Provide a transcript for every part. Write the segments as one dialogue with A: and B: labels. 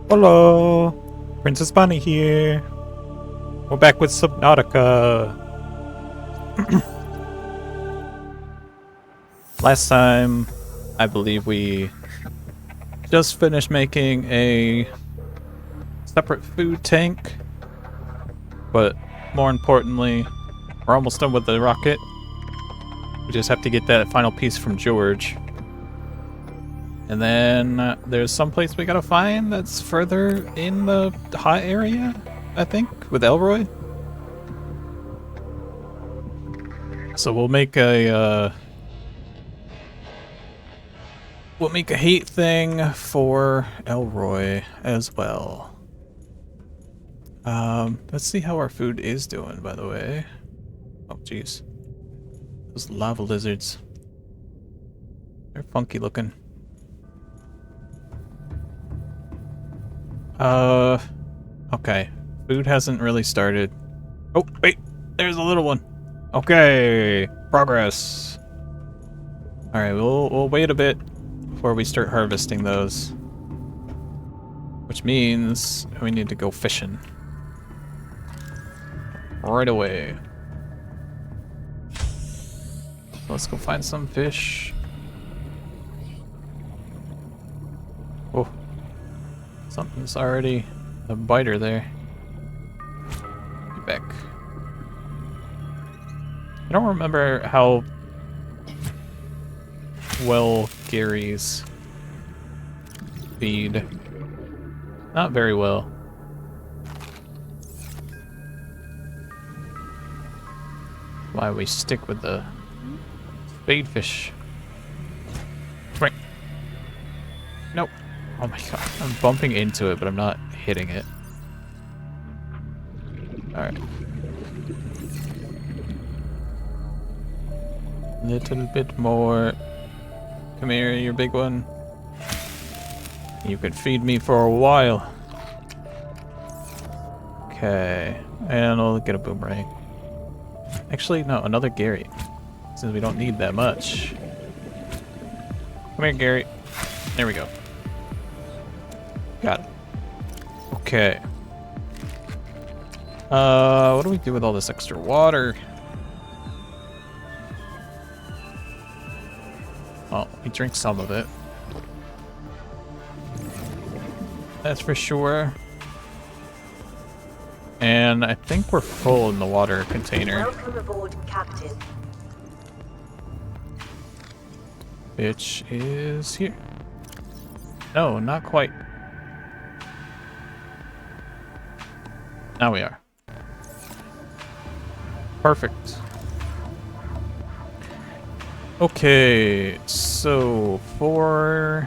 A: Hello, Princess Bunny here. We're back with Subnautica. Last time, I believe we just finished making a separate food tank, but more importantly, we're almost done with the rocket. We just have to get that final piece from George. And then there's some place we gotta find that's further in the hot area, I think, with Elroy. So we'll make a hate thing for Elroy as well. Let's see how our food is doing, by the way. Oh, jeez. Those lava lizards. They're funky looking. Okay. Food hasn't really started. Oh, wait! There's a little one! Okay! Progress! Alright, we'll wait a bit before we start harvesting those. Which means we need to go fishing. Right away. Let's go find some fish. Oh. Something's already a biter there. Get back. I don't remember how well Gary's feed. Not very well. Why we stick with the spadefish. Right. Nope. Oh my god. I'm bumping into it, but I'm not hitting it. Alright. Little bit more. Come here, you big one. You could feed me for a while. Okay. And I'll get a boomerang. Actually, no, another Gary. Since we don't need that much. Come here, Gary. There we go. Got it. Okay. What do we do with all this extra water? Oh, we drink some of it. That's for sure. And I think we're full in the water container.
B: Welcome aboard, Captain.
A: Which is here. No, not quite. Now we are. Perfect. Okay, so for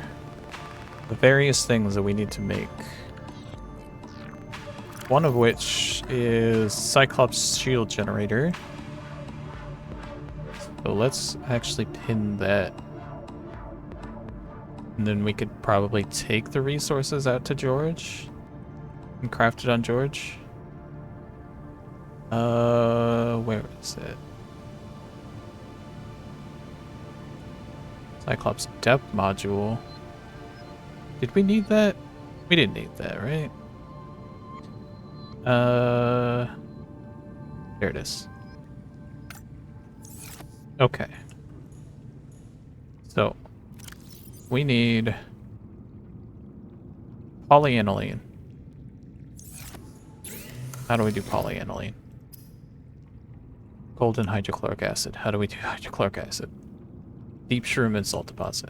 A: the various things that we need to make, one of which is Cyclops shield generator. So let's actually pin that. And then we could probably take the resources out to George and craft it on George. Where is it? Cyclops depth module. Did we need that? We didn't need that, right? There it is. Okay. So, we need polyaniline. How do we do polyaniline? Golden hydrochloric acid. How do we do hydrochloric acid? Deep shroom and salt deposit.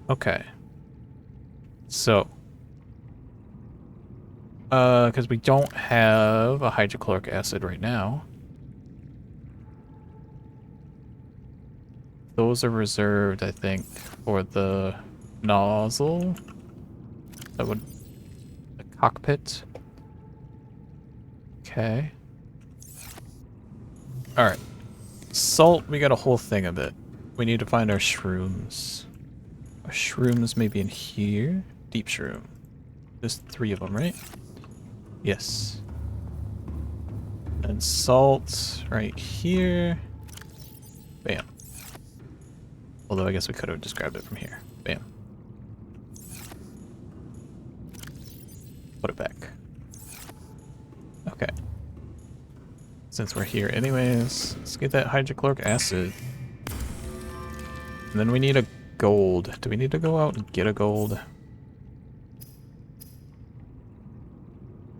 A: Okay. So, because we don't have a hydrochloric acid right now. Those are reserved, I think, for the nozzle. That would... the cockpit. Okay. Alright. Salt, we got a whole thing of it. We need to find our shrooms. Our shrooms may be in here. Deep shroom. There's 3 of them, right? Yes. And salt right here. Bam. Although I guess we could have described it from here. Bam. put it back. Okay. Since we're here anyways, let's get that hydrochloric acid. And then we need a gold. Do we need to go out and get a gold?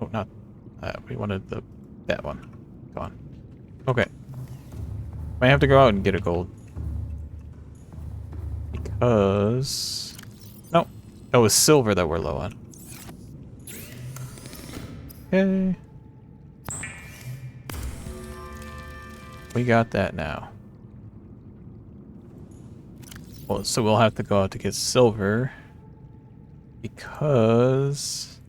A: Oh, not that. We wanted that one. Go on. Okay. Might have to go out and get a gold. Because... No. Oh, it's silver that we're low on. Okay. We got that now. Well, so we'll have to go out to get silver. Because...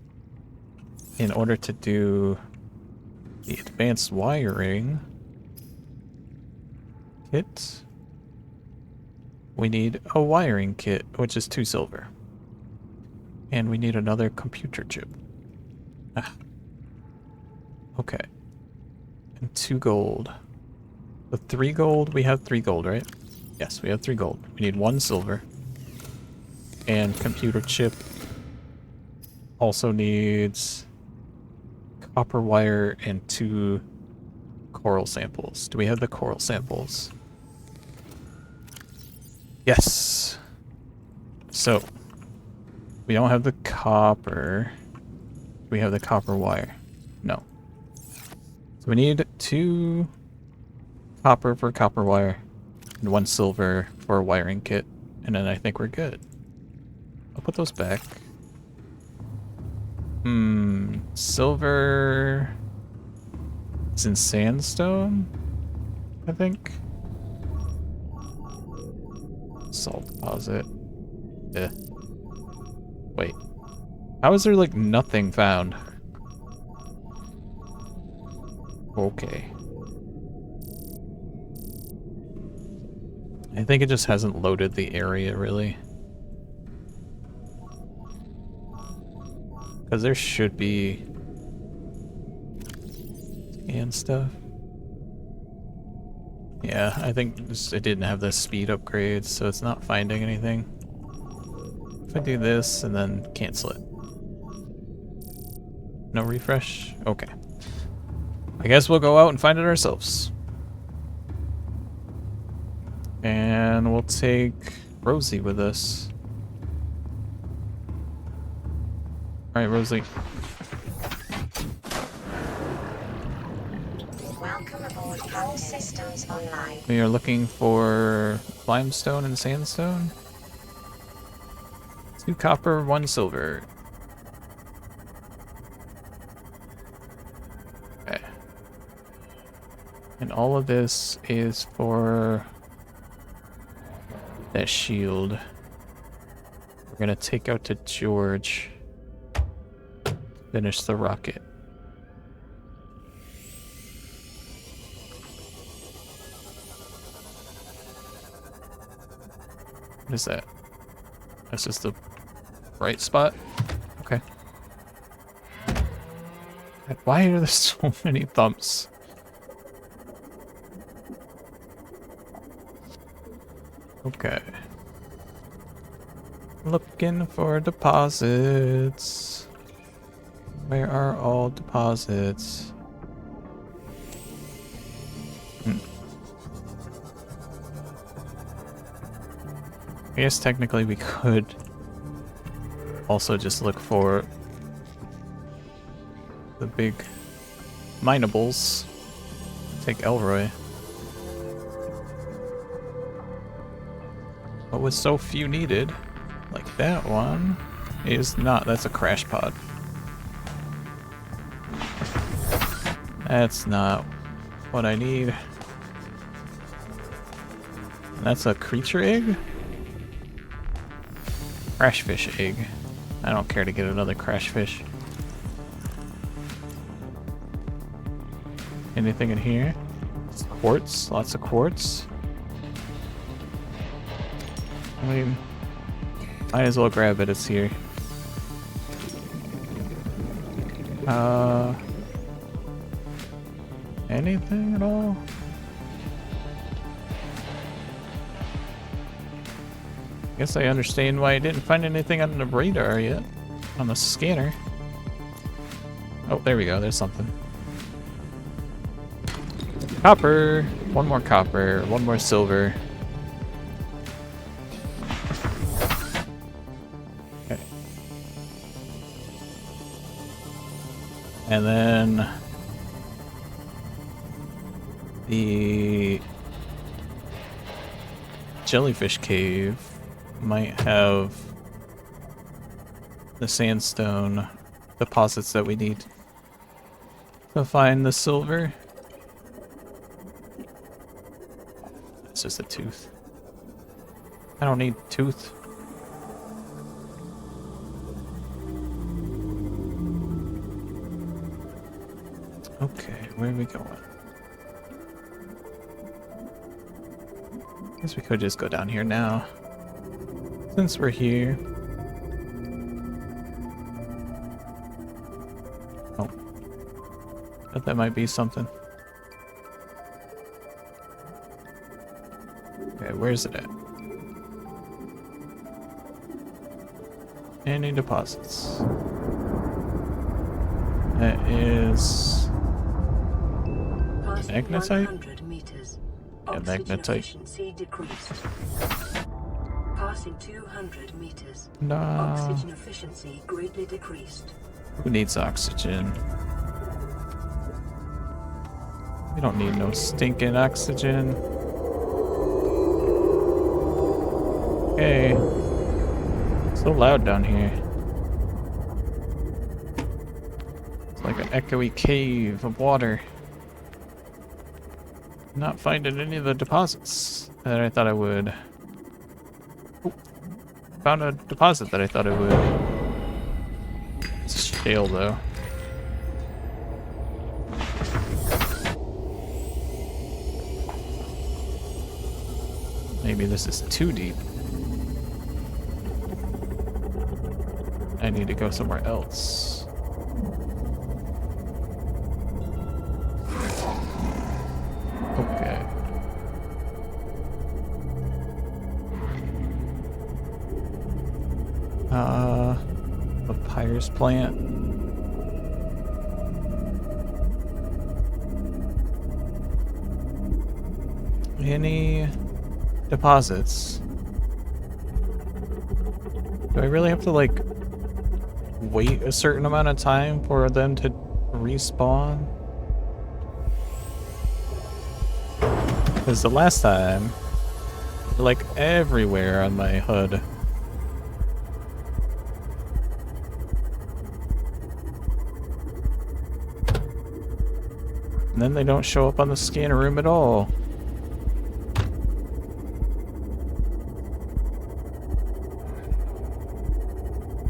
A: in order to do the advanced wiring kit, we need a wiring kit, which is 2 silver. And we need another computer chip. Ah. Okay. And 2 gold. The 3 gold, we have 3 gold, right? Yes, we have 3 gold. We need 1 silver. And computer chip also needs copper wire and 2 coral samples. Do we have the coral samples? Yes. So, we don't have the copper. Do we have the copper wire? No. So we need 2 copper for copper wire and 1 silver for a wiring kit. And then I think we're good. I'll put those back. Silver is in sandstone, I think. Salt deposit. Eh. Wait. How is there like nothing found? Okay. I think it just hasn't loaded the area really. Because there should be and stuff. Yeah, I think just, it didn't have the speed upgrades, so it's not finding anything. If I do this and then cancel it. No refresh? Okay. I guess we'll go out and find it ourselves. And we'll take Rosie with us. Alright, Rosie.
B: Welcome aboard. Power systems online.
A: We are looking for limestone and sandstone. 2 copper, 1 silver. Okay. And all of this is for that shield. We're gonna take out to George. Finish the rocket. What is that? That's just the bright spot? Okay. Why are there so many thumps? Okay. Looking for deposits. Where are all deposits? I guess technically we could also just look for the big minables. Take Elroy. But with so few needed, like that one, is not. That's a crash pod. That's not what I need. That's a creature egg? Crash fish egg. I don't care to get another crash fish. Anything in here? It's quartz, lots of quartz. I mean, might as well grab it, it's here. Anything at all? Guess I understand why I didn't find anything on the radar yet. On the scanner. Oh, there we go. There's something. Copper. One more copper. One more silver. Okay. And then the jellyfish cave might have the sandstone deposits that we need to find the silver. It's just a tooth. I don't need tooth. Okay, where are we going? Guess we could just go down here now. Since we're here. Oh. Thought that might be something. Okay, where's it at? Any deposits? That is magnetite? Yeah, magnetite.
B: Efficiency decreased. Passing 200 meters.
A: No.
B: Oxygen efficiency greatly decreased.
A: Who needs oxygen? We don't need no stinking oxygen. Hey. So loud down here. It's like an echoey cave of water. Not finding any of the deposits that I thought I would. Oh, found a deposit that I thought I would. It's shale though. Maybe this is too deep. I need to go somewhere else. Okay. Papyrus plant. Any deposits? Do I really have to like wait a certain amount of time for them to respawn? Because the last time, they're like everywhere on my HUD. And then they don't show up on the scanner room at all.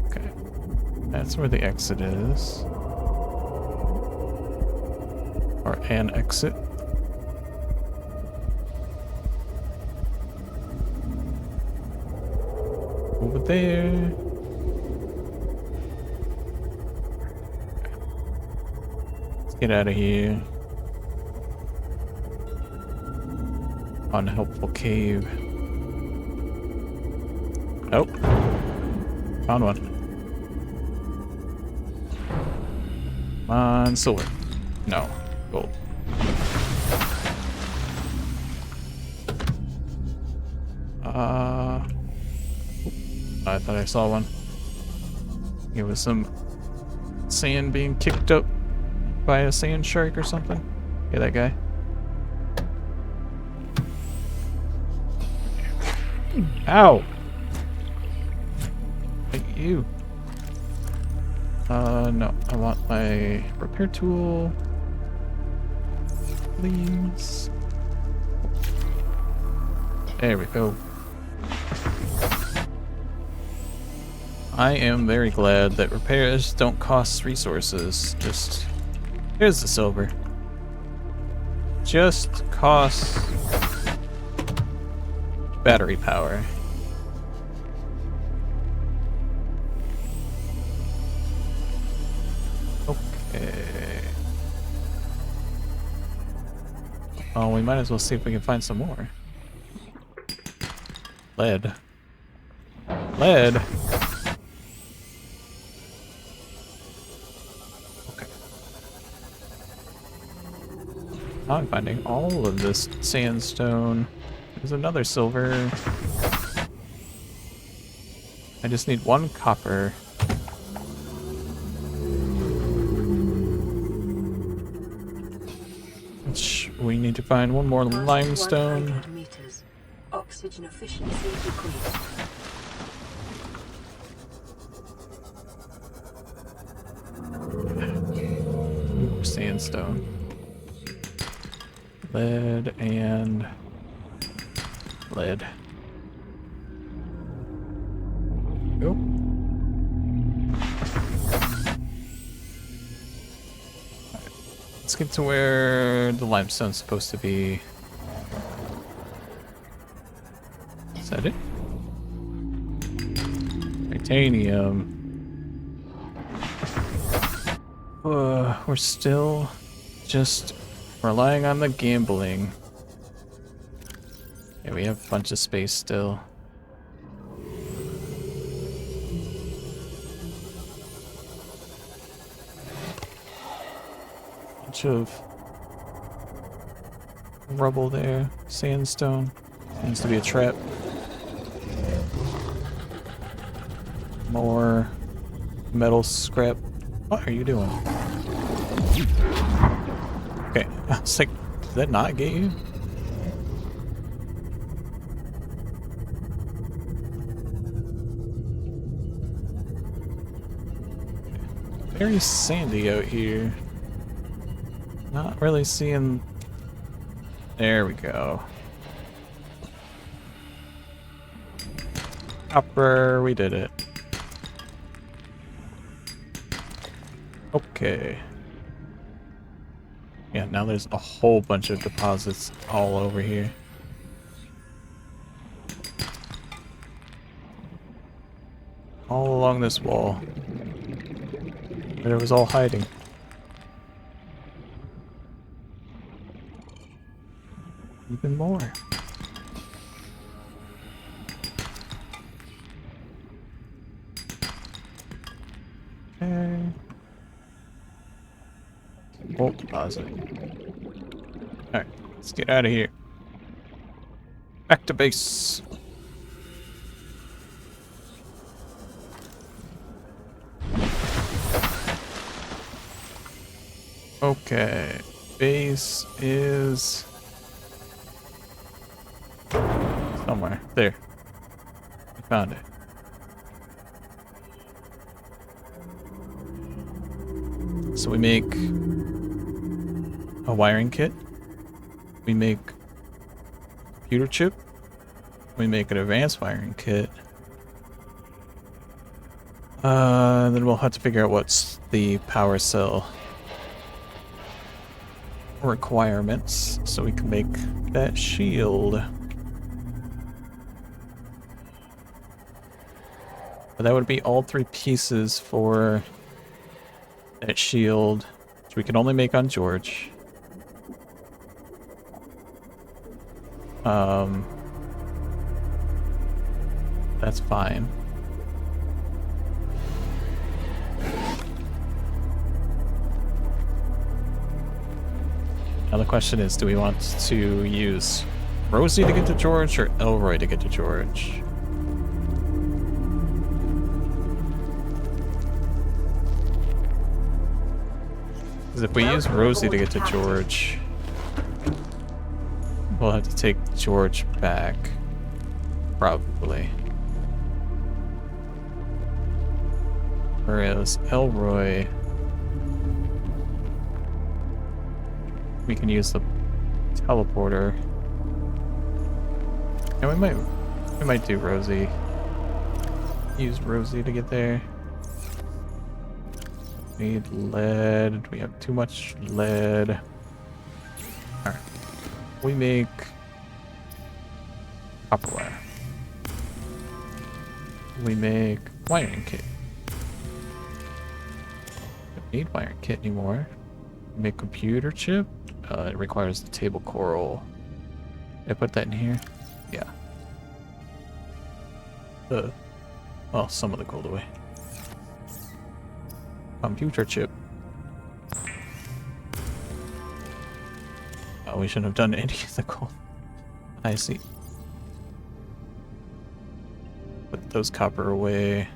A: Okay. That's where the exit is. Or an exit. Over there. Let's get out of here. Unhelpful cave. Nope. Found one. Come on, silver. No, gold. I thought I saw one. It was some sand being kicked up by a sand shark or something. Yeah, that guy. Ow! Hey, you. No. I want my repair tool. Please. There we go. I am very glad that repairs don't cost resources. Just... here's the silver. Just costs... battery power. Okay. Oh, we might as well see if we can find some more. Lead. Lead? Okay. I'm finding all of this sandstone. There's another silver. I just need one copper. Which we need to find one more
B: Past
A: limestone.
B: 100 meters. Oxygen efficiency decreased.
A: Ooh, sandstone. Lead and lead. Nope. Let's get to where the limestone's supposed to be. Is that it? Titanium. We're still just relying on the gambling. Yeah, we have a bunch of space still. Bunch of rubble there. Sandstone. Seems to be a trap. More metal scrap. What are you doing? Okay, I was like, did that not get you? Very sandy out here. Not really seeing... There we go. Copper, we did it. Okay. Yeah, now there's a whole bunch of deposits all over here. All along this wall. Where it was all hiding. Even more. Okay. Bolt deposit. Alright, let's get out of here. Back to base. Okay, base is somewhere. There. I found it. So we make a wiring kit. We make a computer chip. We make an advanced wiring kit. Then we'll have to figure out what's the power cell requirements so we can make that shield. But that would be all three pieces for that shield, which we can only make on George. That's fine. Now the question is, do we want to use Rosie to get to George or Elroy to get to George? Because if we use Rosie to get to George, we'll have to take George back. Probably. Whereas Elroy, we can use the teleporter. And we might do Rosie. Use Rosie to get there. Need lead. We have too much lead. Alright. We make copper wire. We make wiring kit. Don't need wiring kit anymore. We make computer chip. It requires the table coral. Did I put that in here? Yeah. Well, some of the gold away. Computer chip. Oh, we shouldn't have done any of the gold. I see. Put those copper away.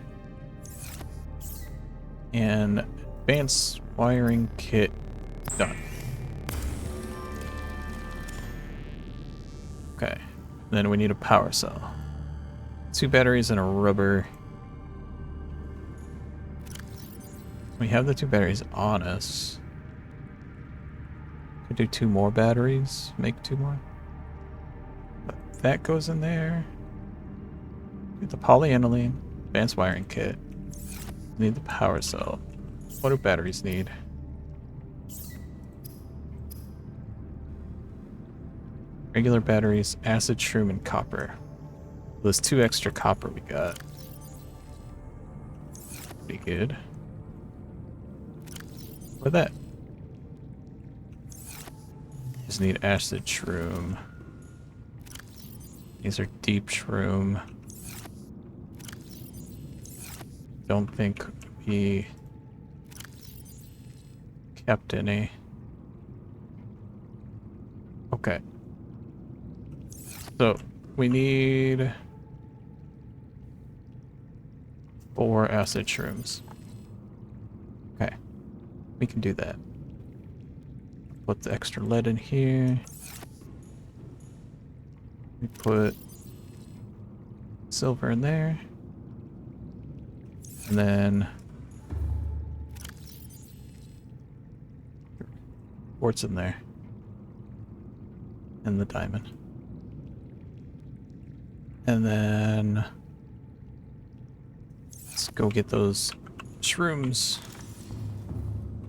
A: And advanced wiring kit done. Okay. Then we need a power cell. 2 batteries and a rubber. We have the 2 batteries on us. Could do 2 more batteries. Make 2 more. But that goes in there. Get the polyaniline. Advanced wiring kit. Need the power cell. What do batteries need? Regular batteries, acid, shroom, and copper. Those 2 extra copper we got. Pretty good. What that? Just need acid shroom. These are deep shroom. Don't think we kept any. Okay. So we need 4 acid shrooms. Okay. We can do that. Put the extra lead in here. We put silver in there. And then quartz in there. And the diamond. And then let's go get those shrooms.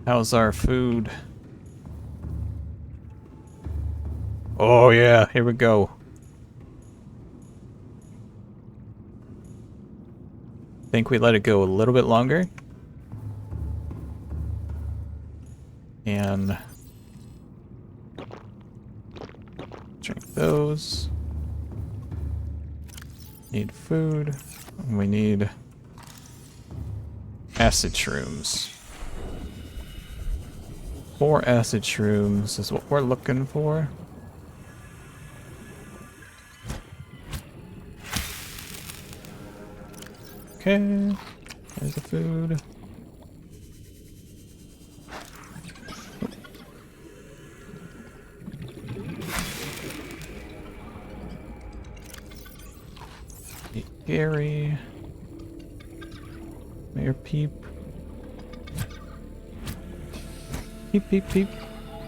A: How's our food? Oh yeah, here we go. Think we let it go a little bit longer. And drink those. Need food. And we need acid shrooms. 4 acid shrooms is what we're looking for. Okay, there's the food. Hey, Gary. Mayor Peep. Peep, peep, peep.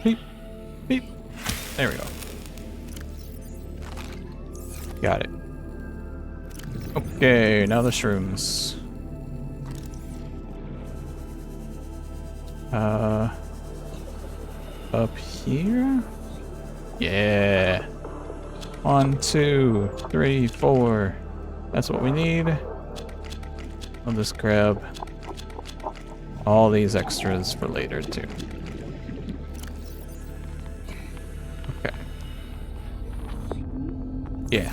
A: Peep, peep. There we go. Got it. Okay, now the shrooms. Up here? Yeah. 1, 2, 3, 4. That's what we need. I'll just grab all these extras for later too. Okay. Yeah.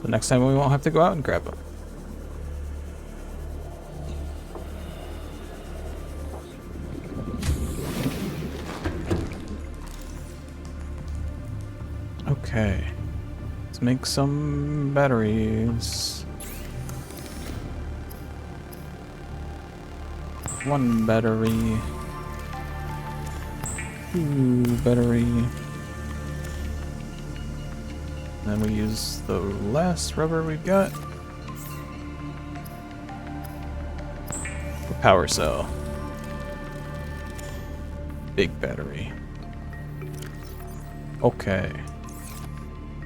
A: So next time we won't have to go out and grab them. Okay. Let's make some batteries. 1 battery. 2 battery. Then we use the last rubber we've got. The power cell. Big battery. Okay.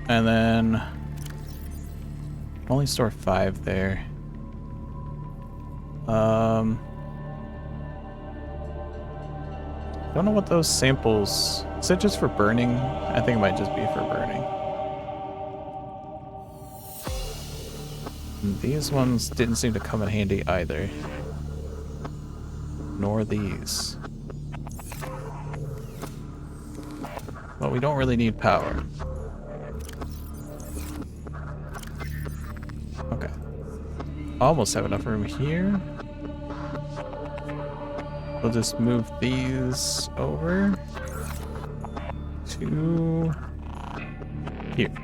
A: And then only store 5 there. Don't know what those samples. Is it just for burning? I think it might just be for burning. These ones didn't seem to come in handy either. Nor these. But we don't really need power. Okay. Almost have enough room here. We'll just move these over to here.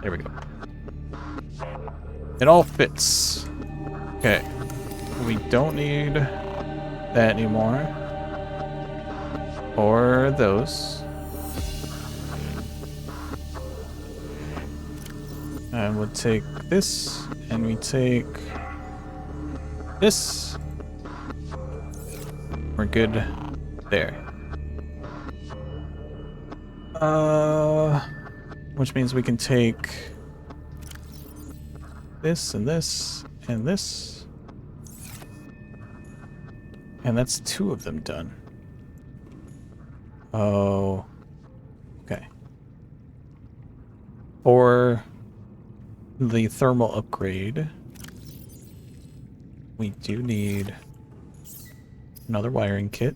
A: There we go. It all fits. Okay. We don't need that anymore. Or those. And we'll take this, and we take this. We're good there. Which means we can take this and this and this. And that's 2 of them done. Oh. Okay. For the thermal upgrade, we do need another wiring kit.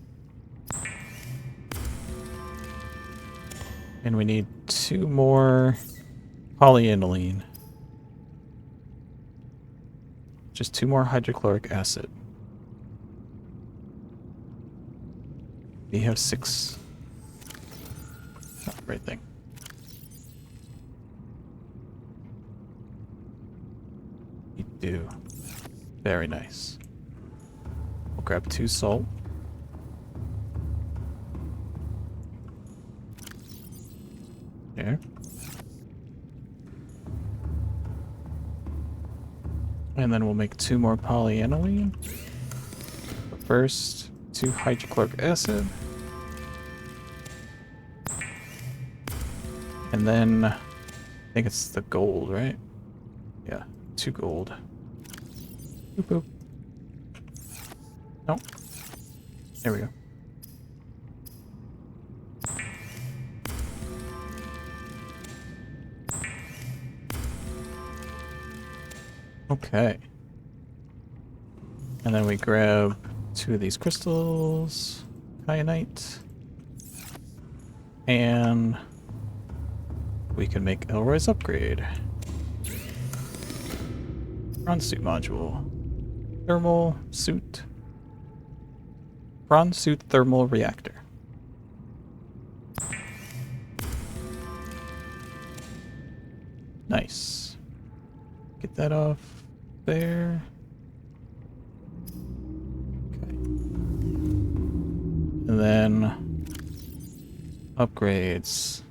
A: And we need 2 more polyaniline. Just 2 more hydrochloric acid. We have 6. Oh, right thing. We do. Very nice. We'll grab 2 salt. There. And then we'll make 2 more polyaniline. But first, 2 hydrochloric acid. And then, I think it's the gold, right? Yeah, 2 gold. Boop boop. Nope. There we go. Okay. And then we grab 2 of these crystals, kyanite, and we can make Elroy's upgrade. Bronze suit module. Thermal suit. Bronze suit thermal reactor. Nice. Get that off there. Okay. And then upgrades.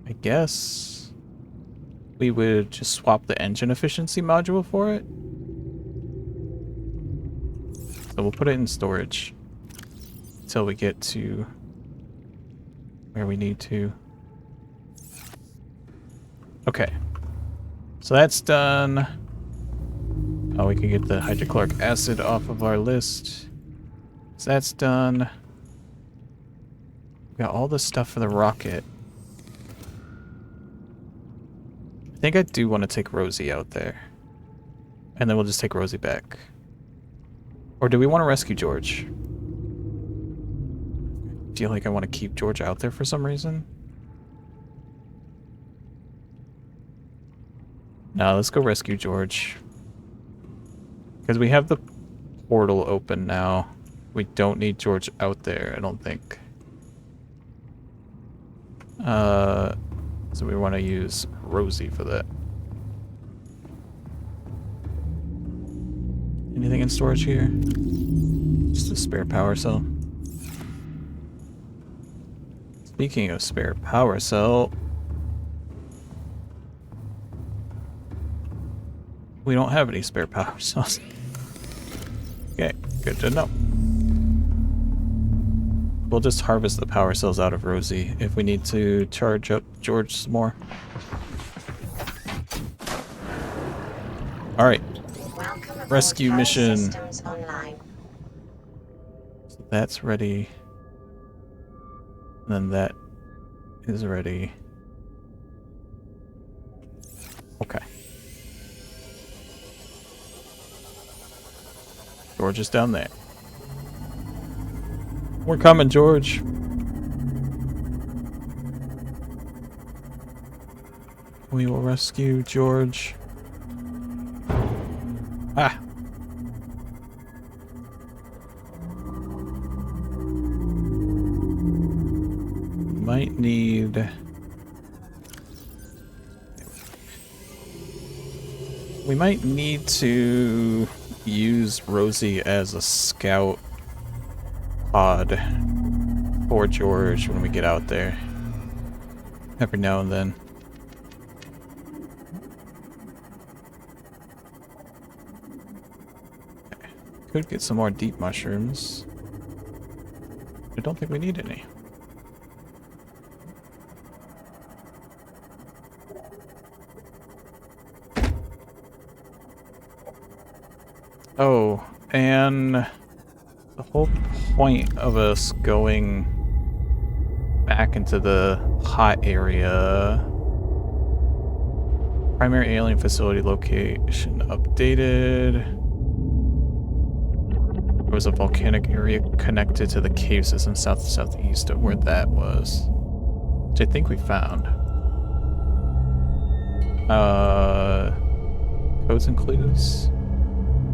A: I guess we would just swap the engine efficiency module for it. So we'll put it in storage until we get to where we need to. Okay. So that's done. Oh, we can get the hydrochloric acid off of our list. So that's done. We got all the stuff for the rocket. I think I do want to take Rosie out there. And then we'll just take Rosie back. Or do we want to rescue George? I feel like I want to keep George out there for some reason. No, let's go rescue George. Because we have the portal open now. We don't need George out there, I don't think. So we want to use Rosie for that. Anything in storage here? Just a spare power cell. Speaking of spare power cell, we don't have any spare power cells. Okay, good to know. We'll just harvest the power cells out of Rosie if we need to charge up George some more. Alright. Rescue mission. So that's ready. And then that is ready. Okay. George is down there. We're coming, George. We will rescue George. Ah! Might need... We might need to use Rosie as a scout pod for George when we get out there. Every now and then. Okay. Could get some more deep mushrooms. I don't think we need any. Oh, and the whole point of us going back into the hot area. Primary alien facility location updated. There was a volcanic area connected to the cave system southeast of where that was. Which I think we found. Codes and clues?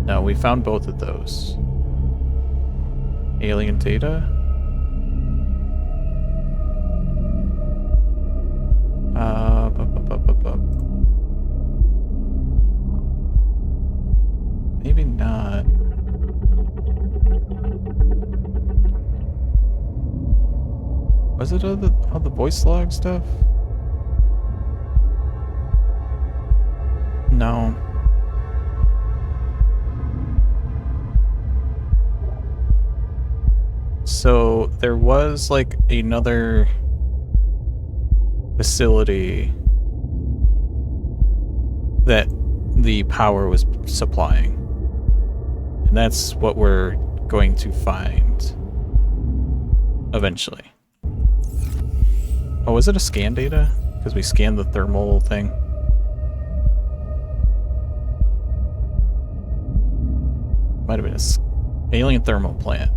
A: No, we found both of those. Alien data? Maybe not. Was it all the voice log stuff? No. So there was like another facility that the power was supplying. And that's what we're going to find eventually. Oh, was it a scan data? Because we scanned the thermal thing. Might have been a alien thermal plant.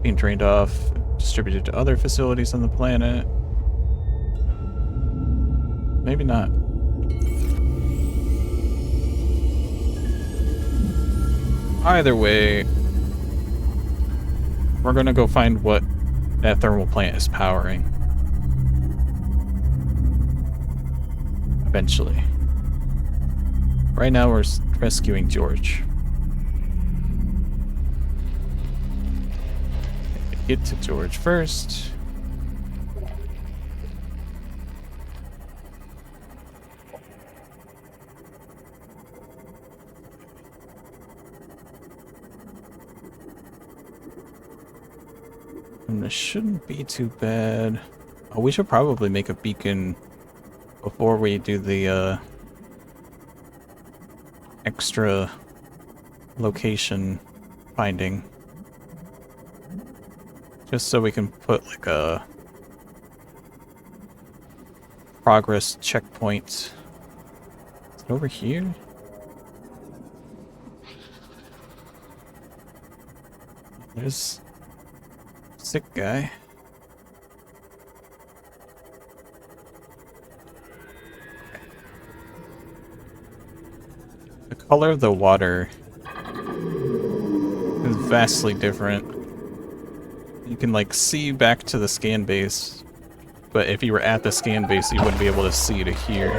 A: Being drained off, distributed to other facilities on the planet. Maybe not. Either way, we're gonna go find what that thermal plant is powering. Eventually. Right now we're rescuing George. Get to George first. And this shouldn't be too bad. Oh, we should probably make a beacon before we do the extra location finding. Just so we can put like a progress checkpoint. Is it over here? There's a sick guy. The color of the water is vastly different. You can like see back to the scan base, but if you were at the scan base, you wouldn't be able to see to hear.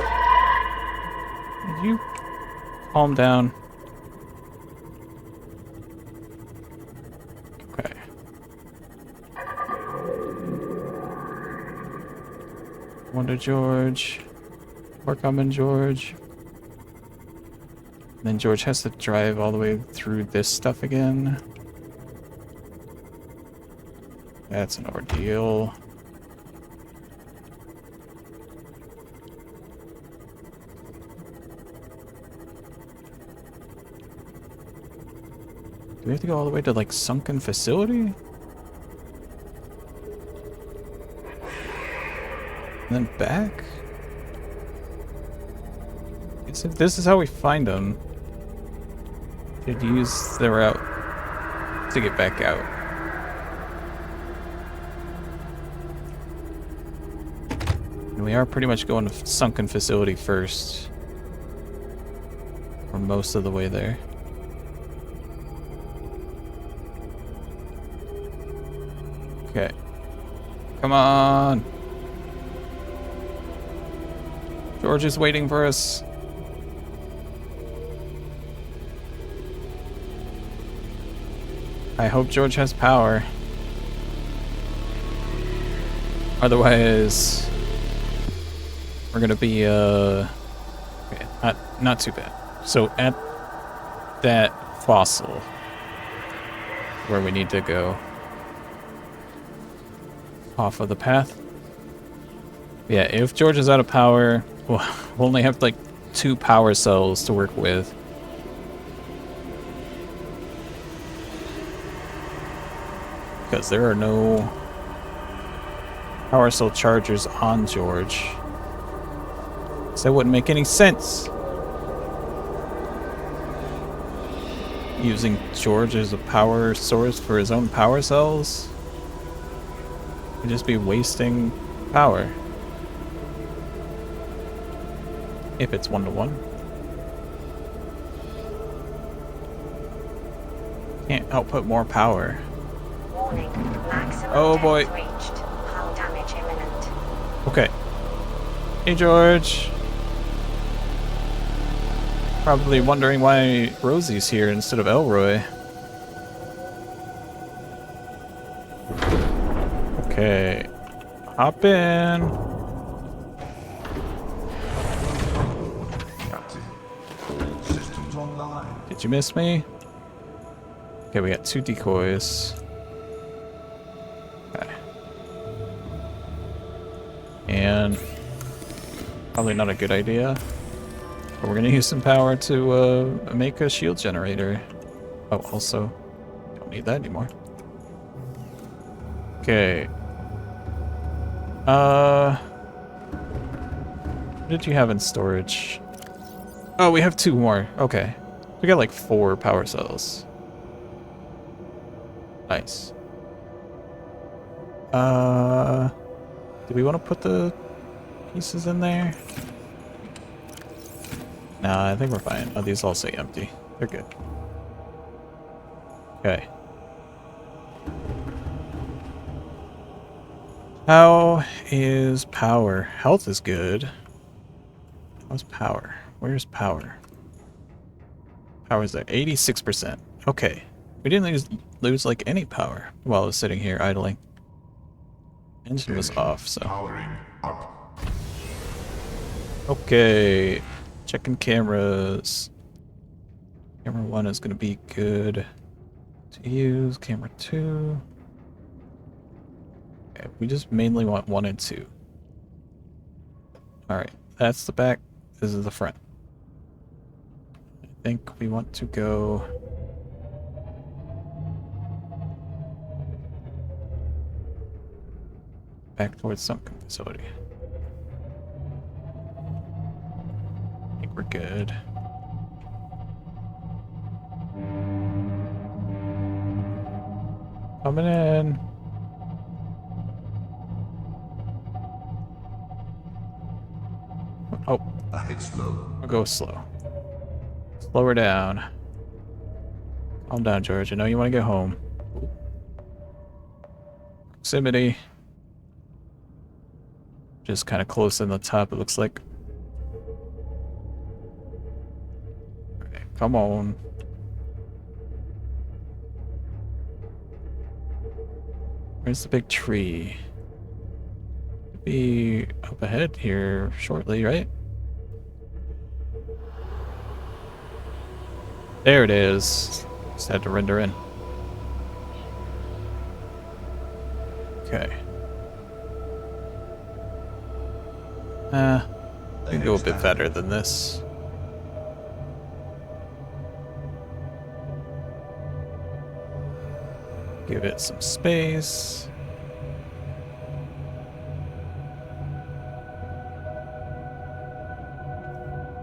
A: Did you calm down? Okay. Wonder George. We're coming, George. And then George has to drive all the way through this stuff again. That's an ordeal. Do we have to go all the way to like sunken facility? And then back? Guess if this is how we find them, they'd use the route to get back out. We are pretty much going to sunken facility first. We're most of the way there. Okay. Come on! George is waiting for us. I hope George has power. Otherwise, we're gonna be okay, not too bad. So at that fossil where we need to go off of the path. Yeah, if George is out of power, we'll only have like 2 power cells to work with. Because there are no power cell chargers on George. So that wouldn't make any sense. Using George as a power source for his own power cells? He'd just be wasting power. If it's 1-to-1. Can't output more power.
C: Warning, maximum
A: Oh boy.
C: depth reached. Hull damage imminent.
A: Okay. Hey George. Probably wondering why Rosie's here instead of Elroy. Okay. Hop in.
D: Captain, all systems online.
A: Did you miss me? Okay, we got 2 decoys. Okay. And probably not a good idea. But we're gonna use some power to make a shield generator. Oh, also, don't need that anymore. Okay. What did you have in storage? Oh, we have 2 more. Okay. We got like 4 power cells. Nice. Do we want to put the pieces in there? Nah, I think we're fine. Oh, these all say empty. They're good. Okay. How is power? Health is good. How's power? Where's power? Power's there. 86%. Okay. We didn't lose like any power while I was sitting here idling. Engine was off, so.
D: Powering up.
A: Okay. Checking cameras. Camera 1 is gonna be good to use. Camera 2. Okay, we just mainly want 1 and 2. Alright, that's the back. This is the front. I think we want to go back towards Sunken facility. I think we're good. Coming in. Oh,
D: Ahead slow.
A: I'll go slow. Slow her down. Calm down, George. I know you want to get home. Proximity. Just kind of close in the top, it looks like. Okay, come on. Where's the big tree? Could be up ahead here shortly, right? There it is. Just had to render in. Okay. We can go a bit better than this. Give it some space.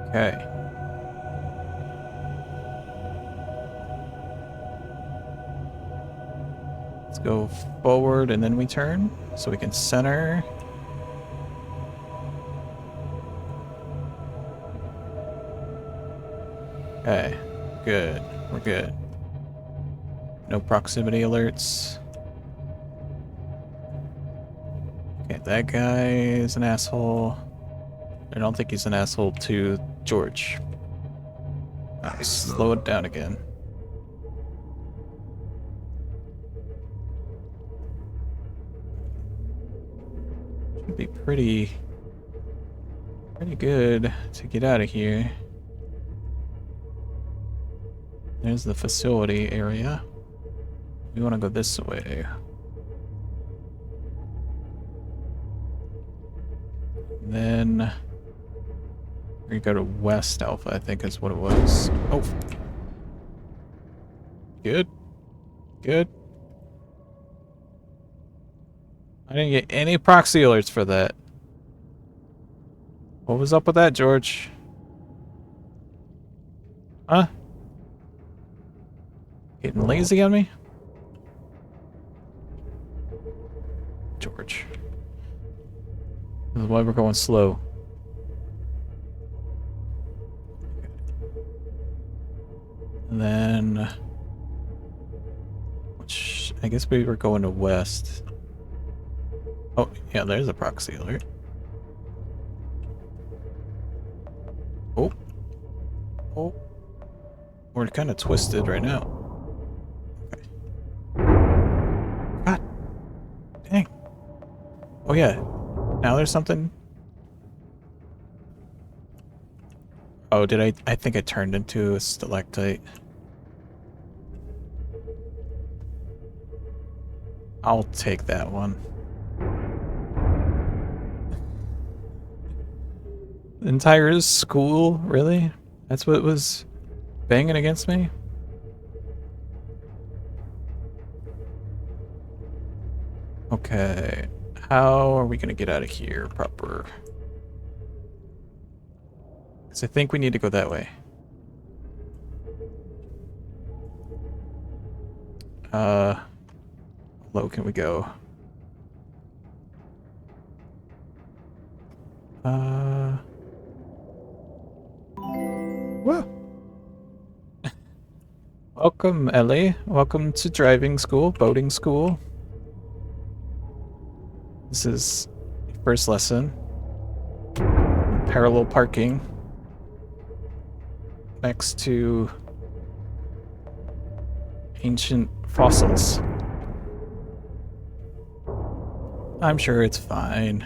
A: Okay. Let's go forward and then we turn so we can center. Okay, good. We're good. No proximity alerts. Okay, that guy is an asshole. I don't think he's an asshole to George. Nice. Slow it down again. Should be pretty good to get out of here. There's the facility area. We want to go this way. Then we go to West Alpha, I think is what it was. Oh. Good. Good. I didn't get any proxy alerts for that. What was up with that, George? Huh? Getting lazy on me? George. This is why we're going slow. And then... which, I guess we were going to west. Oh, yeah, there's a proxy alert. Oh. Oh. We're kind of twisted right now. Okay. God. Dang. Oh, yeah. Now there's something. Oh, did I think I turned into a stalactite. I'll take that one. Entire school? Really? That's what was banging against me? Okay. How are we gonna get out of here proper? Because I think we need to go that way. How low can we go? Whoa! Welcome, Ellie. Welcome to driving school, boating school. This is your first lesson. Parallel parking. Next to ancient fossils. I'm sure it's fine.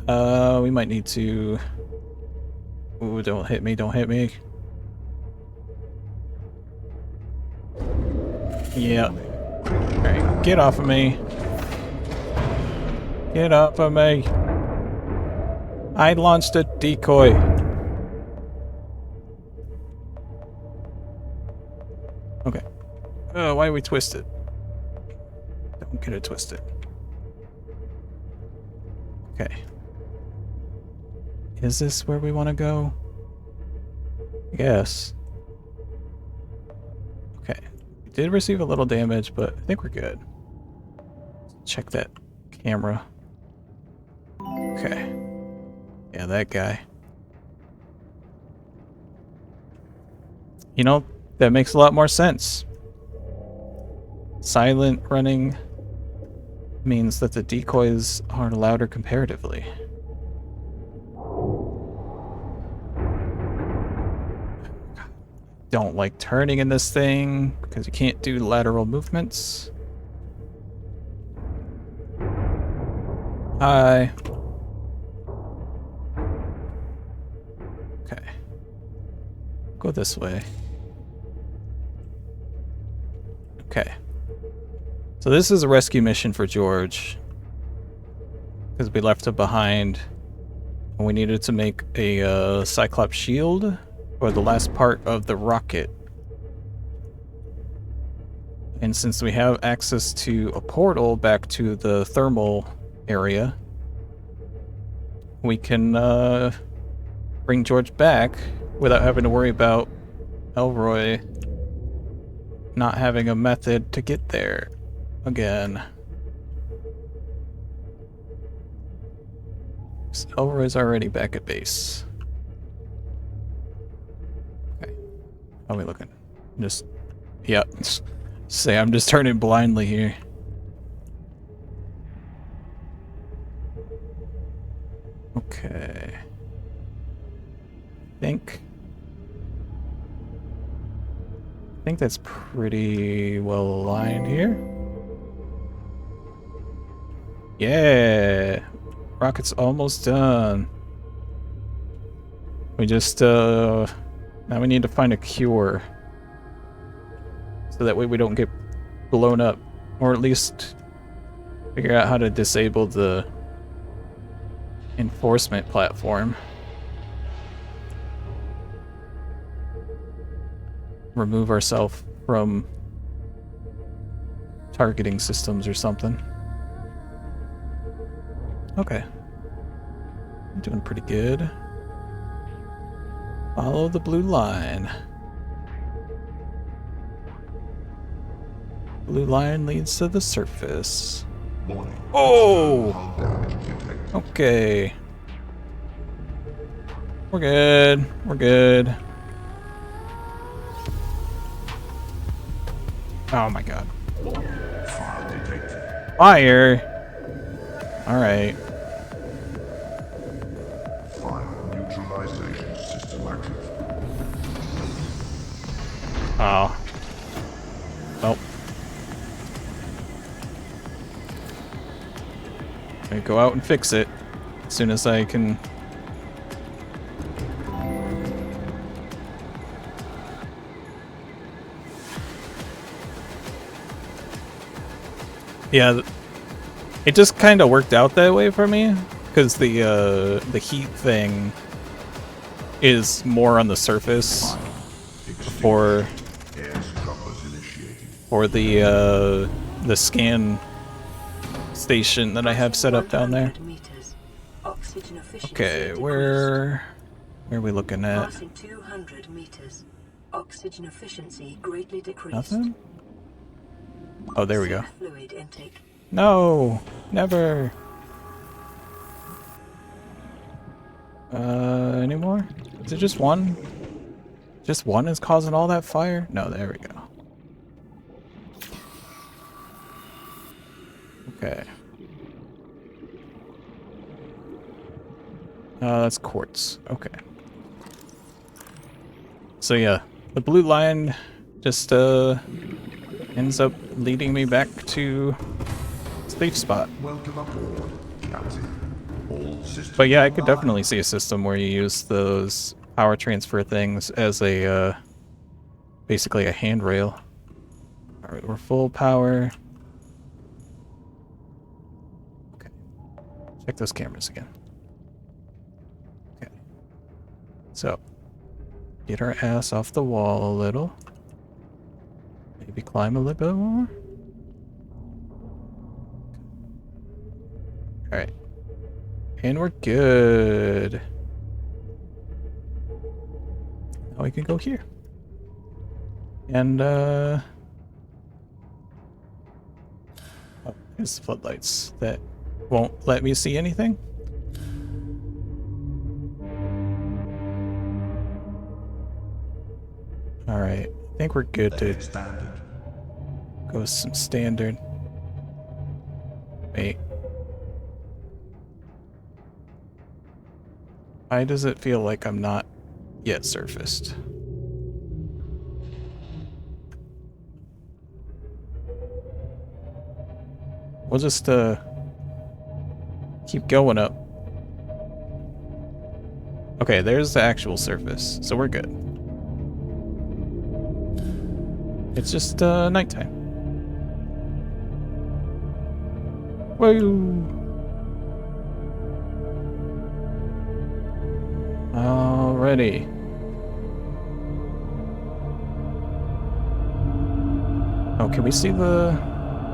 A: We might need to... Ooh, don't hit me, don't hit me. Yeah. Alright, get off of me. Get off of me. I launched a decoy. Okay. Oh, why are we twisted? Don't get it twisted. Okay. Is this where we want to go? Yes. Okay. We did receive a little damage, but I think we're good. Check that camera. Okay. Yeah, that guy. You know, that makes a lot more sense. Silent running means that the decoys are louder comparatively. Don't like turning in this thing because you can't do lateral movements. Hi. Okay. Go this way. Okay. So this is a rescue mission for George. Because we left him behind. And we needed to make a cyclops shield for the last part of the rocket. And since we have access to a portal back to the thermal area, we can bring George back without having to worry about Elroy not having a method to get there again. So Elroy's already back at base. How are we looking? Just, yeah. Say I'm just turning blindly here. Okay. I think that's pretty well aligned here. Yeah, rocket's almost done. We just now we need to find a cure, so that way we don't get blown up, or at least figure out how to disable the enforcement platform. Remove ourselves from targeting systems or something. Okay. I'm doing pretty good. Follow the blue line. Blue line leads to the surface.
D: Warning.
A: Oh!
D: Hull damage detected.
A: Okay. We're good. We're good. Oh my god.
D: Fire detected.
A: Fire! Alright.
D: Fire neutralization system active.
A: Oh. Well. I go out and fix it as soon as I can. Yeah, it just kind of worked out that way for me because the heat thing is more on the surface for the scan station that I have set up down there. Okay, where are we looking at?
B: Passing 200 meters. Oxygen efficiency greatly decreased.
A: Nothing? Oh, there we go.
B: Fluid intake.
A: No, never. Any more? Is it just one? Just one is causing all that fire? No, there we go. Okay. That's quartz. Okay. So yeah, the blue line just ends up leading me back to safe spot.
D: Welcome aboard, Captain. All systems
A: But yeah, I could
D: online.
A: definitely see a system where you use those power transfer things as a basically a handrail. All right, we're full power. Okay. Check those cameras again. Okay. So, get our ass off the wall a little. Maybe climb a little bit more. Alright. And we're good. Now we can go here. And, oh, there's the floodlights that won't let me see anything. Alright. I think we're good to
D: Standard.
A: go with some standard. Wait. Why does it feel like I'm not yet surfaced? We'll just keep going up. Okay, there's the actual surface, so we're good. It's just nighttime. Woo! Alrighty. Oh, can we see the...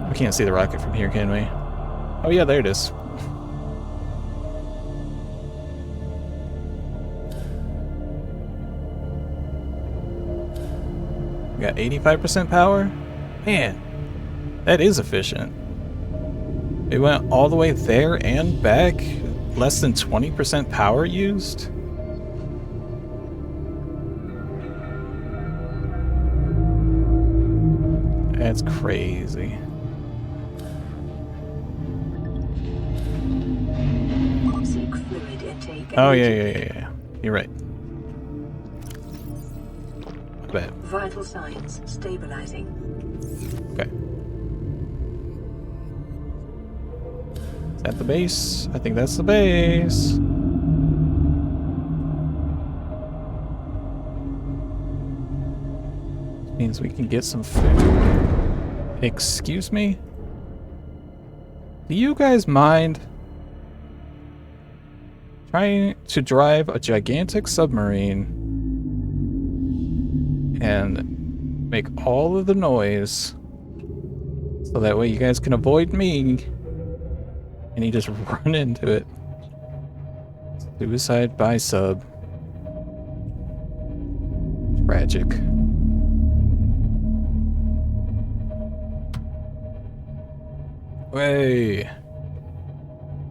A: We can't see the rocket from here, can we? Oh yeah, there it is. We got 85% power? Man, that is efficient. It went all the way there and back. Less than 20% power used. That's crazy.
B: Seek fluid intake.
A: Oh,
B: immediately.
A: yeah. You're right. I bet.
B: Vital signs stabilizing.
A: Okay. Is that the base? I think that's the base. Means we can get some food. Excuse me? Do you guys mind trying to drive a gigantic submarine and make all of the noise so that way you guys can avoid me and you just run into it? Suicide by sub. Tragic. Hey.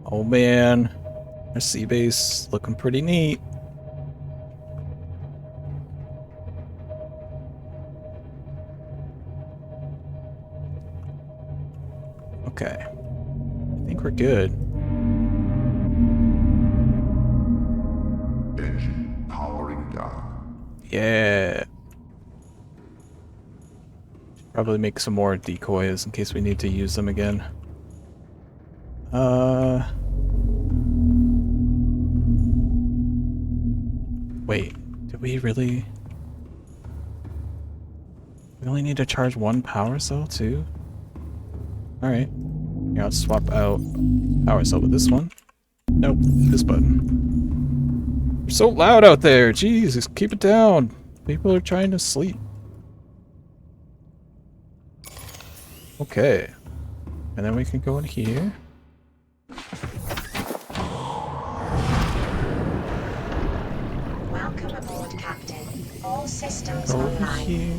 A: Oh man. Our sea base looking pretty neat. Okay. I think we're good.
D: Engine powering down.
A: Yeah. Should probably make some more decoys in case we need to use them again. Wait, do we really? We only need to charge one power cell too? Alright. Here, I'll swap out power cell with this one. Nope, this button. You're so loud out there! Jesus, keep it down! People are trying to sleep. Okay. And then we can go in here.
C: Welcome aboard, Captain. All systems
A: Go in
C: online.
A: here.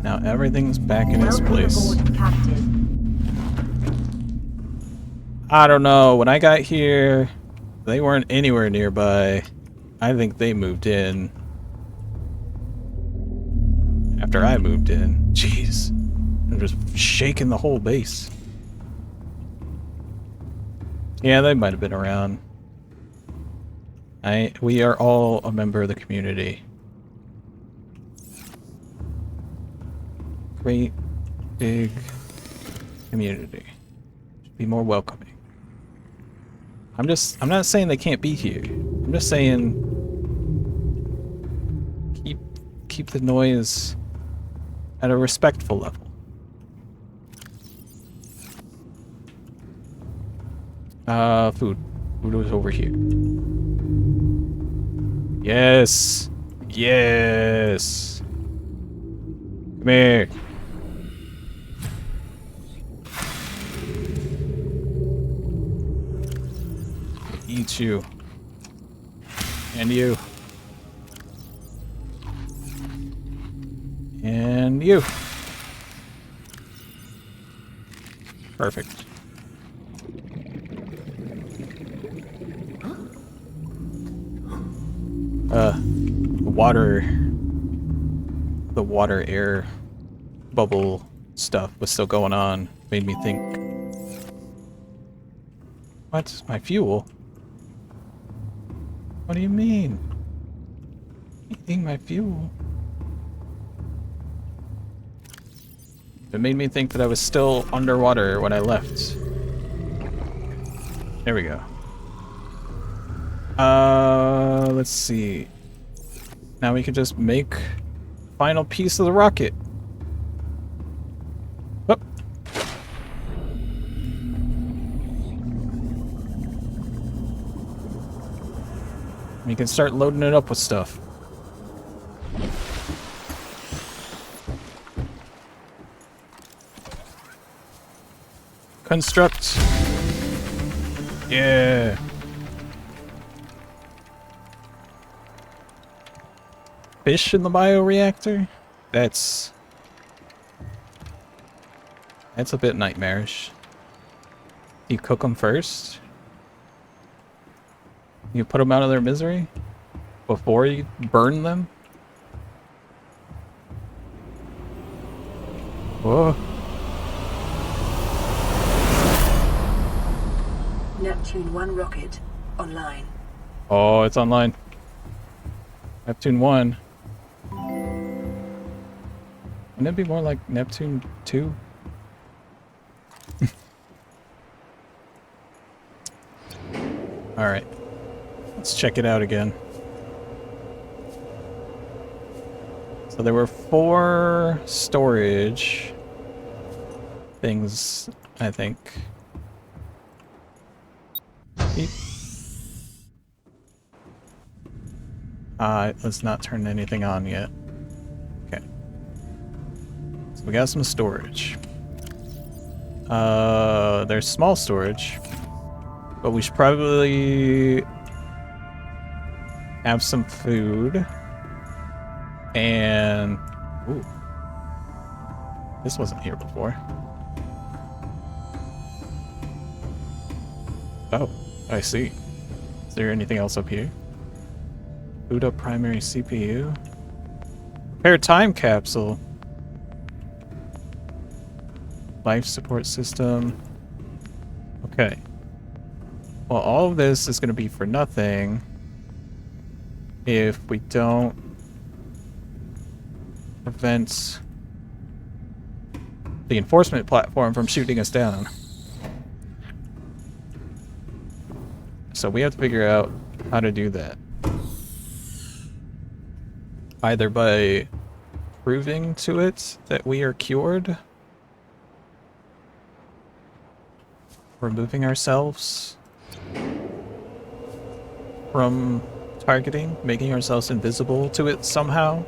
A: Now everything's back in its
C: Welcome
A: place.
C: aboard, Captain.
A: I don't know. When I got here, they weren't anywhere nearby. I think they moved in after I moved in. Jeez. They're just shaking the whole base. Yeah, they might have been around. We are all a member of the community. Great big community. Should be more welcoming. I'm not saying they can't be here. I'm just saying keep the noise at a respectful level. Food. Food was over here. Yes. Yes. Come here. Eat you. And you. And you. Perfect. The water air bubble stuff was still going on. Made me think. What? My fuel? What do you mean? Eating my fuel? It made me think that I was still underwater when I left. There we go. Let's see. Now we can just make final piece of the rocket. Oh. We can start loading it up with stuff. Construct. Yeah. Fish in the bioreactor? That's a bit nightmarish. You cook them first? You put them out of their misery before you burn them? Whoa.
B: Neptune 1 rocket online.
A: Oh, it's online. Neptune 1. Wouldn't it be more like Neptune 2? Alright. Let's check it out again. So there were 4 storage things, I think. Beep. Let's not turn anything on yet. Okay. So we got some storage. There's small storage. But we should probably have some food. And... Ooh. This wasn't here before. Oh, I see. Is there anything else up here? Boot up primary CPU. Repair time capsule. Life support system. Okay. Well, all of this is going to be for nothing if we don't prevent the enforcement platform from shooting us down. So we have to figure out how to do that. Either by proving to it that we are cured, removing ourselves from targeting, making ourselves invisible to it somehow,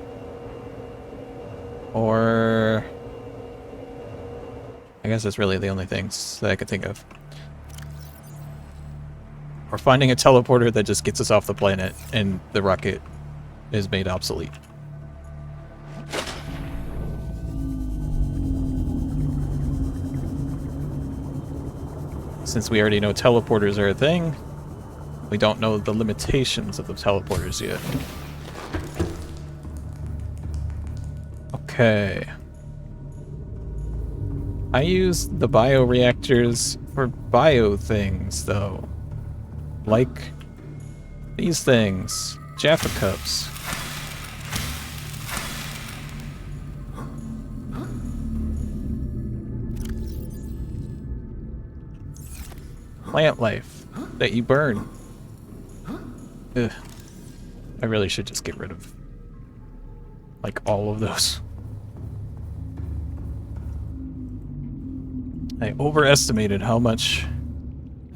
A: or I guess that's really the only things that I could think of. Or finding a teleporter that just gets us off the planet and the rocket is made obsolete. Since we already know teleporters are a thing, we don't know the limitations of the teleporters yet. Okay. I use the bioreactors for bio things, though. Like these things. Jaffa cups. Plant life that you burn. Ugh. I really should just get rid of like all of those. I overestimated how much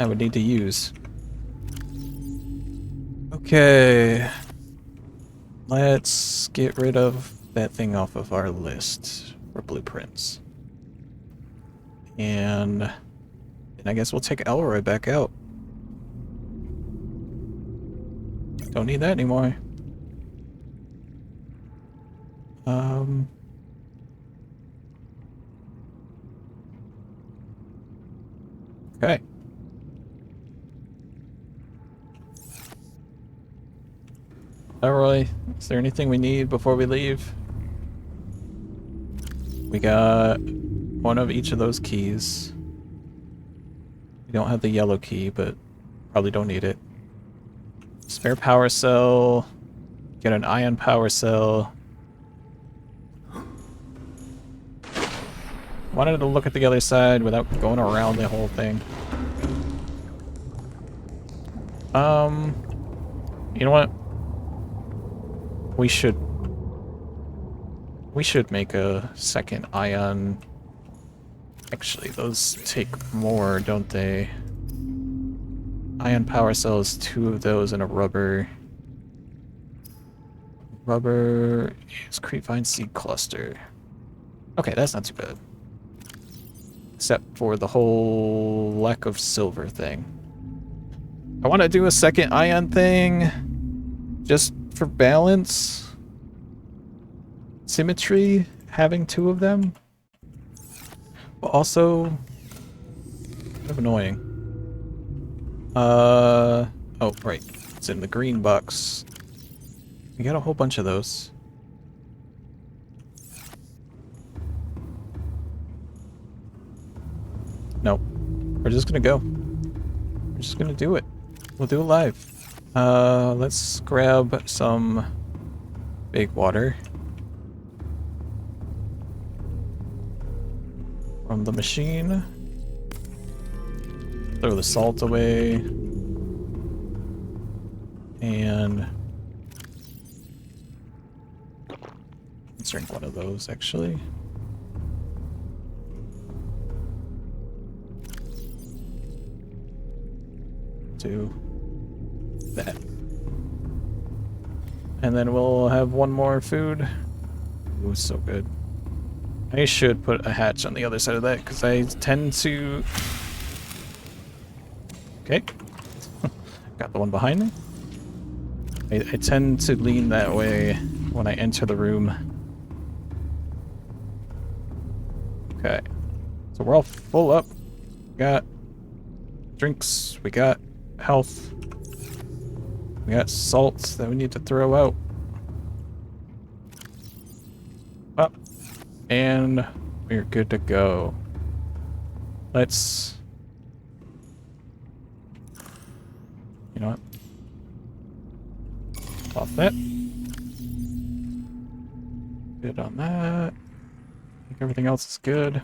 A: I would need to use. Okay. Let's get rid of that thing off of our list for blueprints. And I guess we'll take Elroy back out. Don't need that anymore. Okay. Elroy, is there anything we need before we leave? We got one of each of those keys. We don't have the yellow key, but probably don't need it. Spare power cell. Get an ion power cell. Wanted to look at the other side without going around the whole thing. You know what? We should make a second ion. Actually, those take more, don't they? Ion power cells, 2 of those, and a rubber. Rubber is Creepvine seed cluster. Okay, that's not too bad. Except for the whole lack of silver thing. I want to do a second ion thing just for balance. Symmetry, having 2 of them. But also kind of annoying. Oh, right. It's in the green box. We got a whole bunch of those. Nope. We're just gonna go. We're just gonna do it. We'll do it live. Let's grab some big water from the machine. Throw the salt away. And let's drink one of those, actually. Do that. And then we'll have one more food. Ooh, so good. I should put a hatch on the other side of that, because I tend to... Okay. Got the one behind me. I tend to lean that way when I enter the room. Okay. So we're all full up. We got drinks. We got health. We got salt that we need to throw out. Up. And we're good to go. Let's... You know what? Off that. Good on that. I think everything else is good.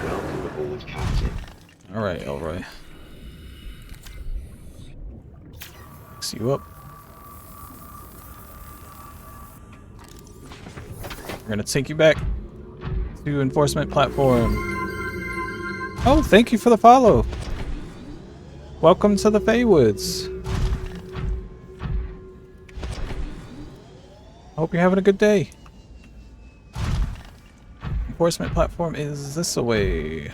E: Welcome aboard, Captain.
A: Alright, Elroy. Fix you up. We're gonna take you back to enforcement platform. Oh, thank you for the follow. Welcome to the Feywoods. Hope you're having a good day. Enforcement platform is this way.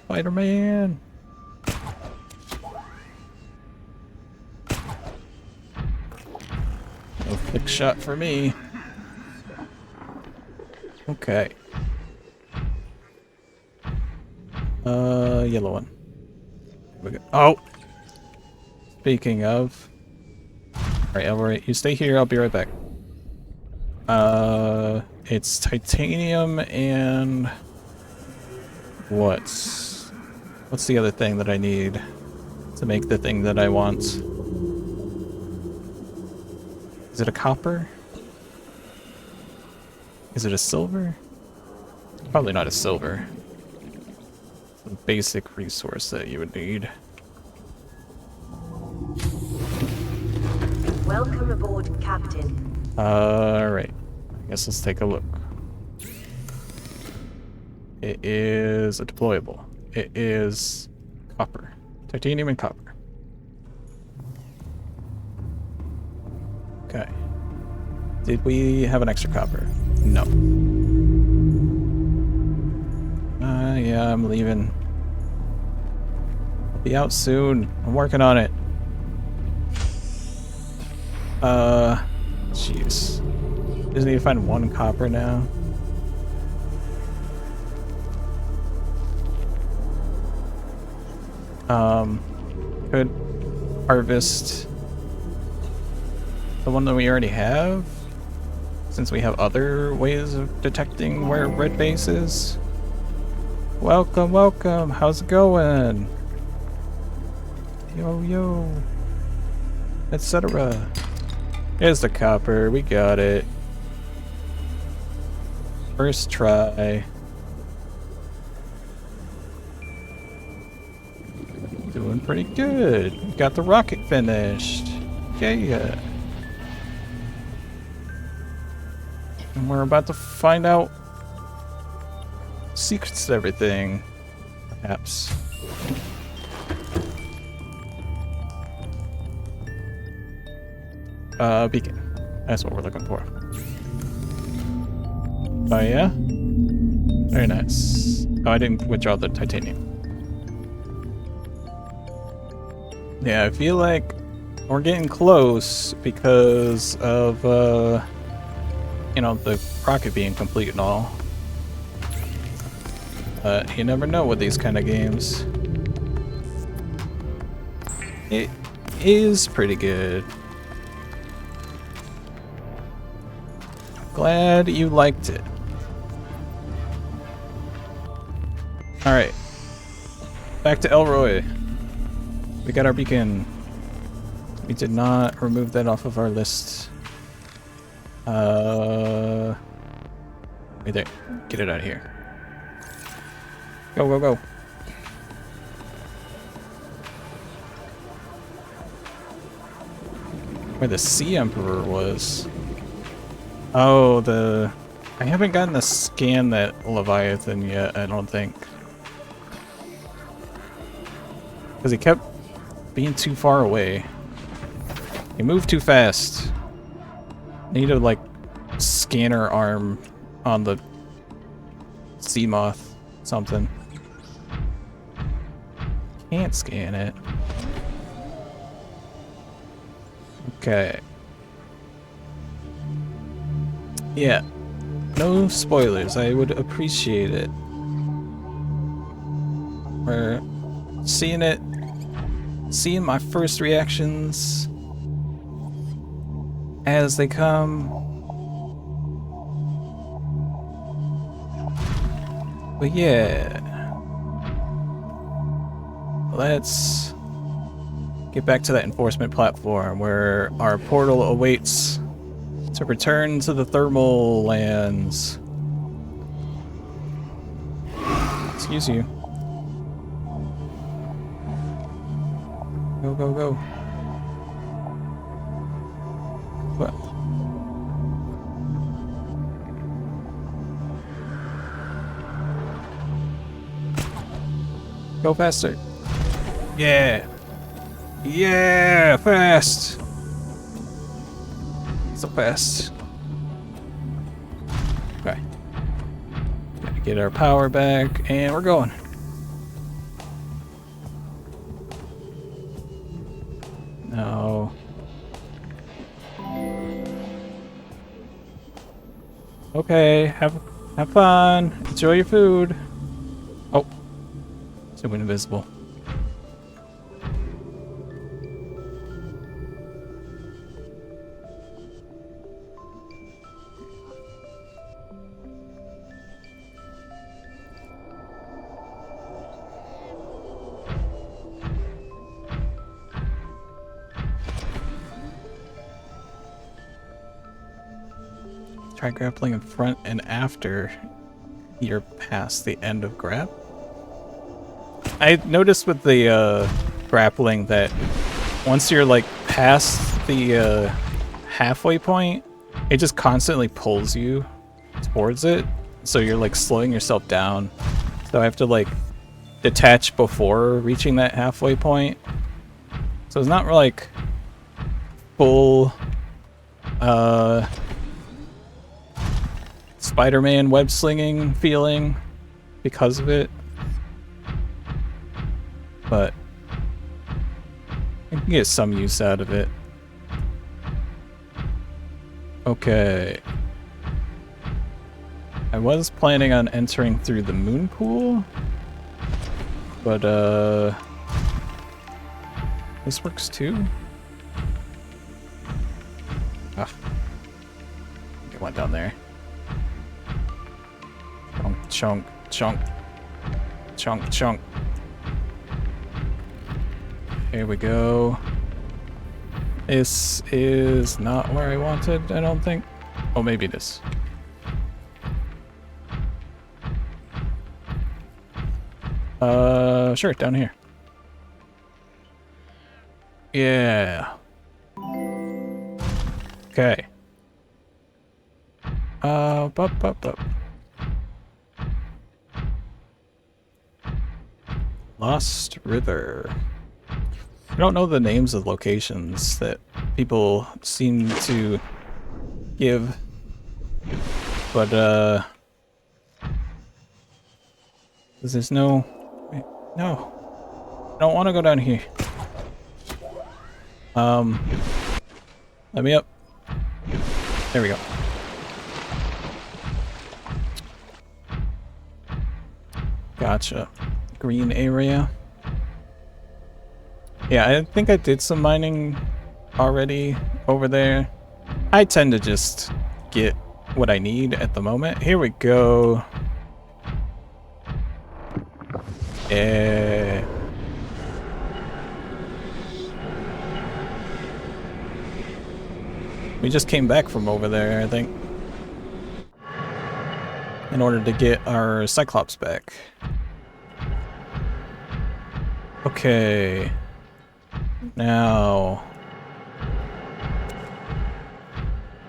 A: Spider-Man. No flick shot for me. Okay. Yellow one. Oh! Speaking of... Alright, you stay here, I'll be right back. It's titanium and... What's the other thing that I need to make the thing that I want? Is it a copper? Is it a silver? Probably not a silver. A basic resource that you would need.
B: Welcome aboard, Captain.
A: Alright. I guess let's take a look. It is a deployable. It is copper. Titanium and copper. Okay. Did we have an extra copper? No. Yeah, I'm leaving. I'll be out soon. I'm working on it. Jeez. Just need to find one copper now. Could harvest the one that we already have, since we have other ways of detecting where red base is. Welcome, welcome. How's it going? Yo, yo. Etc. Here's the copper. We got it. First try. Doing pretty good. Got the rocket finished. Yeah. And we're about to find out secrets to everything. Perhaps. Beacon. That's what we're looking for. Oh yeah? Very nice. Oh, I didn't withdraw the titanium. Yeah, I feel like we're getting close because of, you know, the rocket being complete and all. You never know with these kind of games. It is pretty good. Glad you liked it. Alright. Back to Elroy. We got our beacon. We did not remove that off of our list. Wait there. Get it out of here. Go, go, go. Where the Sea Emperor was. Oh, I haven't gotten to scan that Leviathan yet, I don't think. Because he kept being too far away. He moved too fast. Need a, like, scanner arm on the sea moth. Something. Can't scan it. Okay. Yeah. No spoilers. I would appreciate it. We're seeing it. Seeing my first reactions as they come. But yeah. Let's get back to that enforcement platform where our portal awaits to return to the thermal lands. Excuse you. Go, go, go. What? Go faster. Yeah. Yeah, fast. So fast. Okay. Gotta get our power back, and we're going. No. Okay, have fun. Enjoy your food. Oh. It went invisible. Try grappling in front and after you're past the end of grab. I noticed with the grappling that once you're like past the halfway point, it just constantly pulls you towards it. So you're like slowing yourself down. So I have to like detach before reaching that halfway point. So it's not like full Spider-Man web slinging feeling because of it. But I can get some use out of it. Okay. I was planning on entering through the moon pool, but this works too. Ah, it went down there. Chunk, chunk, chunk, chunk, chunk. Here we go. This is not where I wanted, I don't think. Oh, maybe it is. Sure, down here. Yeah. Okay. Bup. Lost River. I don't know the names of locations that people seem to give, but there's no. Wait, no, I don't want to go down here. Let me up. There we go. Gotcha. Green area. Yeah, I think I did some mining already over there. I tend to just get what I need at the moment. Here we go. We just came back from over there, I think, in order to get our cyclops back. Okay. Now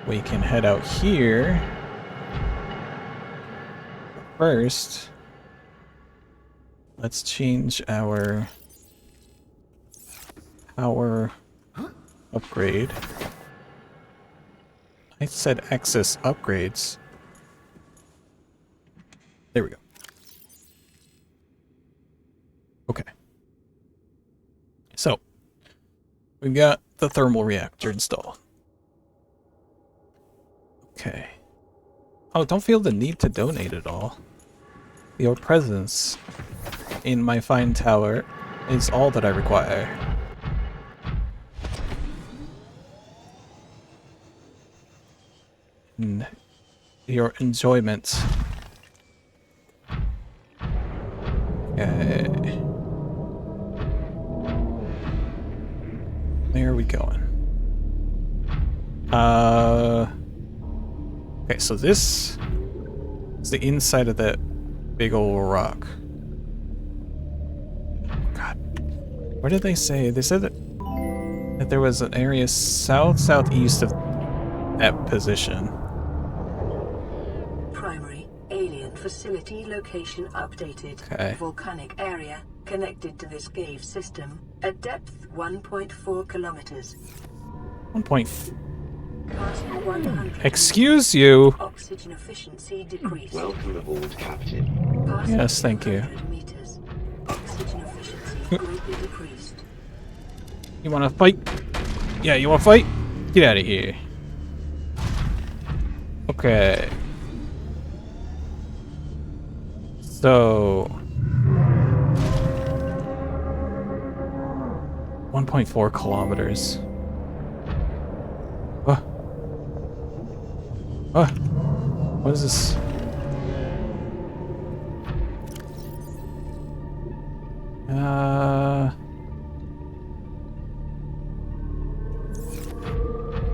A: we can head out here. First, let's change our power upgrade. I said access upgrades. There we go. Okay. So, we've got the thermal reactor installed. Okay. Oh, don't feel the need to donate at all. Your presence in my fine tower is all that I require. And your enjoyment. Okay. Where are we going? Okay, so this is the inside of that big old rock. God. What did they say? They said that there was an area southeast of that position.
B: Primary alien facility location updated.
A: Okay.
B: Volcanic area connected to this cave system at depth 1.4 kilometers.
A: 1 point.
B: Past 100.
A: Excuse you.
B: Oxygen efficiency decreased.
E: Welcome aboard, Captain.
B: Past
A: Yes, thank you.
B: 100 meters. Oxygen efficiency greatly decreased.
A: You wanna fight? Yeah, you wanna fight? Get out of here. Okay. So 1.4 kilometers. What? What? What is this?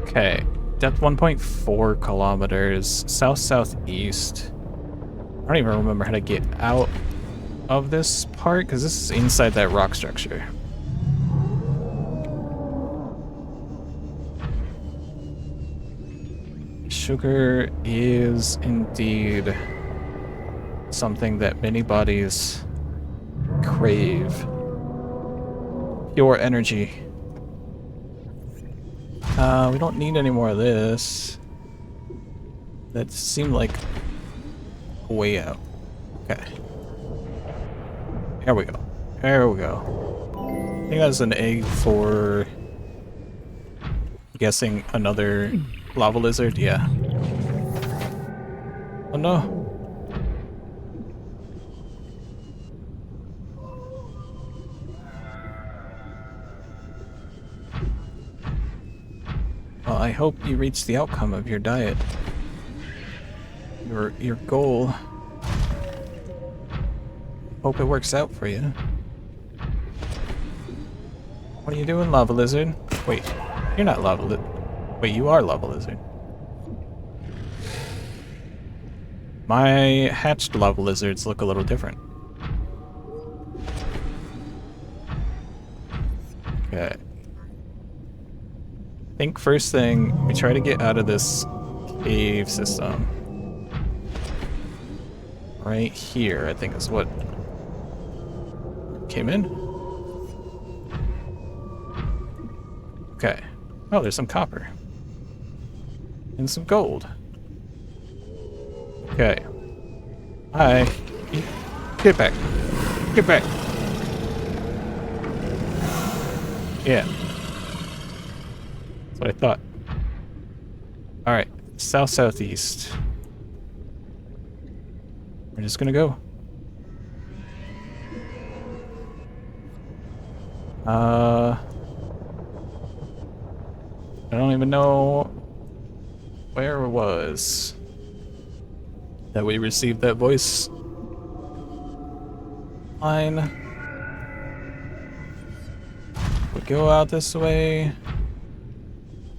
A: Okay. Depth 1.4 kilometers. South-southeast. I don't even remember how to get out of this part, because this is inside that rock structure. Sugar is indeed something that many bodies crave. Pure energy. We don't need any more of this. That seemed like a way out. Okay. There we go. There we go. I think that's an egg for... guessing another lava lizard? Yeah. Oh no. Well, I hope you reach the outcome of your diet. Your goal. Hope it works out for you. What are you doing, lava lizard? Wait, you're not lava lizard. Wait, you are lava lizard. My hatched lava lizards look a little different. Okay. I think first thing, we try to get out of this cave system. Right here, I think is what came in. Okay. Oh, there's some copper. And some gold. Okay. Hi. Get back. Get back. Yeah. That's what I thought. Alright. South-southeast. We're just gonna go. I don't even know where it was that we received that voice line. We go out this way.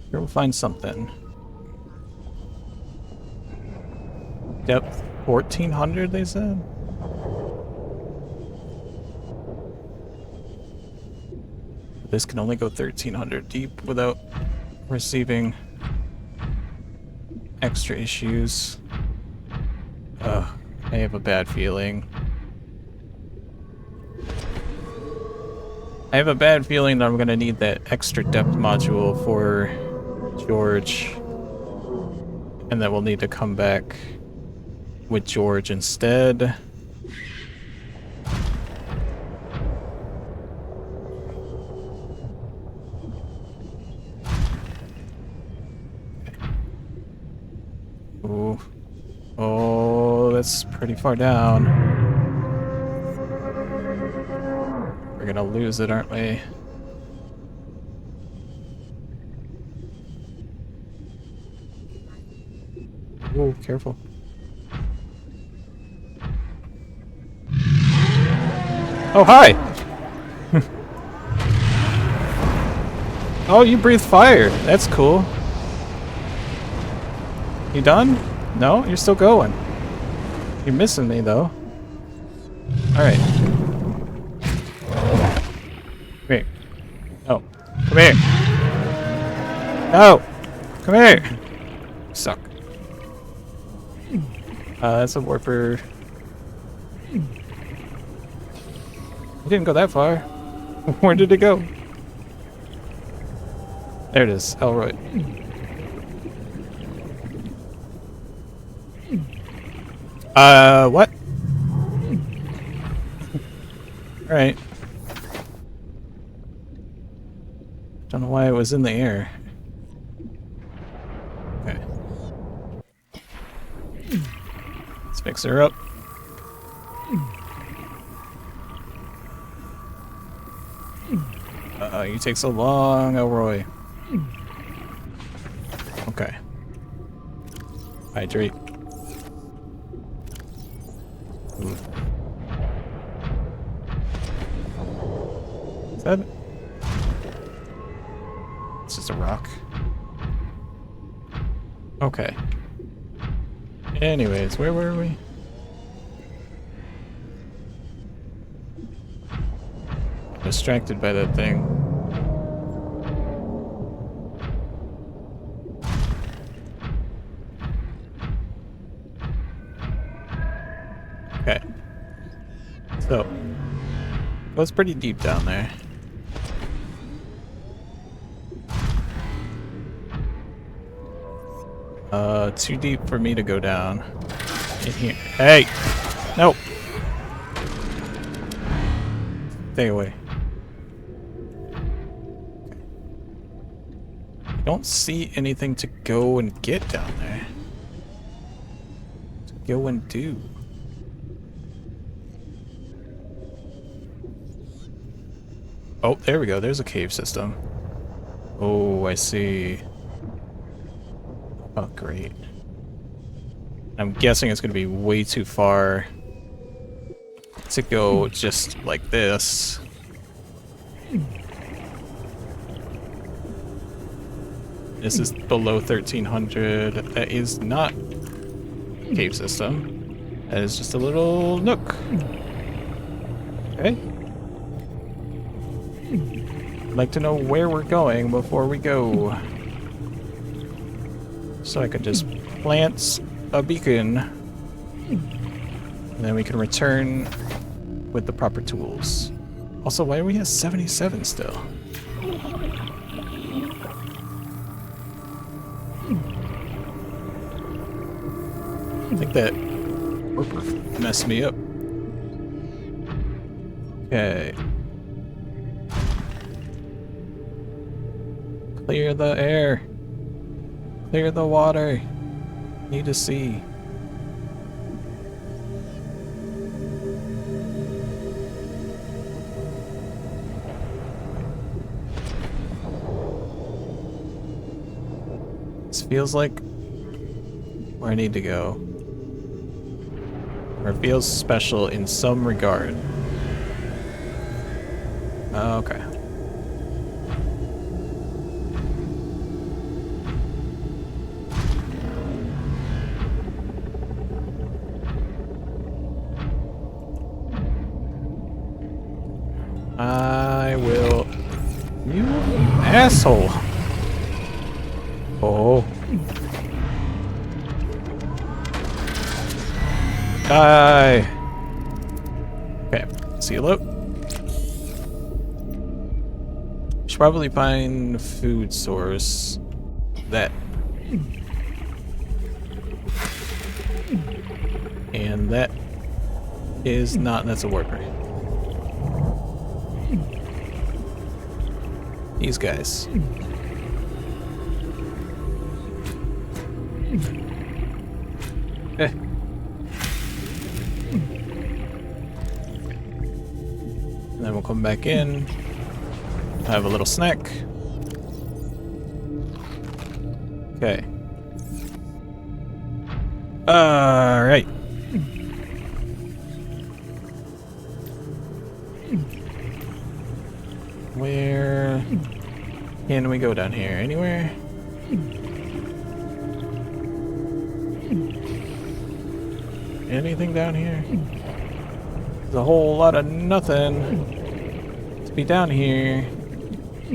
A: Here we'll find something. Depth 1400, they said. This can only go 1300 deep without receiving extra issues. Ugh, I have a bad feeling. I have a bad feeling that I'm gonna need that extra depth module for George, and that we'll need to come back with George instead. Ooh. Oh, that's pretty far down. We're gonna lose it, aren't we? Ooh, careful. Oh, hi! Oh, you breathe fire. That's cool. You done? No? You're still going. You're missing me, though. Alright. Come here. No. Come here. No! Come here! You suck. That's a warper. It didn't go that far. Where did it go? There it is. Elroy. What? Alright. Don't know why it was in the air. Okay. Let's fix her up. You take so long, Elroy. Okay. Hydrate. Ooh. Is that it? It's just a rock. Okay. Anyways, where were we? Distracted by that thing. Okay. So, it was pretty deep down there. Too deep for me to go down. In here. Hey! No! Stay away. I don't see anything to go and get down there. To go and do. Oh, there we go. There's a cave system. Oh, I see. Oh, great. I'm guessing it's going to be way too far to go just like this. This is below 1300. That is not a cave system. That is just a little nook. Okay. I'd like to know where we're going before we go. So I can just plant a beacon. And then we can return with the proper tools. Also, why are we at 77 still? I think that warper messed me up. Okay. Clear the air. Clear the water. Need to see. feels like where I need to go. Or it feels special in some regard. Okay. I will... You asshole! Oh. Die! Okay, silo. Should probably find a food source. That. And that is not, that's a worker. These guys. Eh. And then we'll come back in, have a little snack. Okay. Alright. Where can we go down here? Anywhere? Anything down here? There's a whole lot of nothing to be down here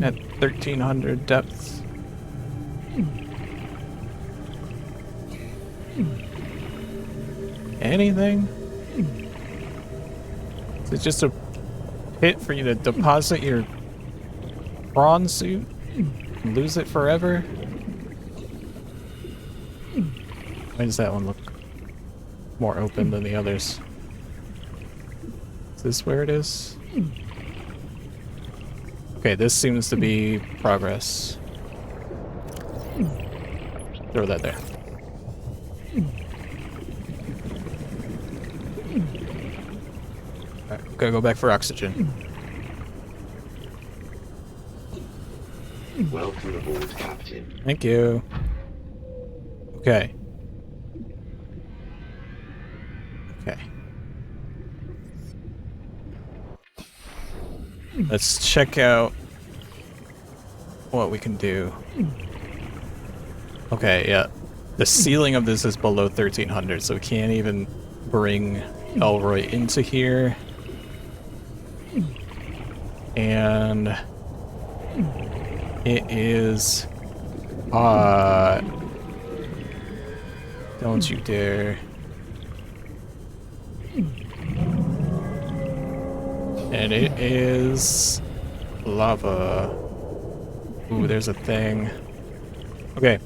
A: at 1300 depth. Anything? Is it just a pit for you to deposit your prawn suit and lose it forever? Why does that one look more open than the others? Is this where it is? Okay, this seems to be progress. Throw that there. Alright, gotta go back for oxygen.
E: Welcome aboard, Captain.
A: Thank you. Okay. Okay. Let's check out what we can do. Okay, yeah. The ceiling of this is below 1300, so we can't even bring Elroy into here. And it is don't you dare. And it is lava. Ooh, there's a thing. Okay.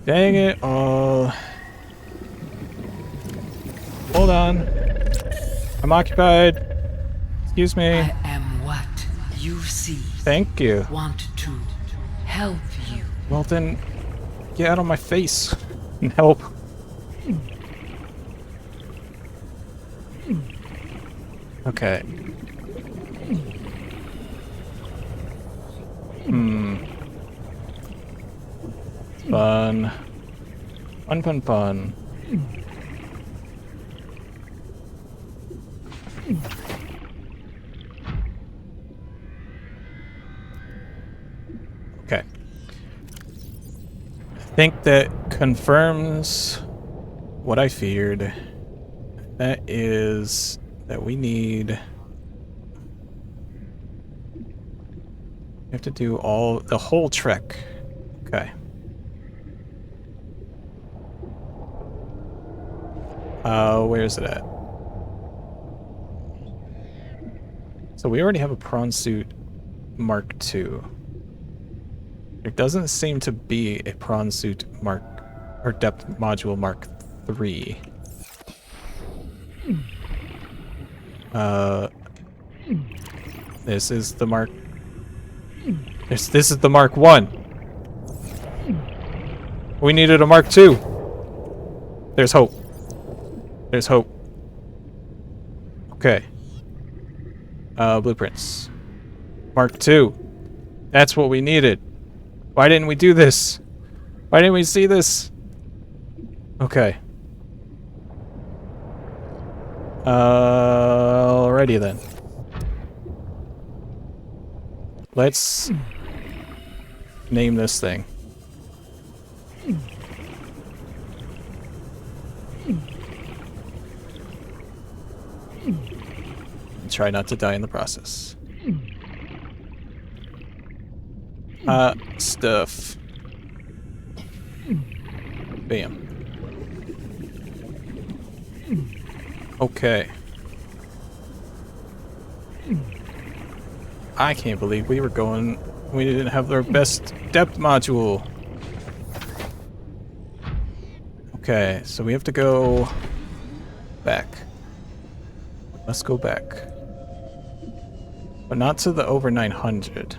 A: Dang it all. Hold on. I'm occupied. Excuse me.
F: I am what you see.
A: Thank you.
F: Want to help you.
A: Well then, get out of my face and help. Okay. Fun. Fun, fun, fun. Okay. I think that confirms what I feared. That is that we need... We have to do the whole trek. Okay. Where is it at? So we already have a prawn suit Mark II. There doesn't seem to be a prawn suit Mark or depth module Mark III. This is the Mark. This is the Mark I. We needed a Mark II. There's hope. There's hope. Okay. Blueprints. Mark II. That's what we needed. Why didn't we do this? Why didn't we see this? Okay. Alrighty then. Let's name this thing. And try not to die in the process. Stuff. Bam. Okay. I can't believe we didn't have our best depth module. Okay, so we have to go back. Let's go back. But not to the over 900.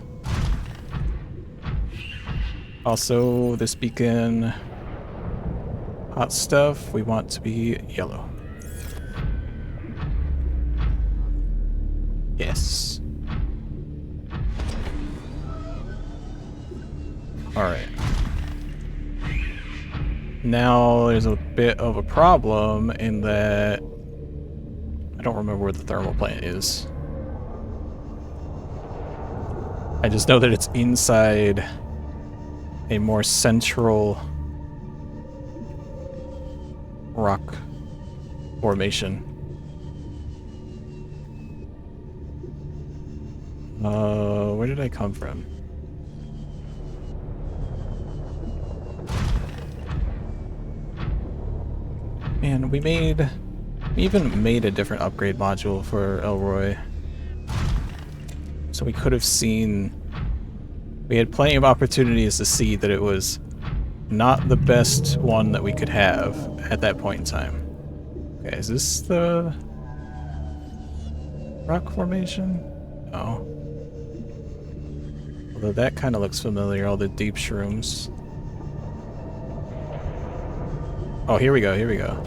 A: Also, this beacon, hot stuff, we want to be yellow. Yes. Alright. Now there's a bit of a problem in that I don't remember where the thermal plant is. I just know that it's inside a more central rock formation. Where did I come from? Man, we even made a different upgrade module for Elroy. So we could have seen, we had plenty of opportunities to see that it was not the best one that we could have at that point in time. Okay, is this the rock formation? No. Although that kind of looks familiar, all the deep shrooms. Oh, here we go, here we go.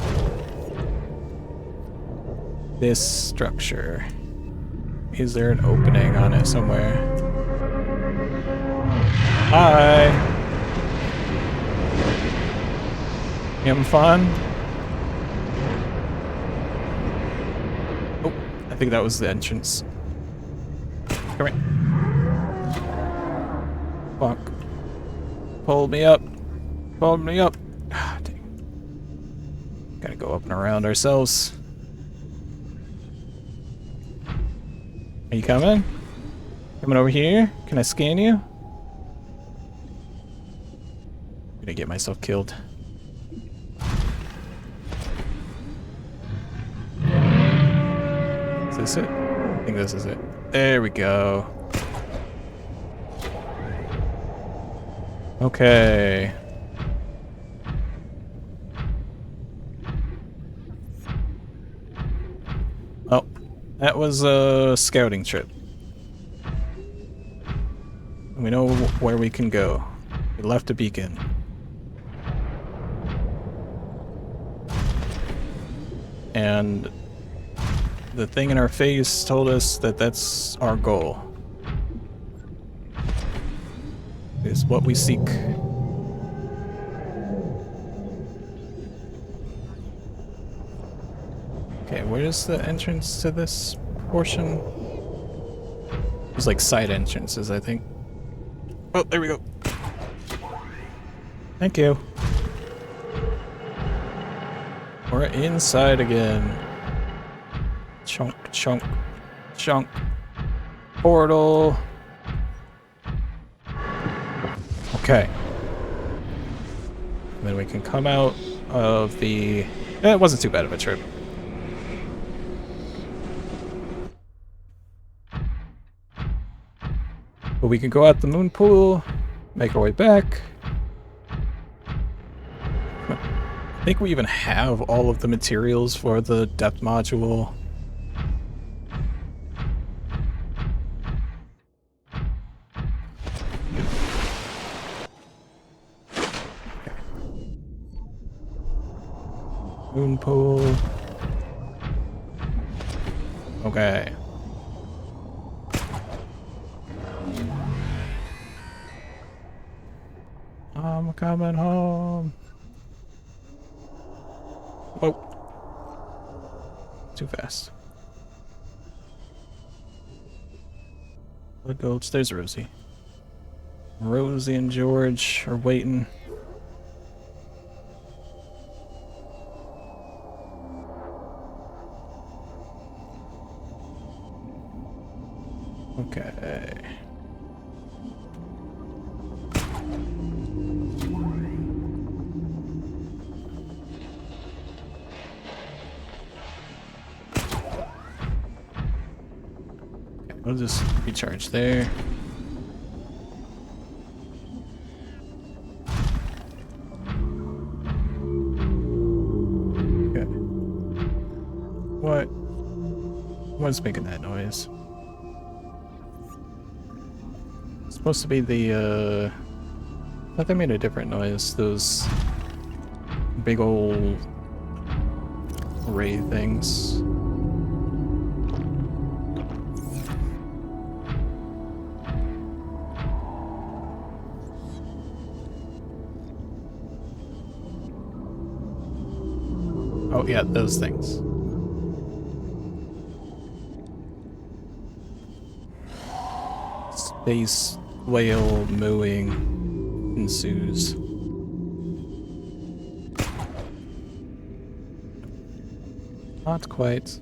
A: This structure. Is there an opening on it somewhere? Hi! You having fun? Oh, I think that was the entrance. Come here. Fuck. Pull me up. Pull me up. Ah, dang. Gotta go up and around ourselves. Are you coming? Coming over here? Can I scan you? I'm gonna get myself killed. Is this it? I think this is it. There we go. Okay. Oh, that was a scouting trip. We know where we can go. We left a beacon. And the thing in our face told us that that's our goal. Is what we seek. Okay, where's the entrance to this portion? There's like side entrances, I think. Oh, there we go. Thank you. We're inside again. Chunk, chunk, chunk. Portal. Okay. And then we can come out of the... it wasn't too bad of a trip. But we can go out the moon pool, make our way back. I think we even have all of the materials for the depth module. Moon pool. Okay. coming home. Whoa. Too fast. Let's go upstairs, Rosie. Rosie and George are waiting. Okay. We'll just recharge there. Okay. What's making that noise? It's supposed to be the, I thought they made a different noise. Those big old ray things. Oh yeah, those things. Space whale mooing ensues. Not quite.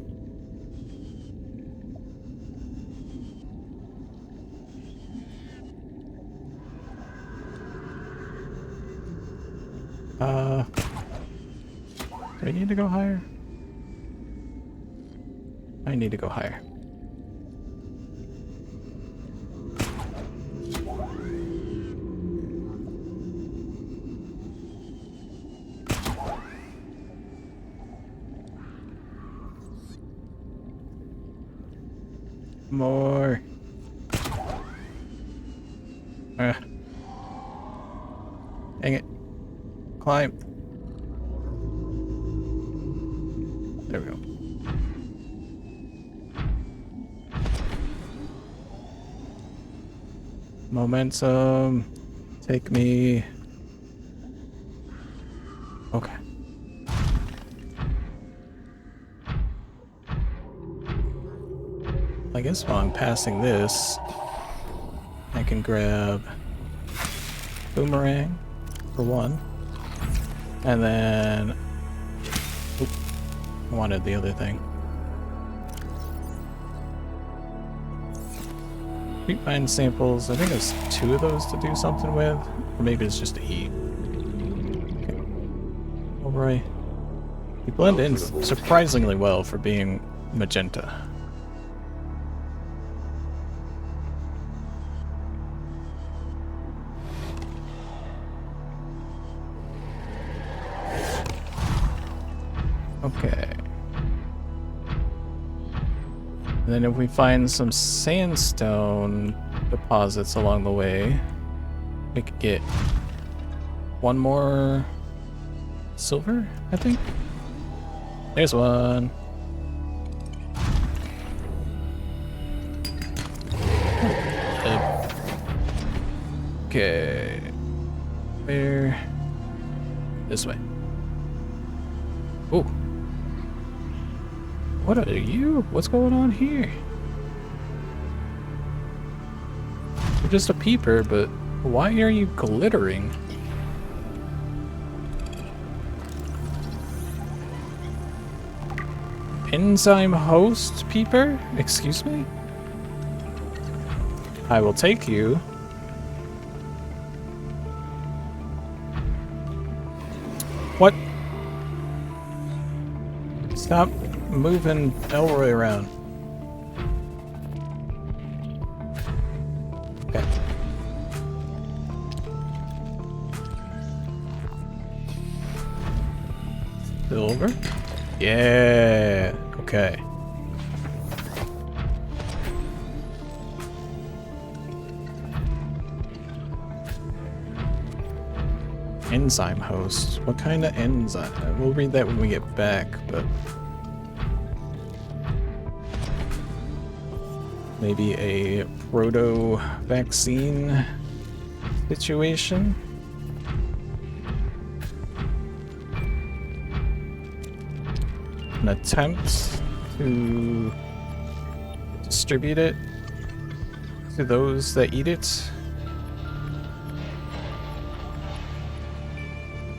A: Do I need to go higher? I need to go higher. More. Dang it. Climb. There we go. Momentum. Take me. Okay. I guess while I'm passing this, I can grab boomerang for one, and then oop, I wanted the other thing. Creep mine samples. I think there's 2 of those to do something with, or maybe it's just to eat. Okay. Alright. You blend in surprisingly well for being magenta. Okay. And then if we find some sandstone deposits along the way, we could get 1 more silver, I think. There's one. Okay. Where? This way. Oh. What are you? What's going on here? You're just a peeper, but why are you glittering? Enzyme host peeper? Excuse me? I will take you. What? Stop moving Elroy around. Okay. Silver? Yeah. Okay. Enzyme host. What kind of enzyme? We'll read that when we get back, but maybe a proto-vaccine situation? an attempt to distribute it to those that eat it.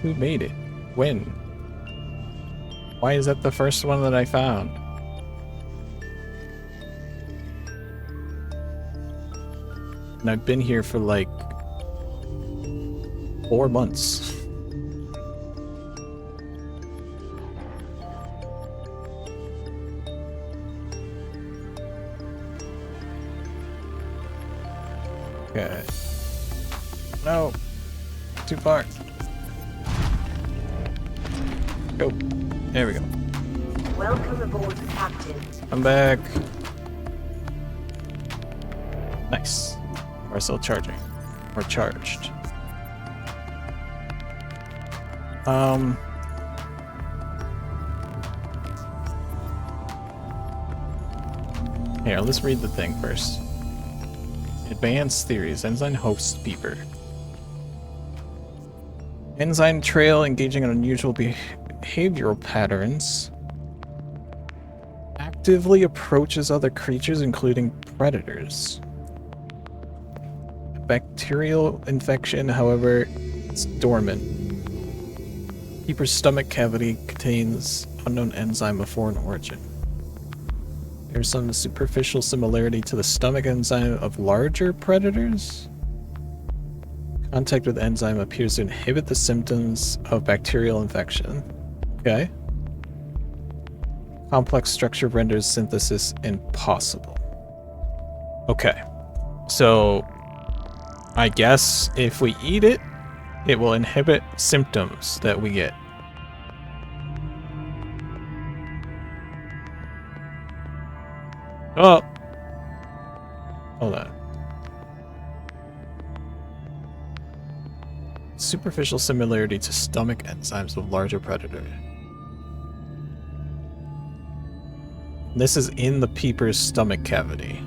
A: Who made it? When? Why is that the first one that I found? And I've been here for like 4 months. Okay. No. Too far. Go. There we go.
B: Welcome aboard, Captain.
A: I'm back. Nice. We're still charging. We're charged. Here, let's read the thing first. Advanced theories. Enzyme host beeper. Enzyme trail engaging in unusual behavioral patterns. Actively approaches other creatures, including predators. Bacterial infection, however, it's dormant. Beeper's stomach cavity contains unknown enzyme of foreign origin. There's some superficial similarity to the stomach enzyme of larger predators. Contact with enzyme appears to inhibit the symptoms of bacterial infection. Okay. Complex structure renders synthesis impossible. Okay. So, I guess if we eat it, it will inhibit symptoms that we get. Oh! Hold on. Superficial similarity to stomach enzymes of larger predator. This is in the peeper's stomach cavity.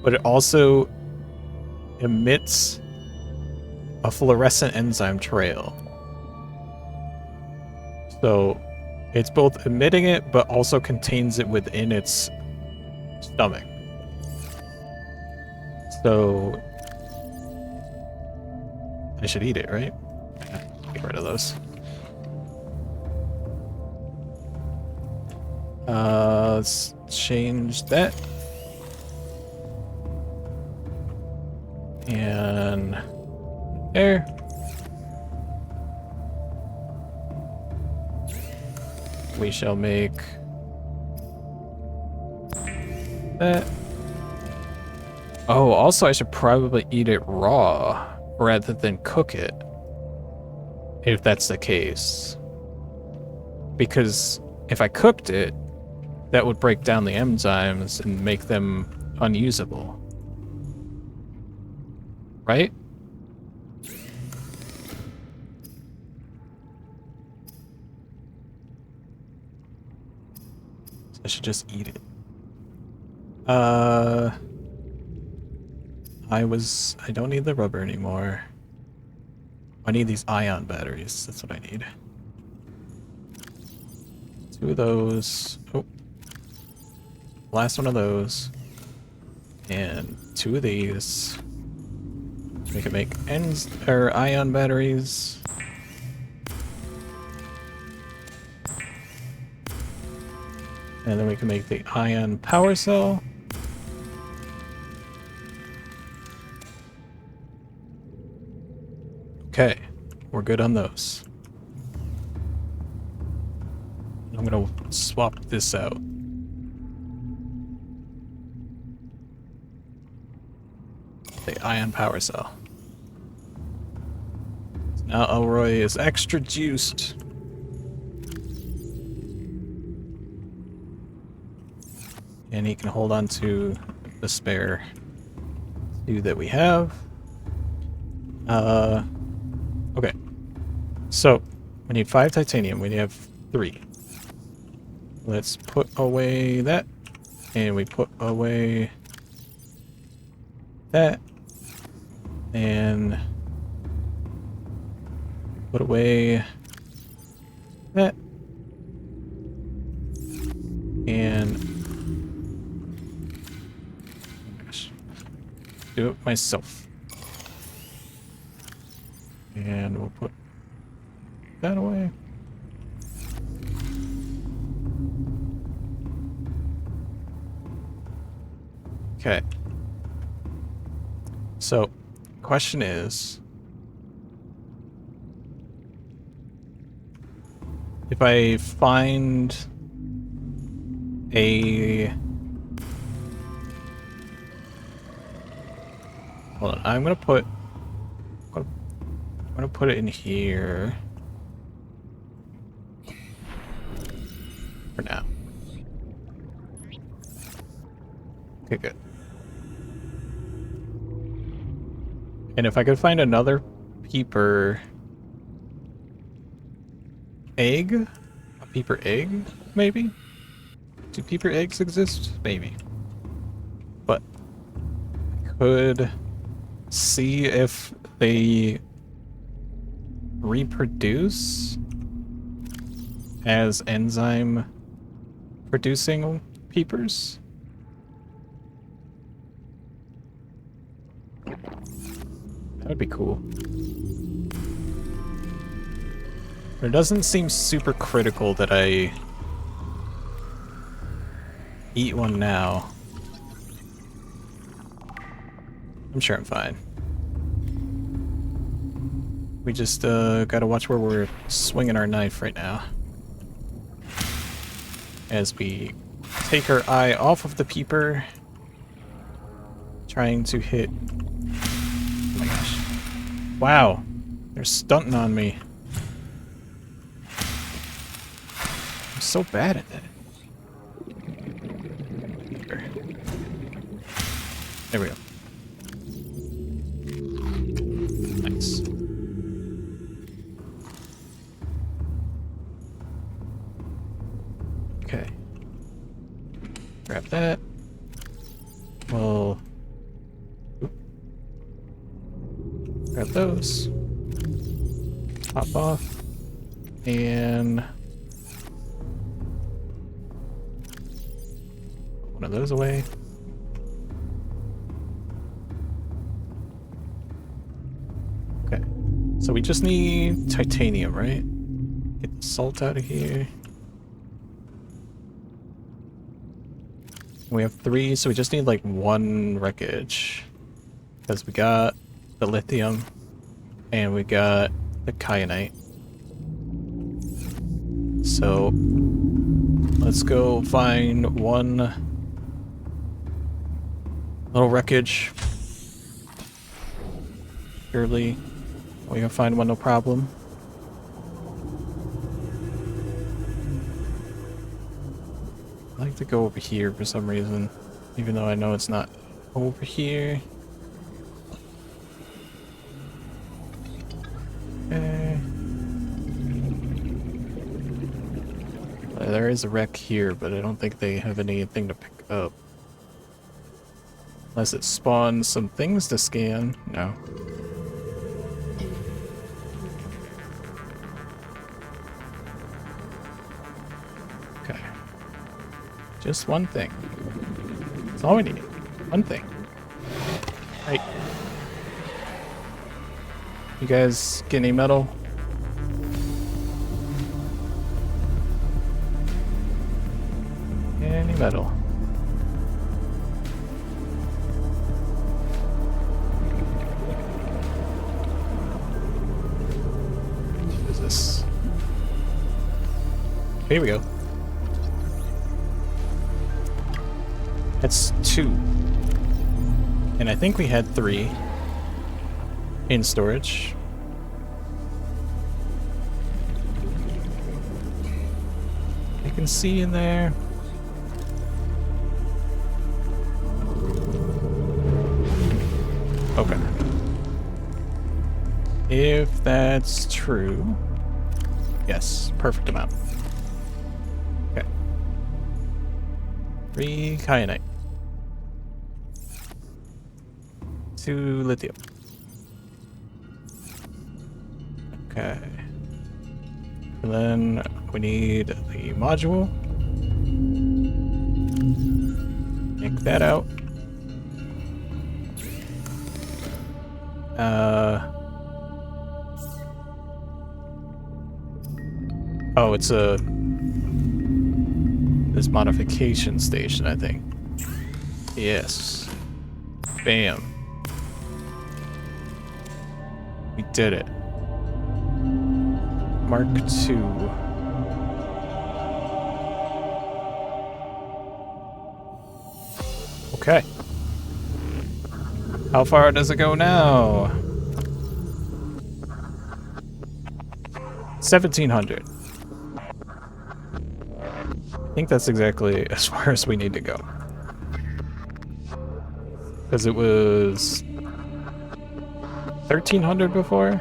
A: But it also emits a fluorescent enzyme trail. So it's both emitting it, but also contains it within its stomach. So I should eat it, right? Get rid of those. Let's change that. And there. We shall make that. Oh, also I should probably eat it raw rather than cook it, if that's the case. Because if I cooked it, that would break down the enzymes and make them unusable. Right? I should just eat it. I don't need the rubber anymore. I need these ion batteries. That's what I need. 2 of those. Oh. Last one of those. And 2 of these. We can make ion batteries. And then we can make the ion power cell. Okay, we're good on those. I'm gonna swap this out. The ion power cell. Now Elroy is extra juiced. And he can hold on to the spare 2 that we have. Okay. So, we need 5 titanium. We have 3. Let's put away that. And we put away that. And put away that. And gosh, do it myself. And we'll put that away. Okay. So, question is, if I find a... Hold on, I'm gonna put it in here for now. Okay, good. And if I could find another peeper egg? A peeper egg, maybe? Do peeper eggs exist? Maybe. But I could see if they reproduce as enzyme producing peepers. That would be cool. But it doesn't seem super critical that I eat one now. I'm sure I'm fine. We just gotta watch where we're swinging our knife right now. As we take our eye off of the peeper, trying to hit... Oh my gosh. Wow, they're stunting on me. I'm so bad at that. There we go. Nice. Okay. Grab that. Well, grab those. Pop off. And one of those away. Okay. So we just need titanium, right? Get the salt out of here. We have 3, so we just need like 1 wreckage. Because we got the lithium and we got the kyanite. So let's go find 1 little wreckage. Surely we can find 1 no problem. I like to go over here for some reason, even though I know it's not over here. Okay. There is a wreck here, but I don't think they have anything to pick up. Unless it spawns some things to scan. No. Okay. Just 1 thing. That's all we need. 1 thing. Right. You guys get any metal? Any metal? What is this? Here we go. That's 2. And I think we had 3 in storage. I can see in there. Okay. If that's true. Yes, perfect amount. Okay. 3 kyanite. 2 lithium. Okay. And then we need the module. Check that out. Oh, it's this modification station, I think. Yes. Bam. We did it. Mark II. Okay. How far does it go now? 1700. I think that's exactly as far as we need to go. Because it was 1300 before?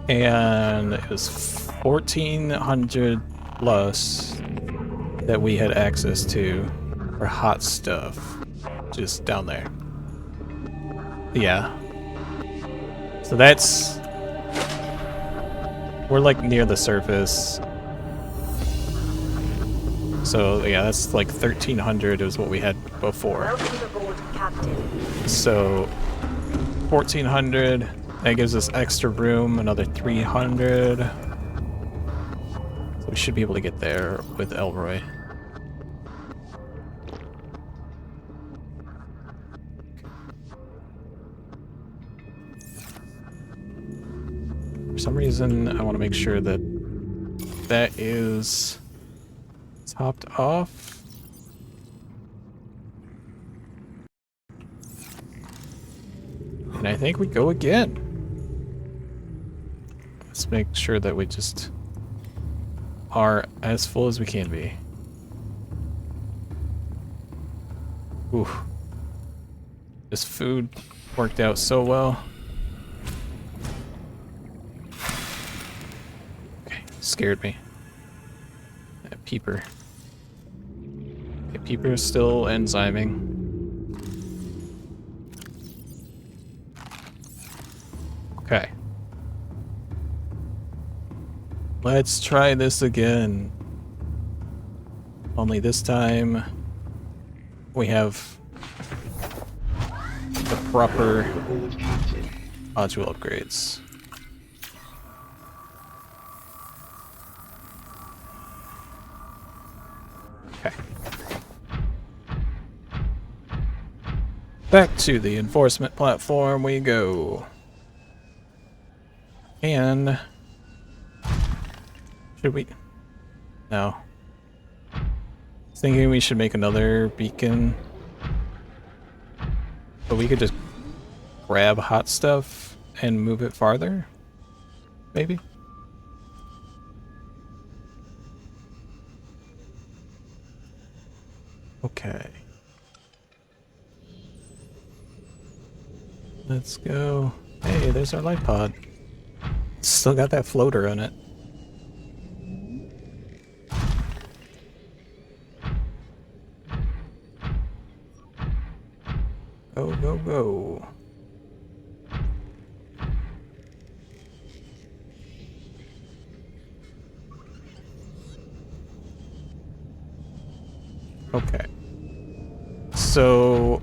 A: And it was 1400 plus that we had access to for hot stuff. Just down there. Yeah. So that's... We're like near the surface. So yeah, that's like 1300 is what we had before.
B: Welcome aboard, Captain.
A: So 1400, that gives us extra room, another 300. So we should be able to get there with Elroy. For some reason, I want to make sure that that is topped off. And I think we go again. Let's make sure that we just are as full as we can be. Ooh. This food worked out so well. Okay, scared me. That peeper. Okay, peeper is still enzyming. Okay. Let's try this again. Only this time we have the proper
E: Aboard, Captain.
A: module upgrades. Okay. Back to the enforcement platform we go. And should we? No. Thinking we should make another beacon. But we could just grab hot stuff and move it farther? Maybe? Okay. Let's go. Hey, there's our light pod. Still got that floater on it. Go, go, go. Okay. So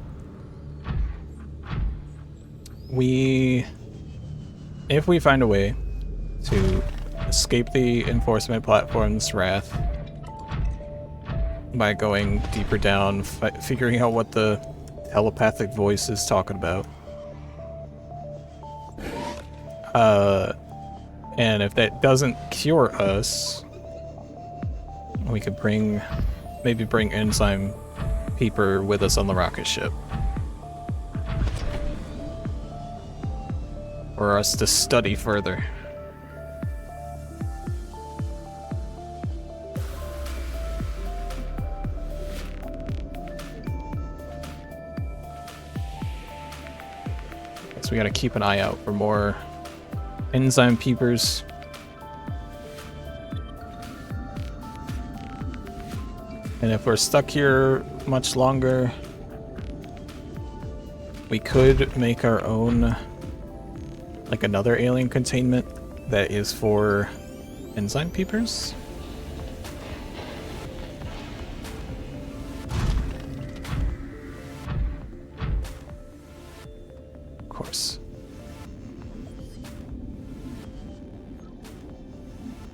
A: if we find a way to escape the enforcement platform's wrath by going deeper down, figuring out what the telepathic voice is talking about, and if that doesn't cure us, we could maybe bring Enzyme Peeper with us on the rocket ship. For us to study further. So we gotta keep an eye out for more enzyme peepers. And if we're stuck here much longer, we could make our own, like another alien containment that is for enzyme peepers.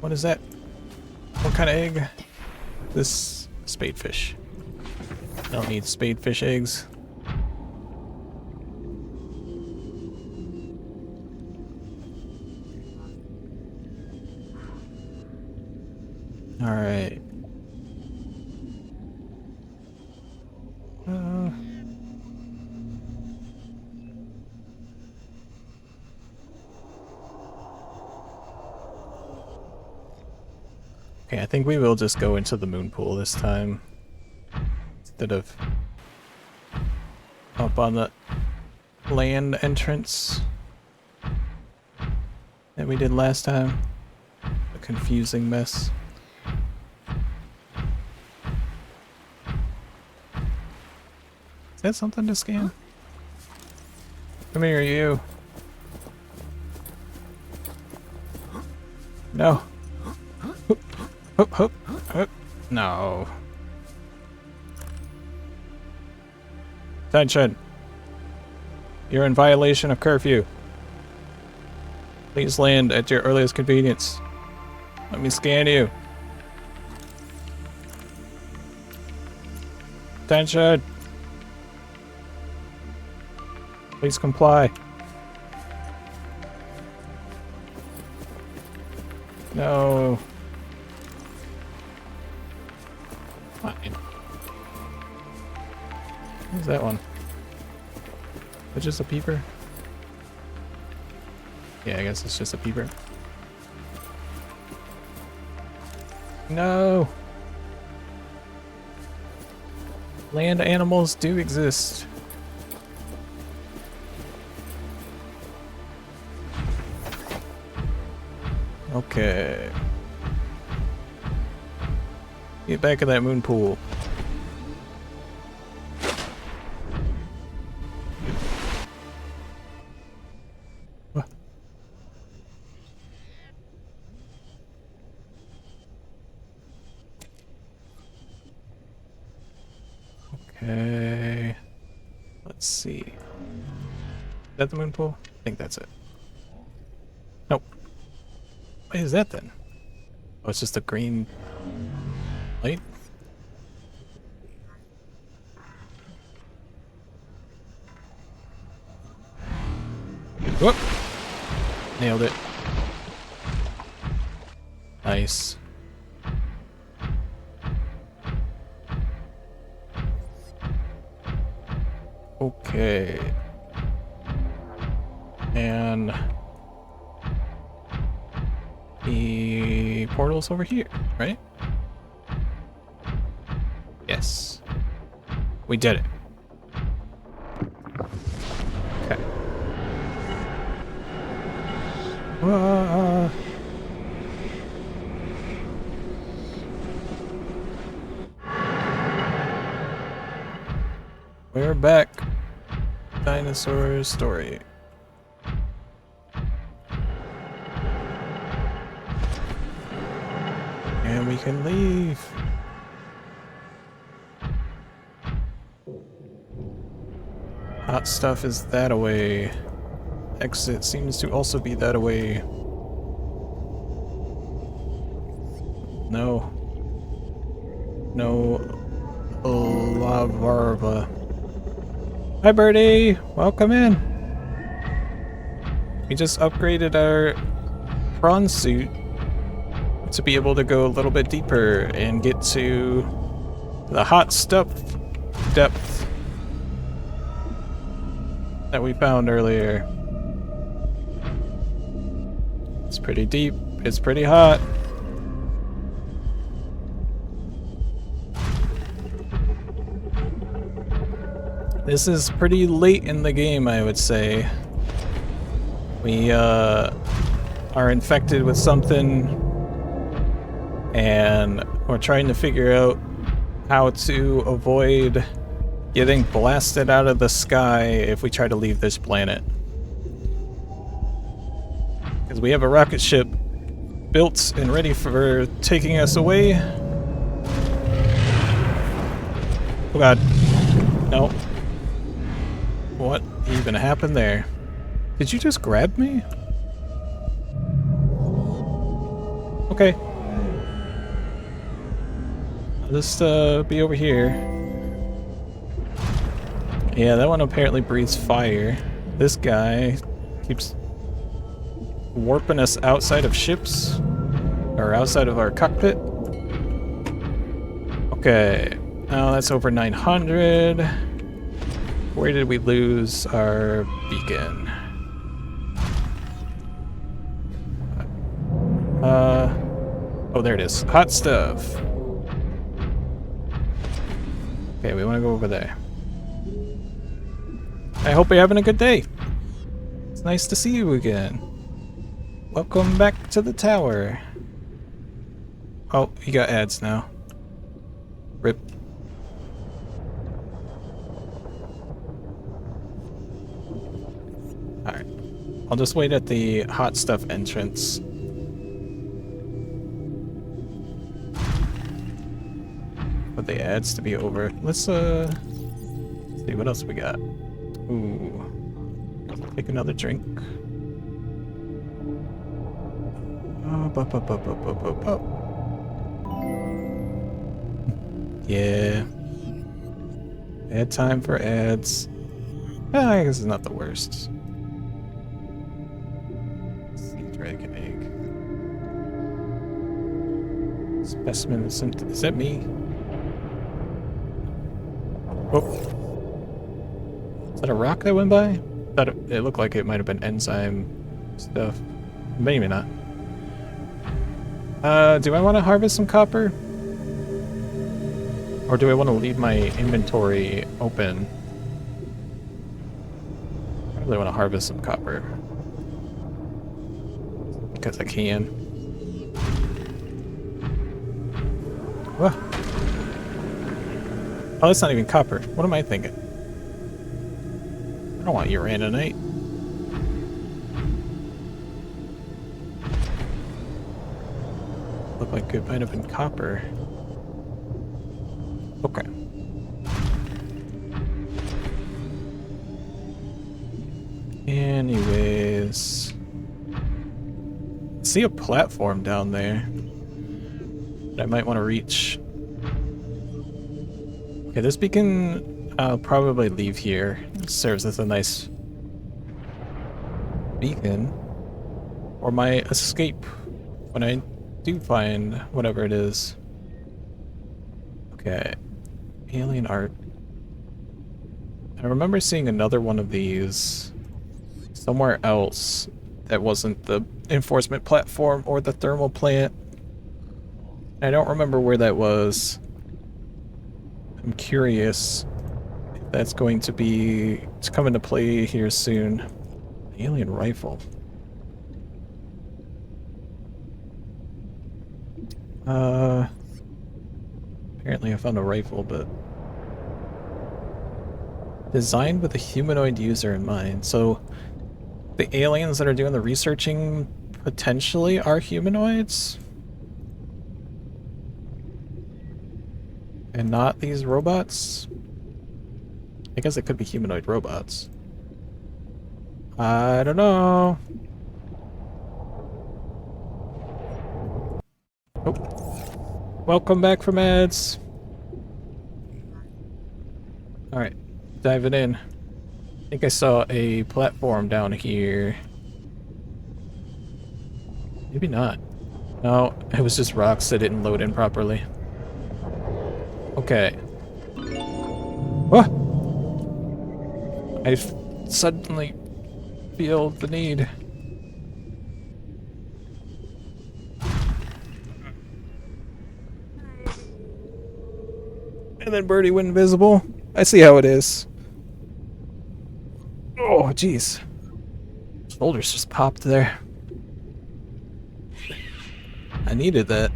A: What is that? What kind of egg? This spadefish. I don't need spadefish eggs. Alright. Okay, I think we will just go into the moon pool this time. Instead of up on the land entrance that we did last time. A confusing mess. Is that something to scan? Come here, you. No. Hoop, hoop, hoop. No. Attention. You're in violation of curfew. Please land at your earliest convenience. Let me scan you. Attention. Please comply. No. Fine. What's that one? It's just a peeper? Yeah, I guess it's just a peeper. No! Land animals do exist. Okay. Get back in that moon pool. What? Okay. Let's see. Is that the moon pool? I think that's it. Nope. What is that then? Oh, it's just a green light? Whoop! Nailed it. Nice. Okay. And the portal's over here, right? Yes. We did it. Okay. We're back. Dinosaur story. And we can leave. Hot stuff is that away. Exit seems to also be that away. No. No lava. Hi, Birdie! Welcome in! We just upgraded our prawn suit to be able to go a little bit deeper and get to the hot stuff depth that we found earlier. It's pretty deep. It's pretty hot. This is pretty late in the game, I would say. We are infected with something, and we're trying to figure out how to avoid getting blasted out of the sky if we try to leave this planet. Because we have a rocket ship built and ready for taking us away. Oh god. No. What even happened there? Did you just grab me? Okay. I'll just be over here. Yeah, that one apparently breathes fire. This guy keeps warping us outside of ships, or outside of our cockpit. Okay, now that's over 900. Where did we lose our beacon? Oh, there it is. Hot stuff. Okay, we want to go over there. I hope you're having a good day. It's nice to see you again. Welcome back to the tower. Oh, you got ads now. Rip. Alright. I'll just wait at the hot stuff entrance. For the ads to be over. Let's see what else we got. Ooh. Take another drink. Yeah. Ad time for ads. I guess it's not the worst. Sea dragon egg. Specimen symptom. Is that me? Oh. Is that a rock that went by? Thought it looked like it might have been enzyme stuff. Maybe not. Do I want to harvest some copper? Or do I want to leave my inventory open? I really want to harvest some copper. Because I can. Whoa. Oh, that's not even copper. What am I thinking? I don't want uraninite. Looked like it might have been copper. Okay. Anyways. I see a platform down there that I might want to reach. Okay, this beacon I'll probably leave here. It serves as a nice beacon. Or my escape when I do find whatever it is. Okay. Alien art. I remember seeing another one of these somewhere else that wasn't the enforcement platform or the thermal plant. I don't remember where that was. I'm curious if that's going to come into play here soon. Alien rifle. Apparently I found a rifle, but designed with a humanoid user in mind. So the aliens that are doing the researching potentially are humanoids? And not these robots? I guess it could be humanoid robots. I don't know. Oh. Welcome back from ads. Alright, diving in. I think I saw a platform down here. Maybe not. No, it was just rocks that didn't load in properly. Okay. What? I suddenly feel the need. And then Birdie went invisible. I see how it is. Oh, jeez. Shoulders just popped there. I needed that.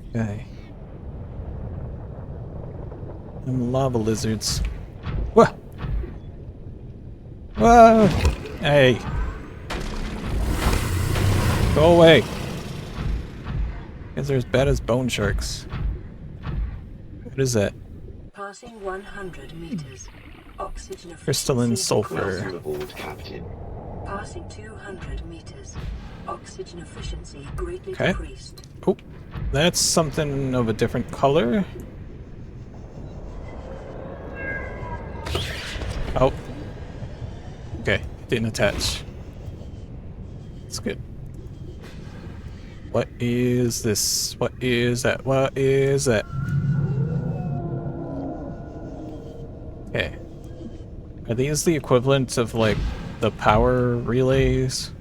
A: Okay. And lava lizards. Whoa! Whoa! Hey! Go away! Guess they're as bad as bone sharks. What is that?
B: Passing 100 meters. Oxygen
A: Crystalline sulfur.
E: Welcome aboard, Captain.
B: Passing 200 meters. Oxygen efficiency greatly
A: Okay.
B: decreased.
A: Oh, that's something of a different color. Oh. Okay, didn't attach. That's good. What is this? What is that? What is that? Okay. Are these the equivalent of, like, the power relays?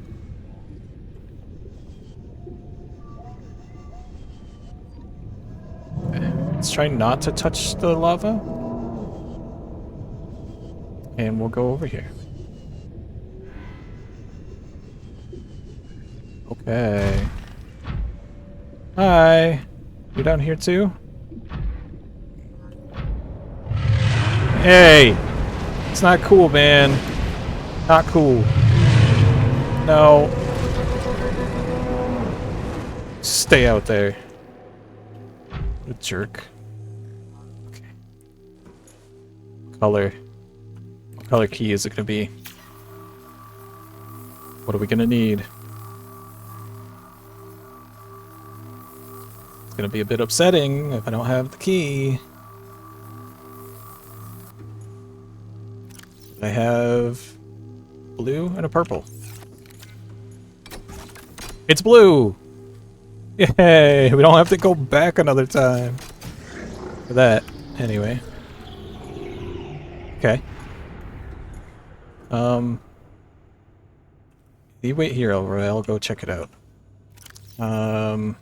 A: Okay. Let's try not to touch the lava. And we'll go over here. Okay. Hi. You down here too? Hey! It's not cool, man. Not cool. No. Stay out there. What a jerk. Okay. Color. What color key is it gonna be? What are we gonna need? It's gonna be a bit upsetting if I don't have the key. I have blue and a purple. It's blue! Yay! We don't have to go back another time. For that, anyway. Okay. You wait here, I'll go check it out. I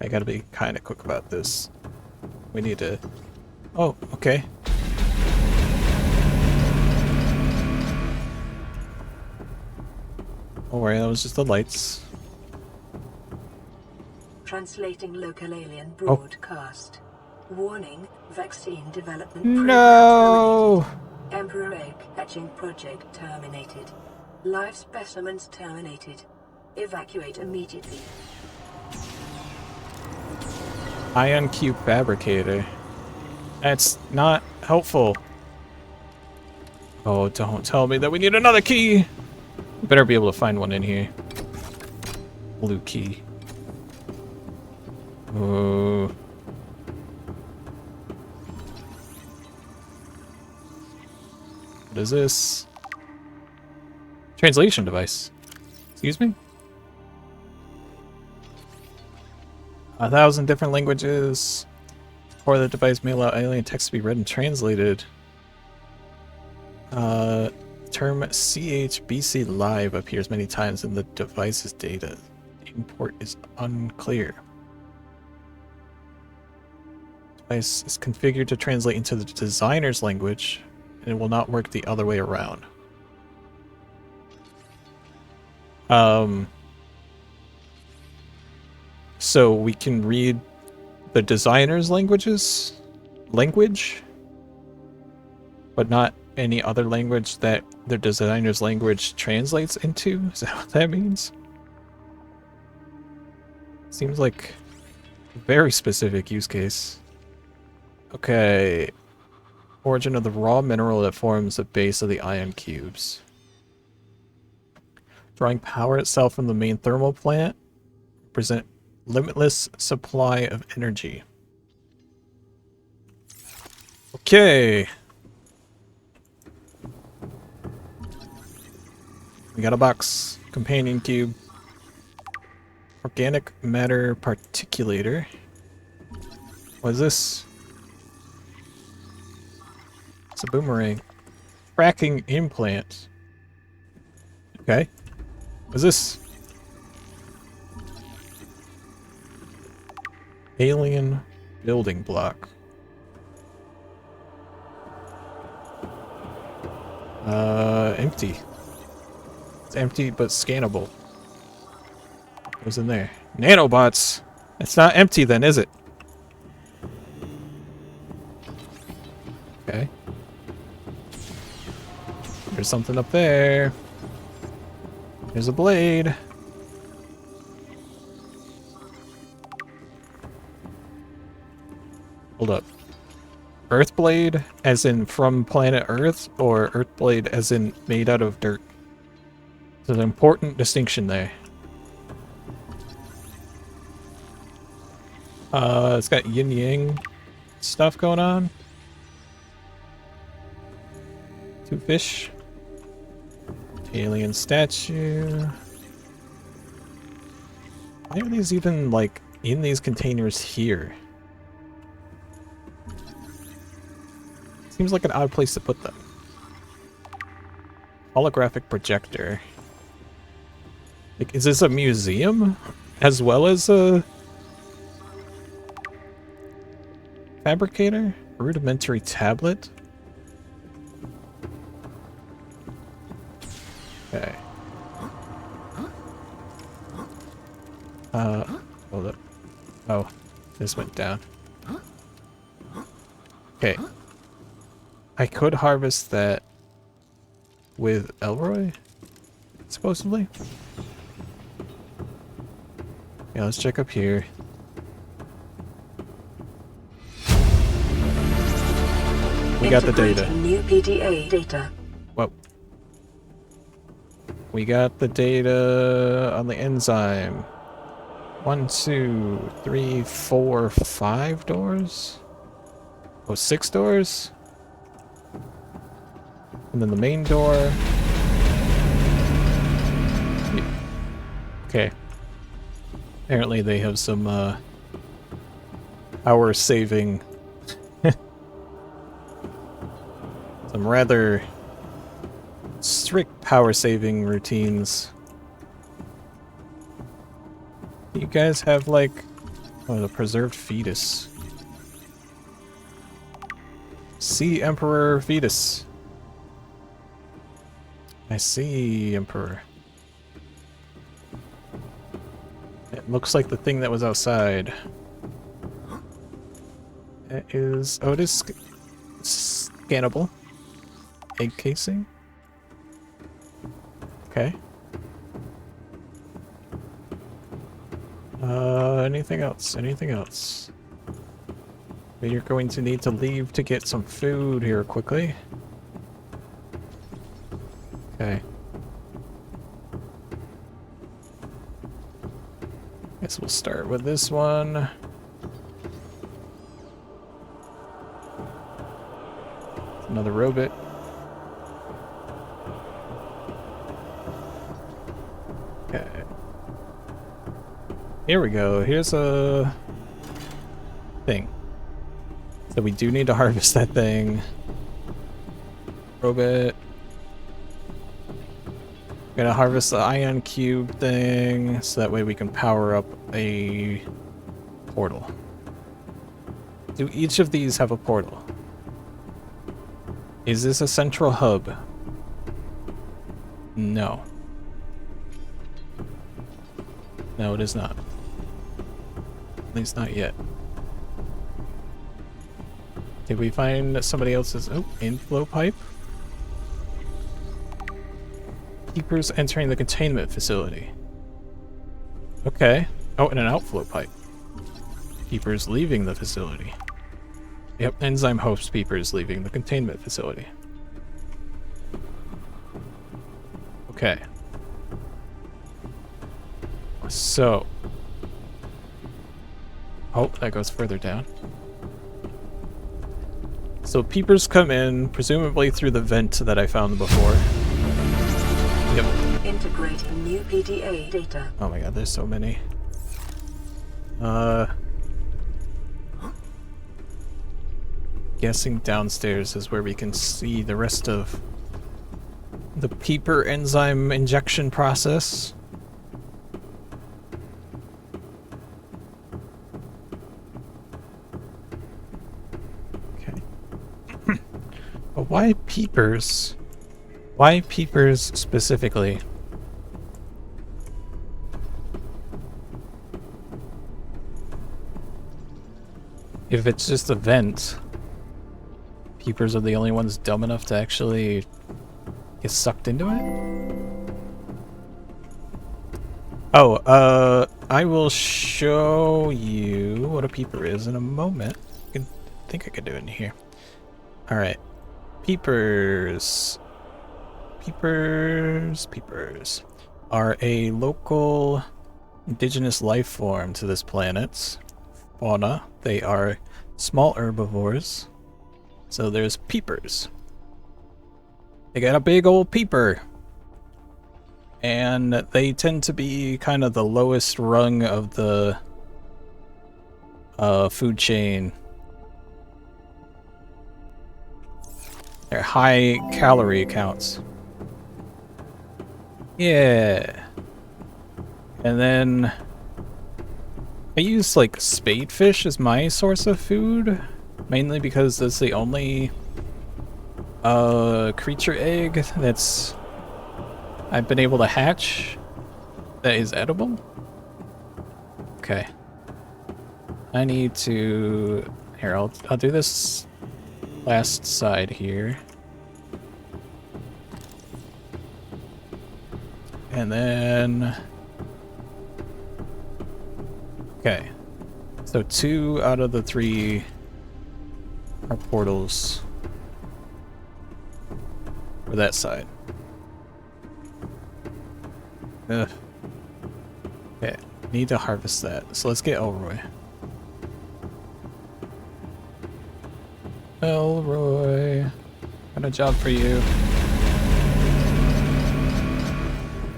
A: gotta be kind of quick about this. We need to... Oh, okay. Don't worry, that was just the lights.
B: Translating local alien
A: Oh.
B: broadcast. Warning, vaccine development
A: No!
B: program terminated. Emperor egg hatching project terminated. Live specimens terminated. Evacuate immediately.
A: Ion cube fabricator. That's not helpful. Oh, don't tell me that we need another key! We better be able to find one in here. Blue key. Oh. What is this? Translation device. Excuse me? 1,000 different languages. Or the device may allow alien text to be read and translated. Term CHBC live appears many times in the device's data. The import is unclear. Device is configured to translate into the designer's language, and it will not work the other way around. So we can read the designer's language, but not any other language that the designer's language translates into? Is that what that means? Seems like a very specific use case. Okay. Origin of the raw mineral that forms the base of the ion cubes. Drawing power itself from the main thermal plant. Present limitless supply of energy. Okay. We got a box. Companion cube. Organic matter particulator. What is this? It's a boomerang. Tracking implant. Okay. What is this? Alien building block. Empty. It's empty but scannable. What's in there? Nanobots! It's not empty then, is it? Okay. There's something up there. There's a blade. Hold up. Earthblade as in from planet Earth, or Earthblade as in made out of dirt? There's an important distinction there. It's got yin-yang stuff going on. 2 fish. Alien statue. Why are these even, like, in these containers here? Seems like an odd place to put them. Holographic projector. Like, is this a museum? As well as a fabricator? A rudimentary tablet? Okay. Hold up. Oh, this went down. Okay. I could harvest that with Elroy, supposedly. Yeah, let's check up here. We got the data.
B: Integrating new PDA data.
A: Whoa. We got the data on the enzyme. 1, 2, 3, 4, 5 doors? Oh, 6 doors? And then the main door. Okay. Apparently they have some, power saving. Some rather strict power saving routines. You guys have, like, oh, the preserved fetus. See Emperor fetus. I see Emperor. It looks like the thing that was outside. It is, oh, it is scannable. Egg casing. Okay. Anything else? Anything else? You're going to need to leave to get some food here quickly. Okay. Guess we'll start with this one. Another robot. Okay. Here we go. Here's a thing. So we do need to harvest that thing. Robot. Gonna harvest the ion cube thing so that way we can power up a portal. Do each of these have a portal? Is this a central hub? No. No, it is not. At least not yet. Did we find somebody else's inflow pipe? Keepers entering the containment facility. Okay. Oh, and an outflow pipe. Keepers leaving the facility. Yep, enzyme host peepers leaving the containment facility. Okay. So. Oh, that goes further down. So peepers come in, presumably through the vent that I found before. Yep.
B: Integrating new PDA data.
A: Oh my god, there's so many. Guessing downstairs is where we can see the rest of the peeper enzyme injection process. Okay. But why peepers? Why peepers specifically? If it's just a vent, peepers are the only ones dumb enough to actually get sucked into it? Oh, I will show you what a peeper is in a moment. I think I could do it in here. Alright. Peepers. Peepers. Peepers. are a local indigenous life form to this planet's fauna. They are small herbivores. So there's peepers. They got a big old peeper. And they tend to be kind of the lowest rung of the food chain. They're high calorie counts. Yeah. And then I use like spadefish as my source of food, mainly because that's the only creature egg that's I've been able to hatch that is edible. Okay. I need to here, I'll do this last side here. And then okay. So 2 out of the 3 are portals for that side. Ugh. Okay, need to harvest that. So let's get Elroy. Elroy, got a job for you.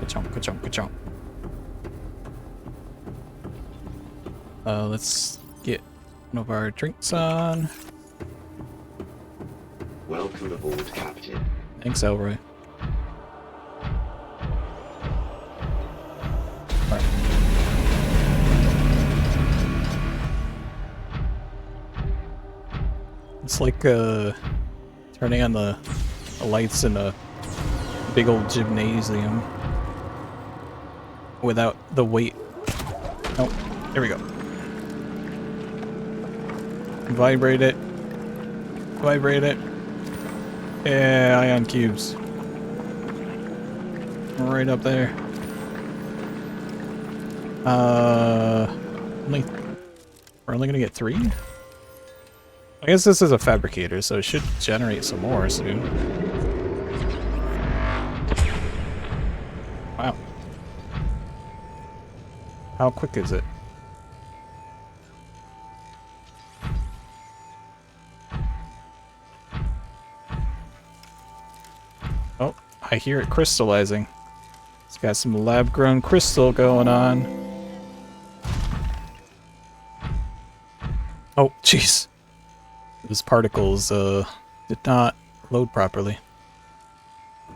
A: Ka-chomp, ka-chomp, ka-chomp. Let's get one of our drinks on.
E: Welcome aboard, Captain.
A: Thanks, Elroy. Alright. It's like turning on the lights in a big old gymnasium without the weight. Oh, there we go. Vibrate it. Vibrate it. Yeah, ion cubes. Right up there. We're only gonna get 3? I guess this is a fabricator, so it should generate some more soon. Wow. How quick is it? Oh, I hear it crystallizing. It's got some lab-grown crystal going on. Oh, jeez. Those particles did not load properly.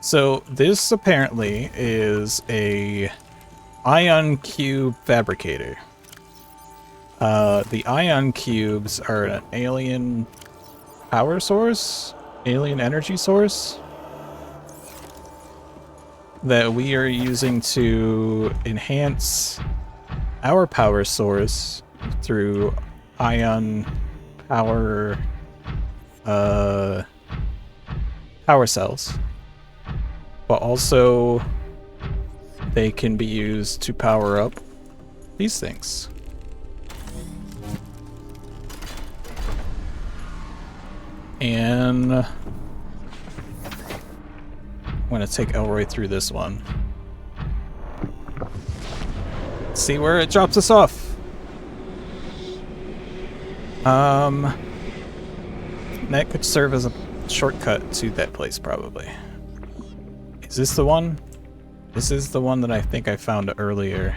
A: So this apparently is a ion cube fabricator. The ion cubes are an alien power source, alien energy source that we are using to enhance our power source through ion power power cells, but also they can be used to power up these things. And I'm gonna take Elroy through this one. See where it drops us off. That could serve as a shortcut to that place, probably. Is this the one? This is the one that I think I found earlier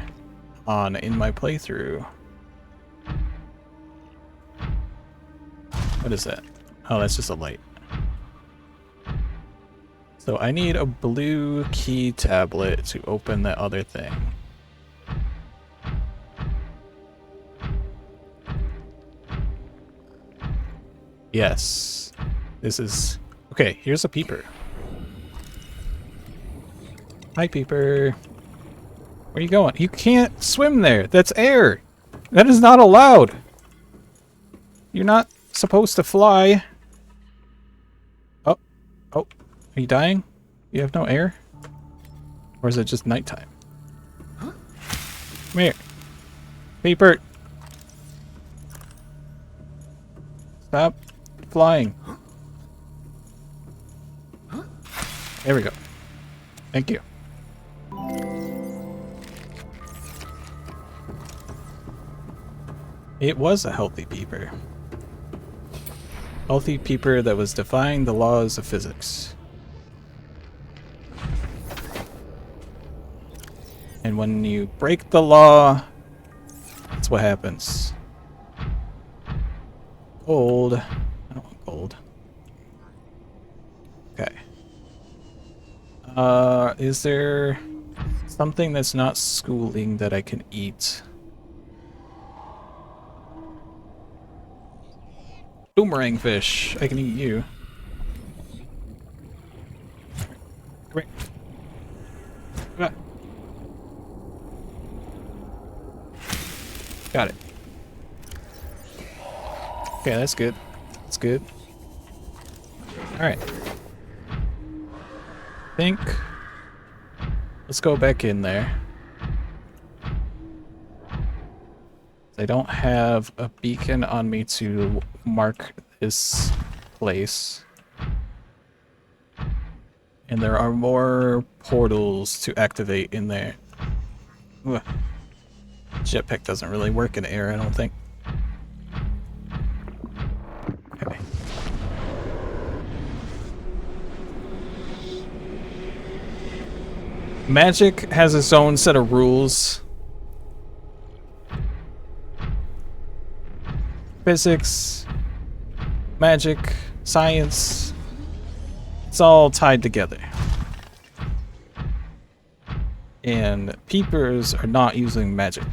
A: on in my playthrough. What is that? Oh, that's just a light. So I need a blue key tablet to open that other thing. Yes. This is... Okay, here's a peeper. Hi, peeper. Where are you going? You can't swim there. That's air. That is not allowed. You're not supposed to fly. Oh. Oh. Are you dying? You have no air? Or is it just nighttime? Come here. Peeper. Stop flying. There we go. Thank you. It was a healthy peeper. Healthy peeper that was defying the laws of physics. And when you break the law, that's what happens. Gold. I don't want gold. Okay. Is there something that's not schooling that I can eat? Boomerang fish. I can eat you. Come here. Come on. Got it. Okay, that's good. That's good. Alright. Think. Let's go back in there. I don't have a beacon on me to mark this place. And there are more portals to activate in there. Ugh. Jetpack doesn't really work in air, I don't think. Okay. Magic has its own set of rules. Physics, magic, science, it's all tied together. And peepers are not using magic.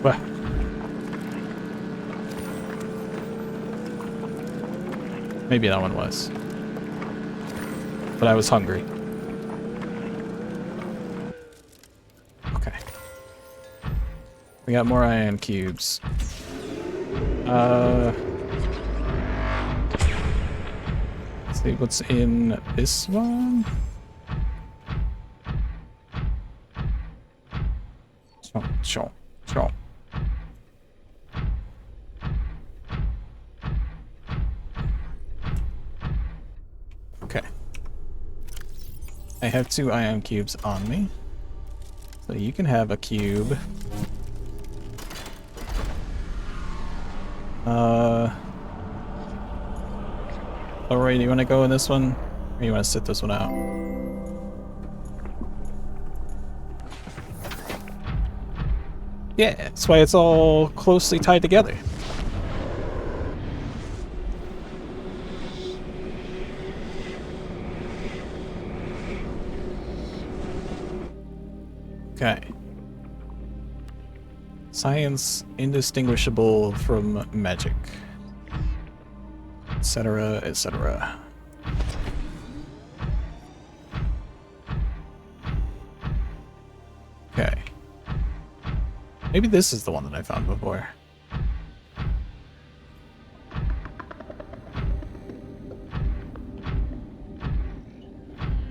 A: Well, maybe that one was. But I was hungry. Okay. We got more ion cubes. Let's see what's in this one. Sure. Okay. I have 2 ion cubes on me. So you can have a cube. Alright, do you want to go in this one? Or you want to sit this one out? Yeah, that's why it's all closely tied together. Okay. Science indistinguishable from magic. Etc., etc. Okay. Maybe this is the one that I found before.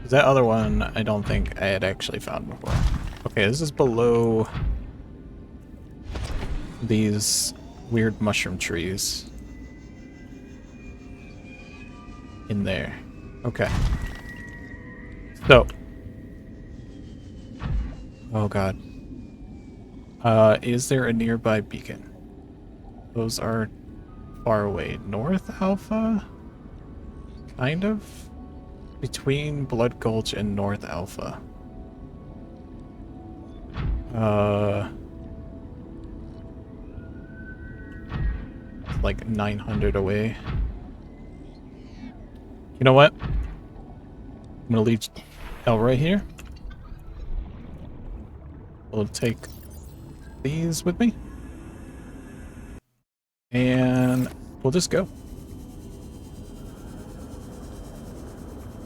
A: That other one, I don't think I had actually found before. Okay, this is below these weird mushroom trees. In there. Okay. So. Oh god. Is there a nearby beacon? Those are far away. North Alpha? Kind of? Between Blood Gulch and North Alpha. Like 900 away. You know what? I'm gonna leave Elroy here. We'll take these with me. And we'll just go.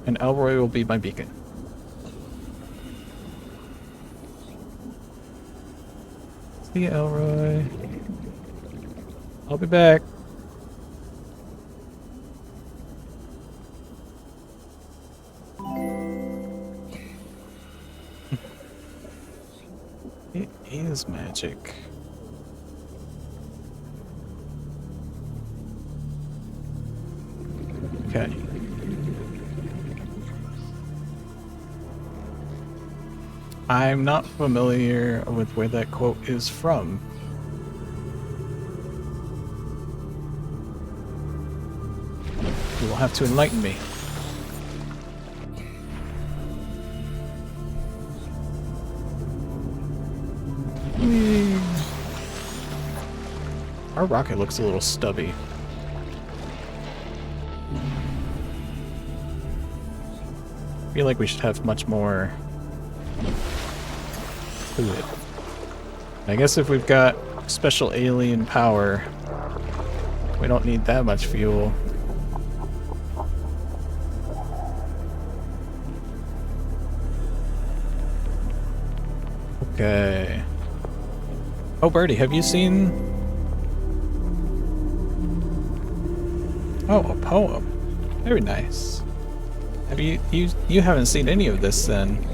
A: And Elroy will be my beacon. See you, Elroy. I'll be back. It is magic. Okay. I'm not familiar with where that quote is from. You will have to enlighten me. Whee. Our rocket looks a little stubby. I feel like we should have much more to it. I guess if we've got special alien power, we don't need that much fuel. Okay. Oh, Birdie, have you seen... Oh, a poem. Very nice. Have you haven't seen any of this then?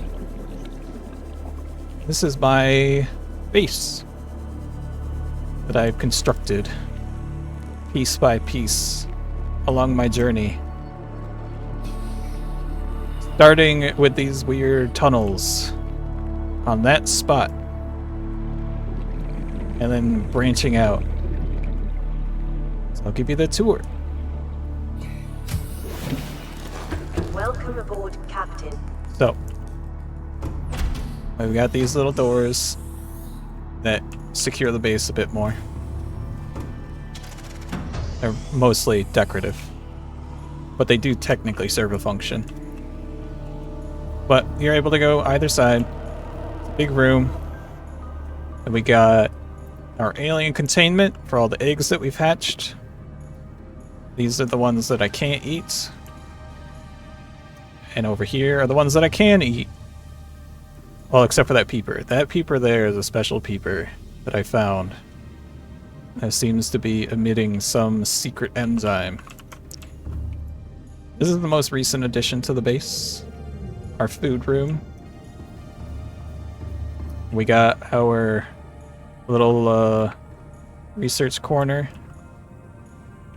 A: This is my base that I've constructed piece by piece along my journey. Starting with these weird tunnels on that spot and then branching out. So I'll give you the tour.
C: Welcome aboard, Captain.
A: So, we've got these little doors that secure the base a bit more. They're mostly decorative, but they do technically serve a function. But you're able to go either side. Big room. And we got our alien containment for all the eggs that we've hatched. These are the ones that I can't eat. And over here are the ones that I can eat. Well, except for that peeper. That peeper there is a special peeper that I found. That seems to be emitting some secret enzyme. This is the most recent addition to the base. Our food room. We got our little research corner.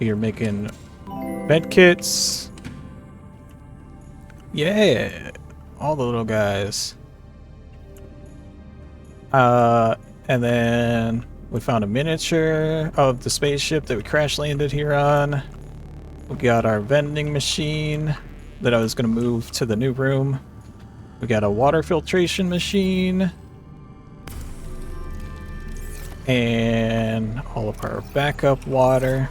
A: You're making med kits. Yeah, all the little guys. And then we found a miniature of the spaceship that we crash landed here on. We got our vending machine that I was going to move to the new room. We got a water filtration machine. And all of our backup water.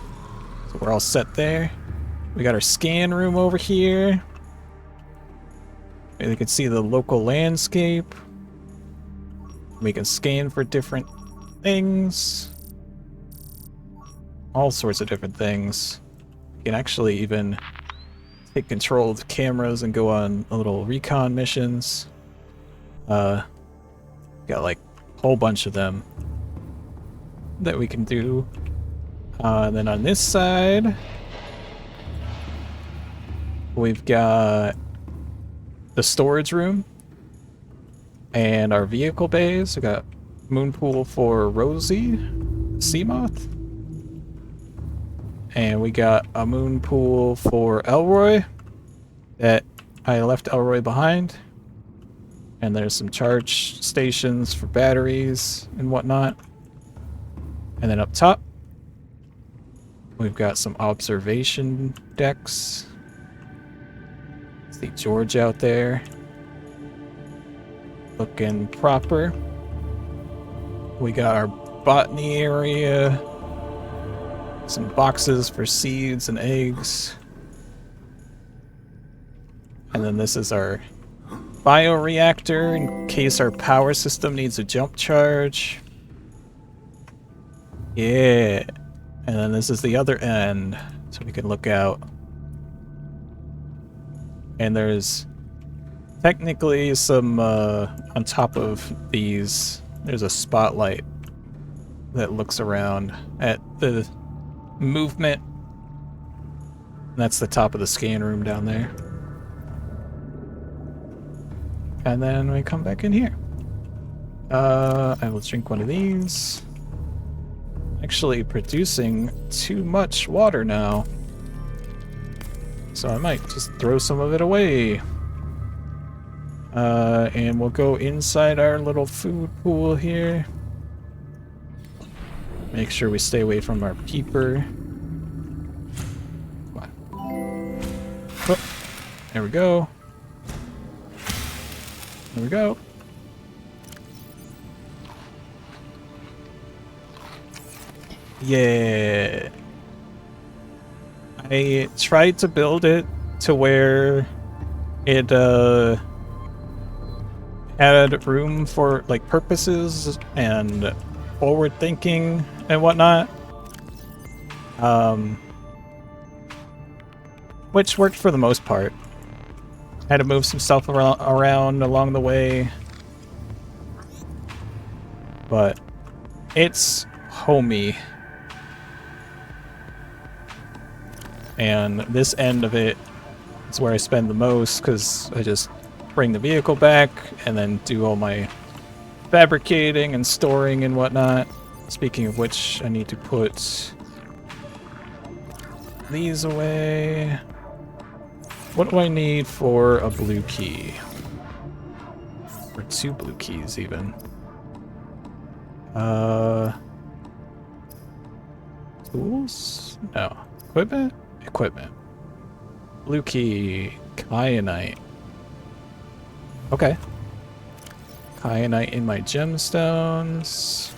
A: So we're all set there. We got our scan room over here. And you can see the local landscape. We can scan for different things. All sorts of different things. You can actually even take control of the cameras and go on a little recon missions. Got like a whole bunch of them that we can do. And then on this side, we've got the storage room and our vehicle bays. We got moon pool for Rosie, sea moth, and we got a moon pool for Elroy that I left Elroy behind. And there's some charge stations for batteries and whatnot. And then up top, we've got some observation decks. See George out there, looking proper. We got our botany area, some boxes for seeds and eggs. And then this is our bioreactor in case our power system needs a jump charge. Yeah. And then this is the other end, so we can look out. And there's technically some, on top of these, there's a spotlight that looks around at the movement. And that's the top of the scan room down there. And then we come back in here. I will drink one of these. Actually producing too much water now. So I might just throw some of it away. And we'll go inside our little food pool here. Make sure we stay away from our peeper. Come on. Oh, there we go. There we go. Yeah. I tried to build it to where it had room for like purposes and forward thinking and whatnot. Which worked for the most part. Had to move some stuff around along the way. But it's homey. And this end of it is where I spend the most, because I just bring the vehicle back and then do all my fabricating and storing and whatnot. Speaking of which, I need to put these away. What do I need for a blue key? Or 2 blue keys, even. Tools? No. Equipment? Equipment. Blue key. Kyanite. Okay. Kyanite in my gemstones.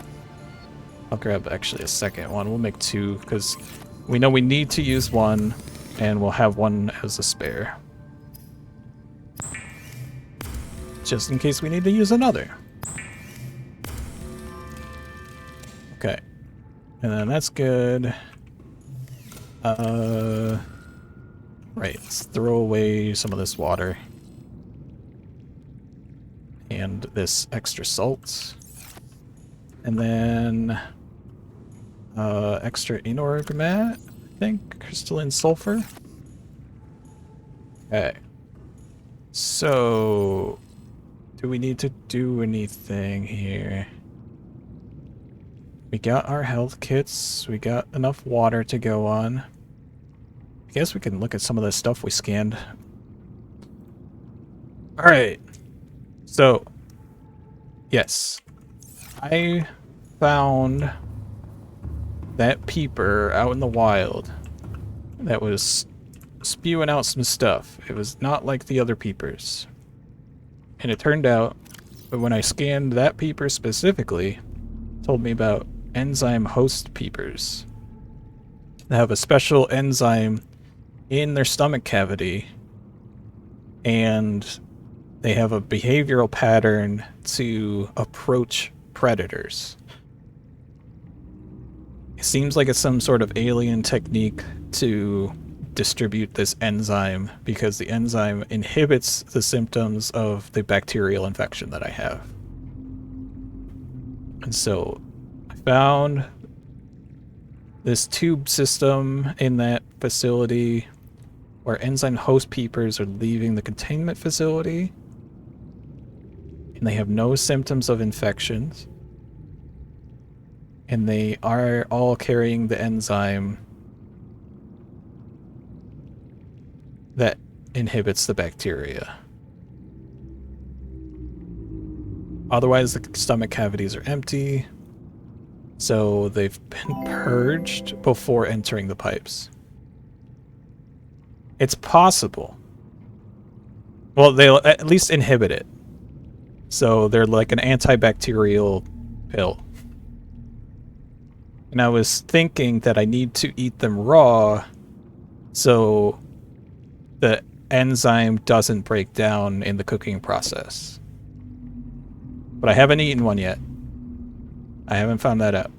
A: I'll grab actually a second one. We'll make 2, because we know we need to use 1, and we'll have 1 as a spare. Just in case we need to use another. Okay. And then that's good. Right, let's throw away some of this water. And this extra salt. And then extra inorgat, I think, crystalline sulfur. Okay. So, do we need to do anything here? We got our health kits. We got enough water to go on. I guess we can look at some of the stuff we scanned. Alright. So, yes. I found that peeper out in the wild that was spewing out some stuff. It was not like the other peepers. And it turned out that when I scanned that peeper specifically, it told me about enzyme host peepers. They have a special enzyme in their stomach cavity, and they have a behavioral pattern to approach predators. It seems like it's some sort of alien technique to distribute this enzyme, because the enzyme inhibits the symptoms of the bacterial infection that I have. And so I found this tube system in that facility where enzyme host peepers are leaving the containment facility, and they have no symptoms of infections, and they are all carrying the enzyme that inhibits the bacteria. Otherwise, the stomach cavities are empty, so they've been purged before entering the pipes. It's possible. Well, they'll at least inhibit it. So they're like an antibacterial pill. And I was thinking that I need to eat them raw so the enzyme doesn't break down in the cooking process. But I haven't eaten one yet. I haven't found that out.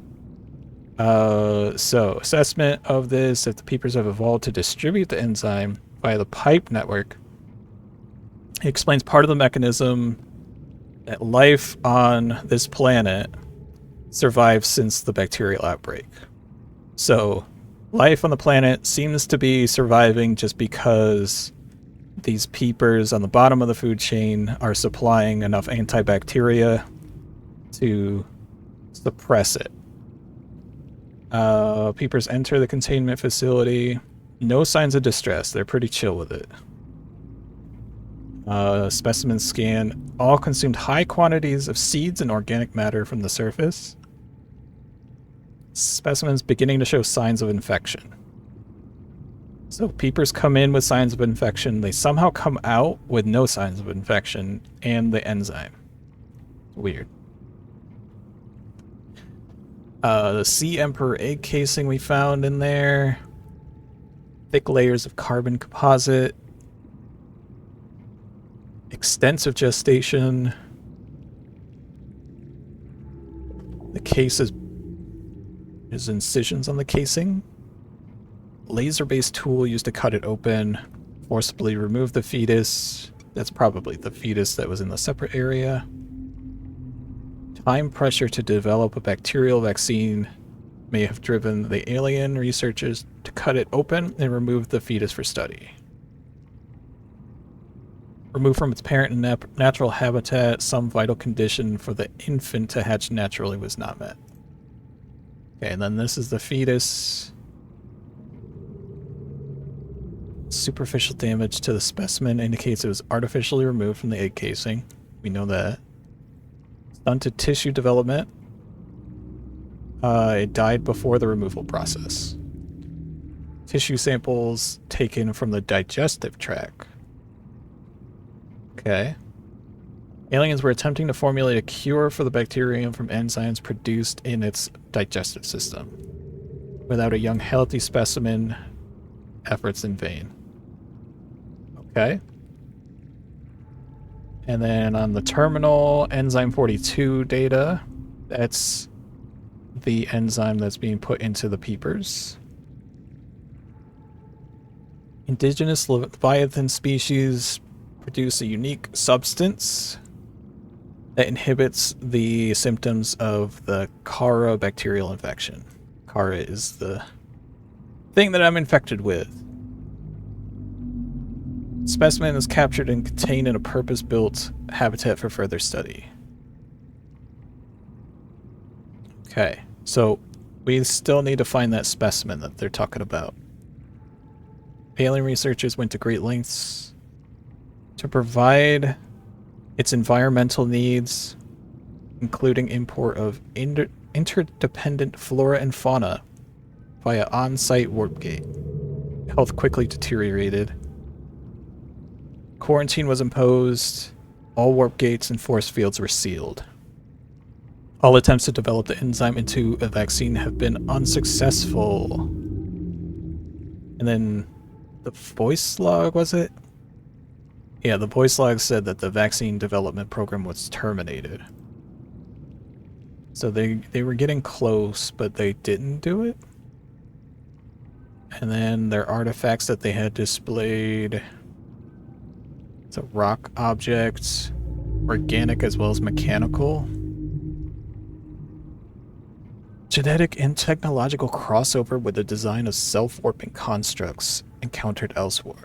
A: So, assessment of this: if the peepers have evolved to distribute the enzyme via the pipe network, it explains part of the mechanism that life on this planet survived since the bacterial outbreak. So, life on the planet seems to be surviving just because these peepers on the bottom of the food chain are supplying enough antibacteria to suppress it. Peepers enter the containment facility. No signs of distress. They're pretty chill with it. Specimen scan. All consumed high quantities of seeds and organic matter from the surface. Specimens beginning to show signs of infection. So peepers come in with signs of infection. They somehow come out with no signs of infection and the enzyme. Weird. The Sea Emperor egg casing we found in there. Thick layers of carbon composite. Extensive gestation. The case is... There's incisions on the casing. Laser-based tool used to cut it open. Forcibly remove the fetus. That's probably the fetus that was in the separate area. Time pressure to develop a bacterial vaccine may have driven the alien researchers to cut it open and remove the fetus for study. Removed from its parent and natural habitat, some vital condition for the infant to hatch naturally was not met. Okay, and then this is the fetus. Superficial damage to the specimen indicates it was artificially removed from the egg casing. We know that. Stunted tissue development. It died before the removal process. Tissue samples taken from the digestive tract. Okay. Aliens were attempting to formulate a cure for the bacterium from enzymes produced in its digestive system. Without a young, healthy specimen, efforts in vain. Okay. And then on the terminal, enzyme 42 data. That's the enzyme that's being put into the peepers. Indigenous Leviathan species produce a unique substance that inhibits the symptoms of the Kara bacterial infection. Kara is the thing that I'm infected with. Specimen is captured and contained in a purpose-built habitat for further study. Okay, so we still need to find that specimen that they're talking about. Alien researchers went to great lengths to provide its environmental needs, including import of interdependent flora and fauna via on-site warp gate. Health quickly deteriorated. Quarantine was imposed. All warp gates and force fields were sealed. All attempts to develop the enzyme into a vaccine have been unsuccessful. And then the voice log, was it? Yeah, the voice log said that the vaccine development program was terminated. So they were getting close, but they didn't do it. And then their artifacts that they had displayed. It's a rock object, organic as well as mechanical. Genetic and technological crossover with the design of self-warping constructs encountered elsewhere.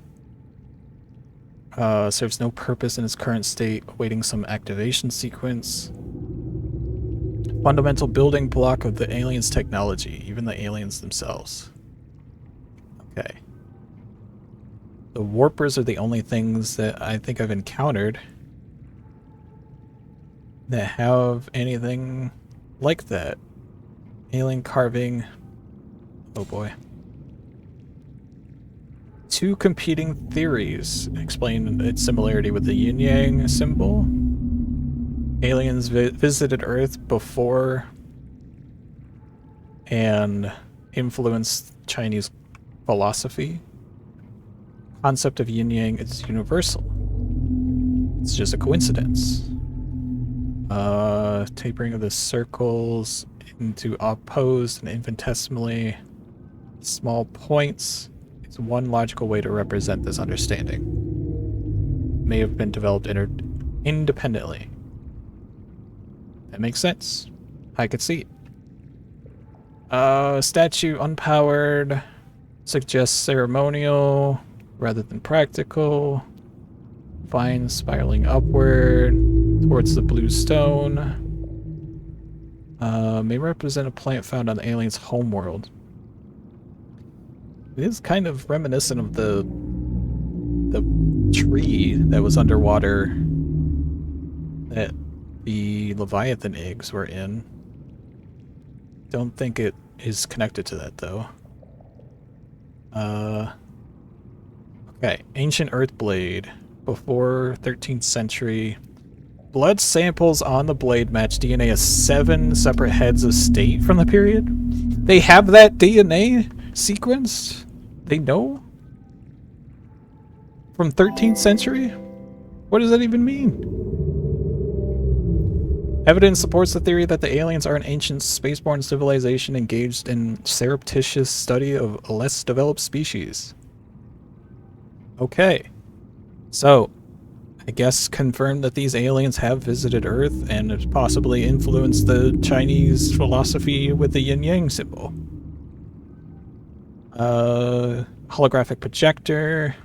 A: Serves no purpose in its current state, awaiting some activation sequence. Fundamental building block of the aliens' technology, even the aliens themselves. Okay. The warpers are the only things that I think I've encountered that have anything like that. Alien carving. Oh boy. Two competing theories explain its similarity with the yin-yang symbol. Aliens visited Earth before and influenced Chinese philosophy. Concept of yin-yang is universal. It's just a coincidence. Tapering of the circles into opposed and infinitesimally small points is one logical way to represent this understanding. May have been developed independently. That makes sense. I could see it. Statue unpowered suggests ceremonial rather than practical. Vines spiraling upward towards the blue stone. May represent a plant found on the alien's homeworld. It is kind of reminiscent of the tree that was underwater that the Leviathan eggs were in. Don't think it is connected to that, though. Okay, ancient earth blade. Before 13th century. Blood samples on the blade match DNA of 7 separate heads of state from the period. They have that DNA sequenced? They know? From 13th century? What does that even mean? Evidence supports the theory that the aliens are an ancient spaceborne civilization engaged in surreptitious study of a less developed species. Okay. So, I guess confirmed that these aliens have visited Earth and have possibly influenced the Chinese philosophy with the yin-yang symbol. Holographic projector,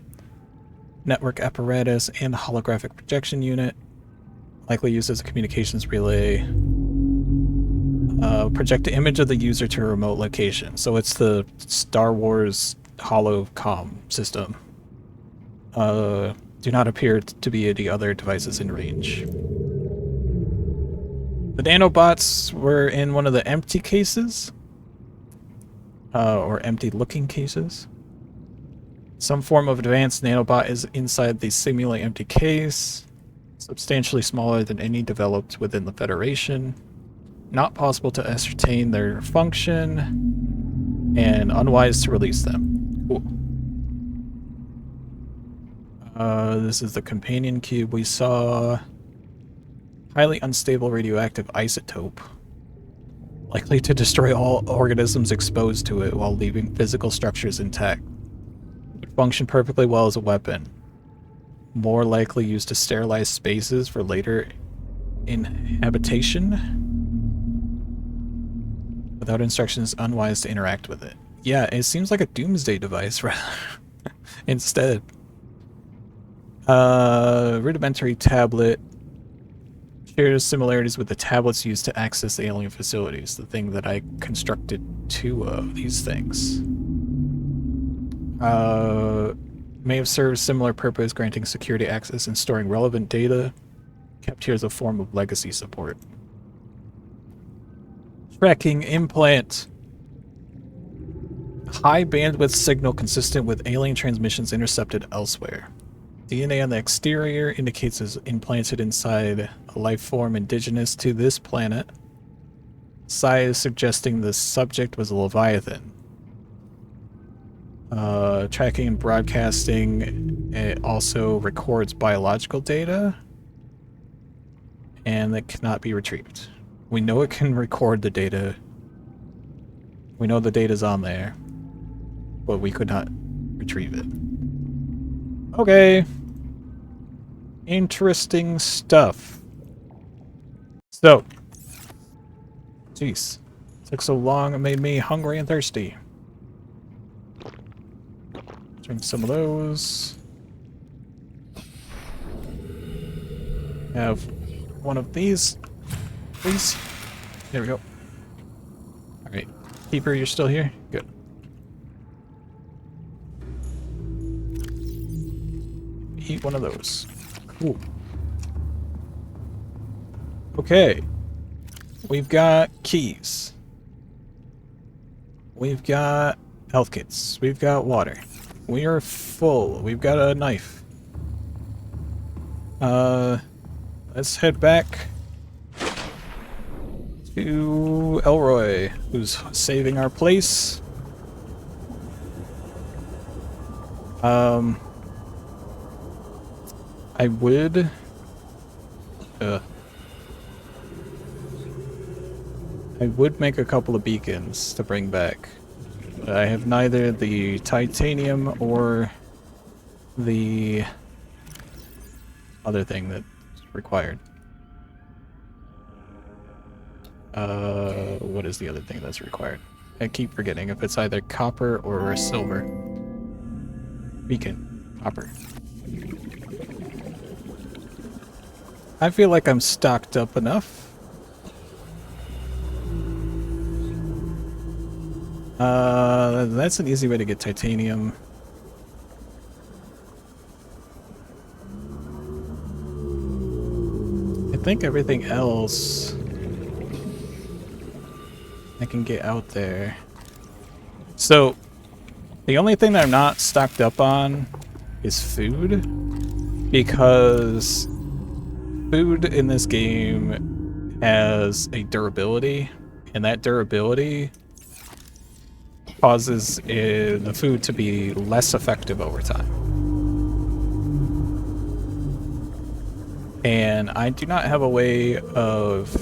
A: network apparatus, and holographic projection unit. Likely used as a communications relay. Project the image of the user to a remote location. So it's the Star Wars holocom system. Do not appear to be any other devices in range. The nanobots were in one of the empty cases. Or empty-looking cases. Some form of advanced nanobot is inside the seemingly empty case. Substantially smaller than any developed within the Federation. Not possible to ascertain their function. And unwise to release them. Cool. This is the companion cube we saw. Highly unstable radioactive isotope. Likely to destroy all organisms exposed to it while leaving physical structures intact. Would function perfectly well as a weapon. More likely used to sterilize spaces for later inhabitation. Without instructions, unwise to interact with it. Yeah, it seems like a doomsday device rather instead. Rudimentary tablet. Shares similarities with the tablets used to access the alien facilities. The thing that I constructed 2 of these things. May have served similar purpose, granting security access and storing relevant data. Kept here as a form of legacy support. Tracking implant. High bandwidth signal consistent with alien transmissions intercepted elsewhere. DNA on the exterior indicates it's implanted inside a life form indigenous to this planet. Size suggesting the subject was a Leviathan. Tracking and broadcasting, it also records biological data. And that cannot be retrieved. We know it can record the data. We know the data's on there. But we could not retrieve it. Okay. Interesting stuff. So. Jeez. Took so long, it made me hungry and thirsty. Drink some of those. Have one of these, please. There we go. Alright. Keeper, you're still here? Good. Eat one of those. Cool. Okay. We've got keys. We've got health kits. We've got water. We are full. We've got a knife. Let's head back to Elroy, who's saving our place. I would make a couple of beacons to bring back. I have neither the titanium or the other thing that's required. What is the other thing that's required? I keep forgetting if it's either copper or silver. Beacon. Copper. I feel like I'm stocked up enough. That's an easy way to get titanium. think everything else I can get out there. So, the only thing that I'm not stocked up on is food, because food in this game has a durability, and that durability causes the food to be less effective over time. And I do not have a way of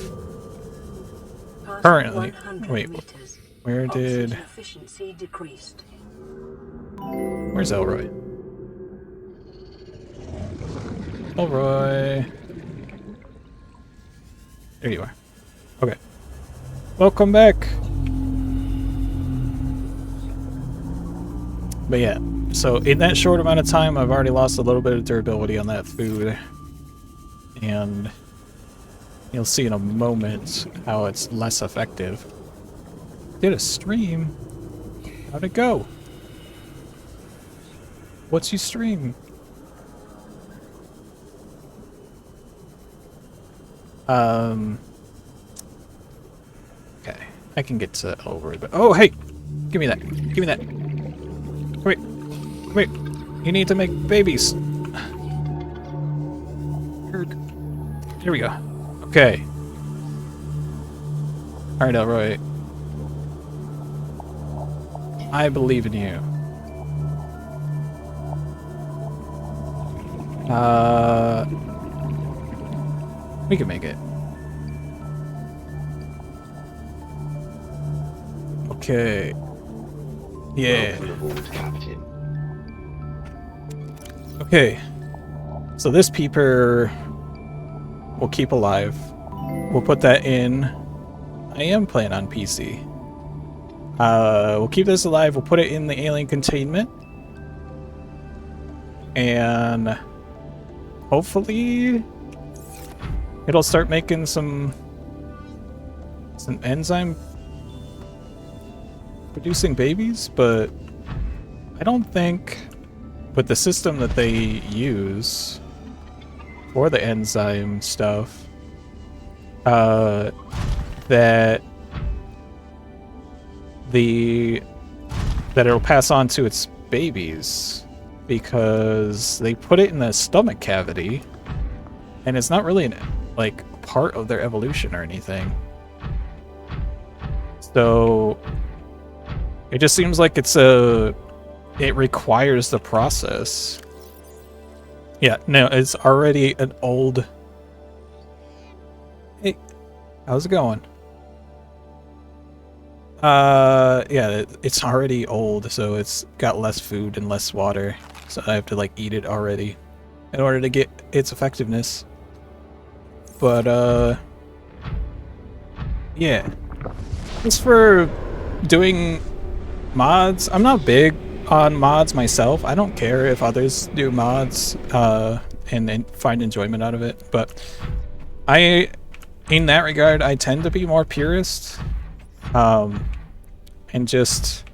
B: Past
A: currently.
B: 100
A: Wait,
B: meters.
A: where did?
B: Oxygen efficiency decreased.
A: Where's Elroy? Elroy. There you are. Okay. Welcome back. But yeah, so in that short amount of time, I've already lost a little bit of durability on that food. And you'll see in a moment how it's less effective. Did a stream? How'd it go? What's you stream? Okay, I can get to Elroy, but oh hey, give me that, give me that. Wait, wait, you need to make babies. Here we go. Okay. All right, Elroy. I believe in you. We can make it. Okay. Yeah.
E: Welcome aboard, Captain.
A: Okay. So this peeper we'll keep alive. We'll put that in. I am playing on PC. We'll keep this alive. We'll put it in the alien containment. And hopefully it'll start making some enzyme producing babies, but I don't think with the system that they use for the enzyme stuff, that it'll pass on to its babies, because they put it in the stomach cavity, and it's not really like part of their evolution or anything. So it just seems like it requires the process. Yeah, no, it's already an old... Hey, how's it going? Yeah, it's already old, so it's got less food and less water. So I have to, like, eat it already in order to get its effectiveness. But, yeah. As for doing mods, I'm not big on mods myself. I don't care if others do mods and find enjoyment out of it, but in that regard, I tend to be more purist and just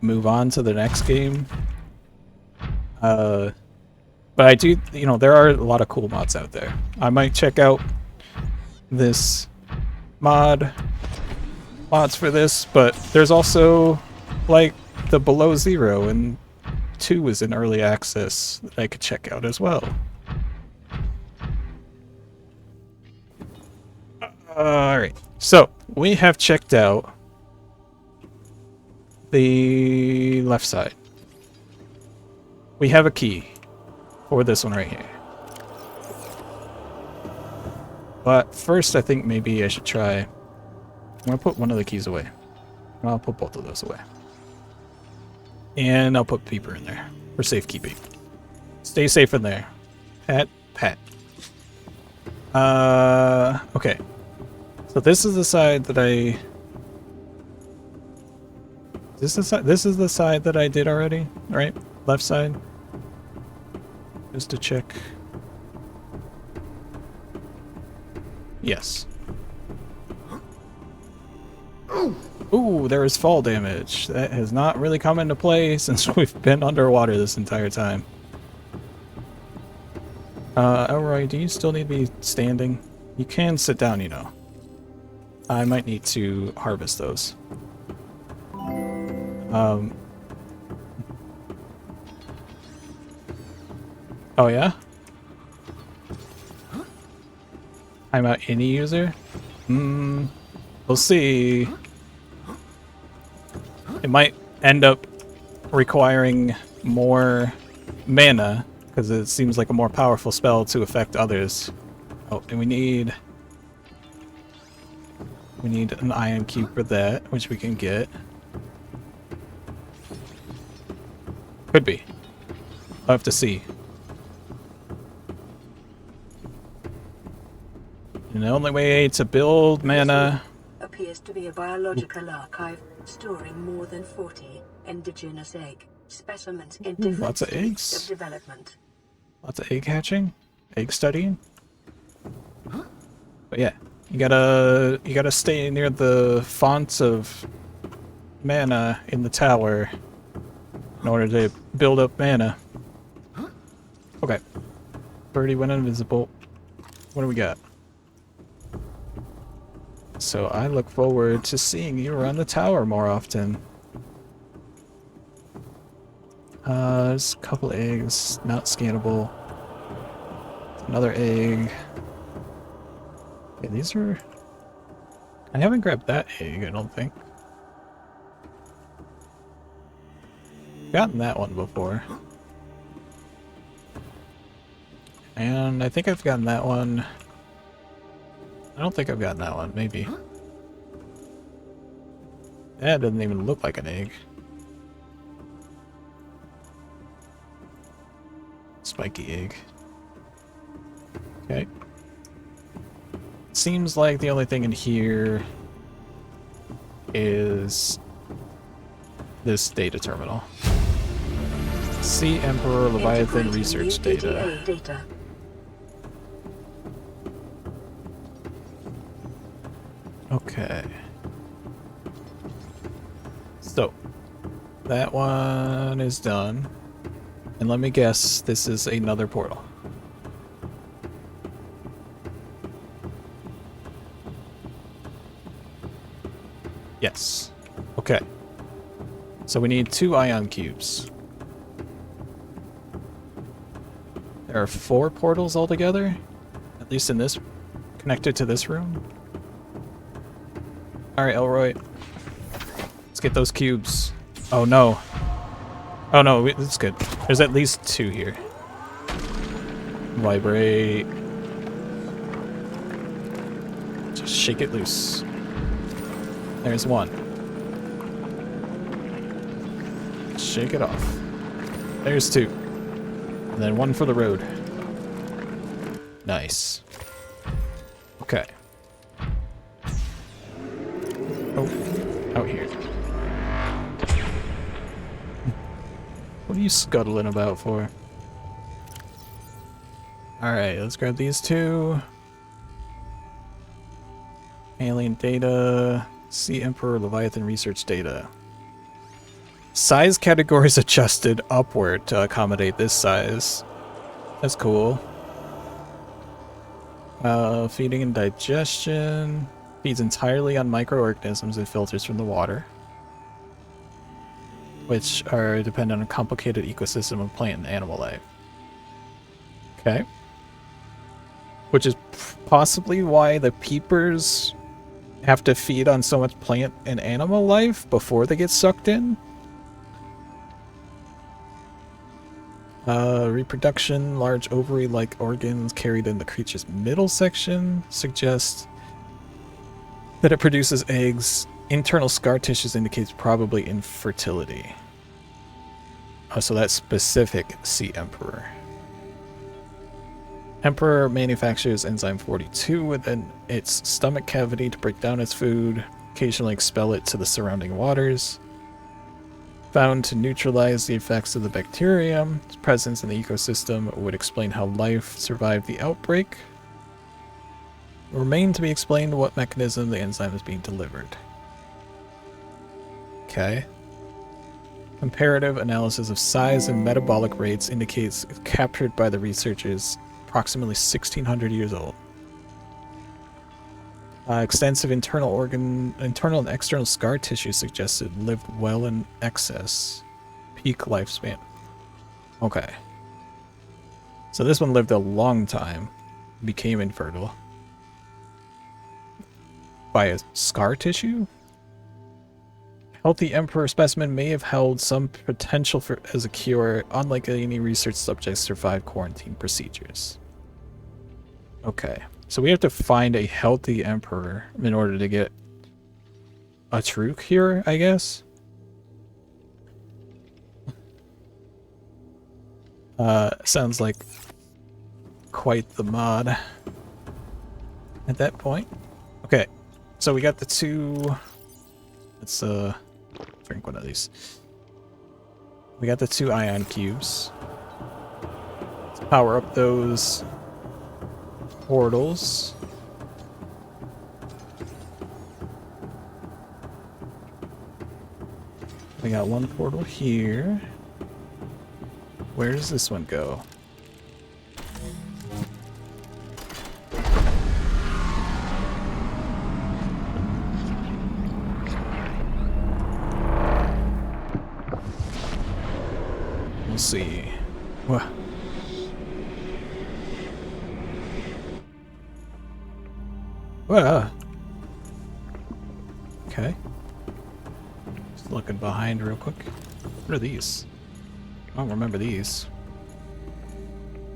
A: move on to the next game. But I do, there are a lot of cool mods out there. I might check out this mods for this, but there's also like the Below Zero, and 2 is in early access that I could check out as well. Alright, so we have checked out the left side. We have a key for this one right here. But first, I think maybe I should try... I'm going to put one of the keys away. I'll put both of those away. And I'll put Peeper in there for safekeeping. Stay safe in there. Pat. Okay. So this is the side that This is the side that I did already, right? Left side. Just to check. Yes. Ooh, there is fall damage. That has not really come into play since we've been underwater this entire time. Elroy, do you still need to be standing? You can sit down, you know. I might need to harvest those. Oh yeah? I'm out any user? We'll see. It might end up requiring more mana, because it seems like a more powerful spell to affect others. Oh, and we need an ion cube for that, which we can get. Could be. I'll have to see. And the only way to build mana...
B: Appears to be a biological archive storing more than 40 indigenous egg specimens in different
A: lots of
B: stages
A: eggs.
B: of development.
A: Lots of egg hatching, egg studying. But yeah, you gotta stay near the fonts of mana in the tower in order to build up mana. Okay, birdie went invisible. What do we got? So I look forward to seeing you around the tower more often. There's a couple eggs, not scannable. Another egg. Okay, these are... I haven't grabbed that egg, I don't think. Gotten that one before. And I think I've gotten that one. I don't think I've gotten that one, maybe. That doesn't even look like an egg. Spiky egg. Okay. Seems like the only thing in here is this data terminal. Sea Emperor Leviathan
B: Integrating
A: research
B: new
A: data.
B: ATA data.
A: Okay. So, that one is done. And let me guess, this is another portal. Yes. Okay. So we need 2 ion cubes. There are 4 portals altogether, at least in this, connected to this room. Alright, Elroy. Let's get those cubes. Oh no. Oh no, that's good. There's at least 2 here. Vibrate. Just shake it loose. There's 1. Shake it off. There's 2. And then 1 for the road. Nice. Okay. Oh, out here. What are you scuttling about for? Alright, let's grab these 2. Alien data. Sea Emperor Leviathan research data. Size categories adjusted upward to accommodate this size. That's cool. Feeding and digestion. Feeds entirely on microorganisms and filters from the water, which are dependent on a complicated ecosystem of plant and animal life. Okay. Which is possibly why the peepers have to feed on so much plant and animal life before they get sucked in. Reproduction, large ovary-like organs carried in the creature's middle section suggest that it produces eggs. Internal scar tissues indicates probably infertility. Oh, so that's specific Sea Emperor. Emperor manufactures enzyme 42 within its stomach cavity to break down its food, occasionally expel it to the surrounding waters. Found to neutralize the effects of the bacterium, its presence in the ecosystem would explain how life survived the outbreak. Remain to be explained what mechanism the enzyme is being delivered. Okay. Comparative analysis of size and metabolic rates indicates it's captured by the researchers approximately 1600 years old. Extensive internal and external scar tissue suggested lived well in excess. Peak lifespan. Okay. So this one lived a long time. Became infertile. By a scar tissue? Healthy emperor specimen may have held some potential for as a cure. Unlike any research subjects, survived quarantine procedures. Okay. So we have to find a healthy emperor in order to get a true cure, I guess. Sounds like quite the mod at that point. Okay, so we got the two. Let's drink one of these. We got the 2 ion cubes. Let's power up those portals. We got one portal here. Where does this one go? We'll see. Whoa. Whoa. Okay. Just looking behind real quick. What are these? I don't remember these.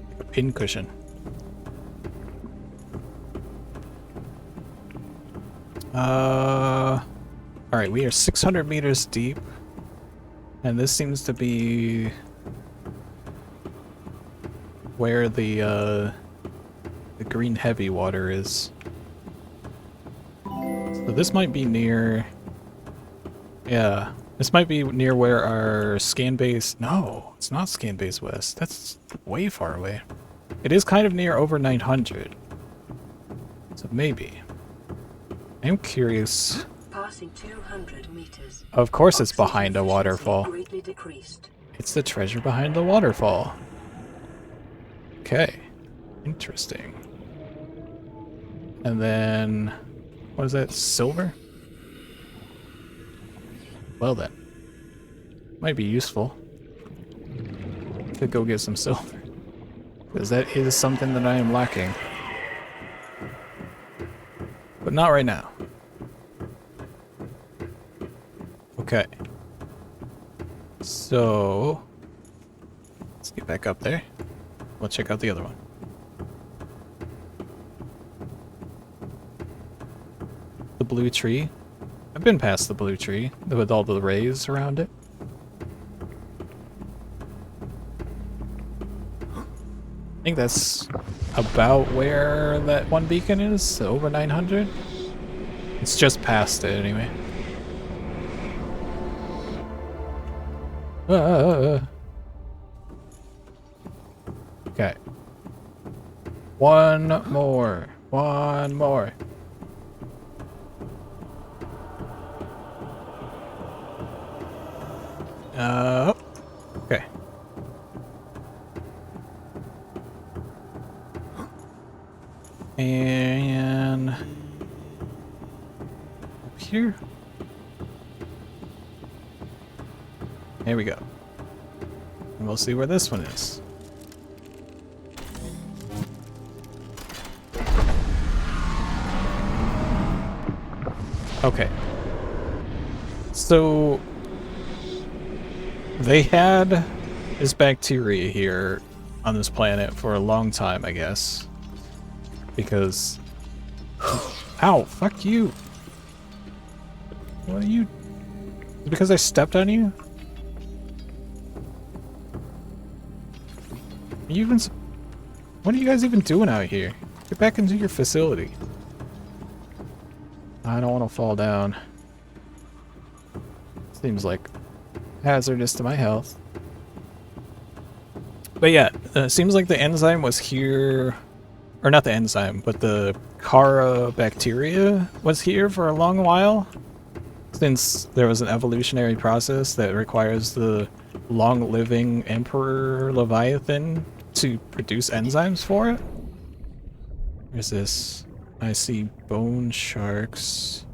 A: Like a pin cushion. Alright, we are 600 meters deep. And this seems to be where the green heavy water is. So this might be near... Yeah, this might be near where our scan base... No, it's not scan base west. That's way far away. It is kind of near over 900. So maybe. I'm curious.
B: Passing 200 meters.
A: Of course it's behind a waterfall.
B: Greatly decreased.
A: It's the treasure behind the waterfall. Okay. Interesting. And then... What is that? Silver? Well then. Might be useful. Could go get some silver. Because that is something that I am lacking. But not right now. Okay. So... Let's get back up there. We'll check out the other one. The blue tree. I've been past the blue tree with all the rays around it. I think that's about where that one beacon is, so over 900. It's just past it anyway. Okay. One more. One more. Okay. And up here. There we go. And we'll see where this one is. Okay. So they had this bacteria here on this planet for a long time, I guess. Because... Ow! Fuck you! What are you... Is it because I stepped on you? Are you even... What are you guys even doing out here? Get back into your facility. I don't want to fall down. Seems like hazardous to my health. But yeah, it seems like the enzyme was here... Or not the enzyme, but the Kara bacteria was here for a long while. Since there was an evolutionary process that requires the long-living Emperor Leviathan to produce enzymes for it. Where's this? I see bone sharks.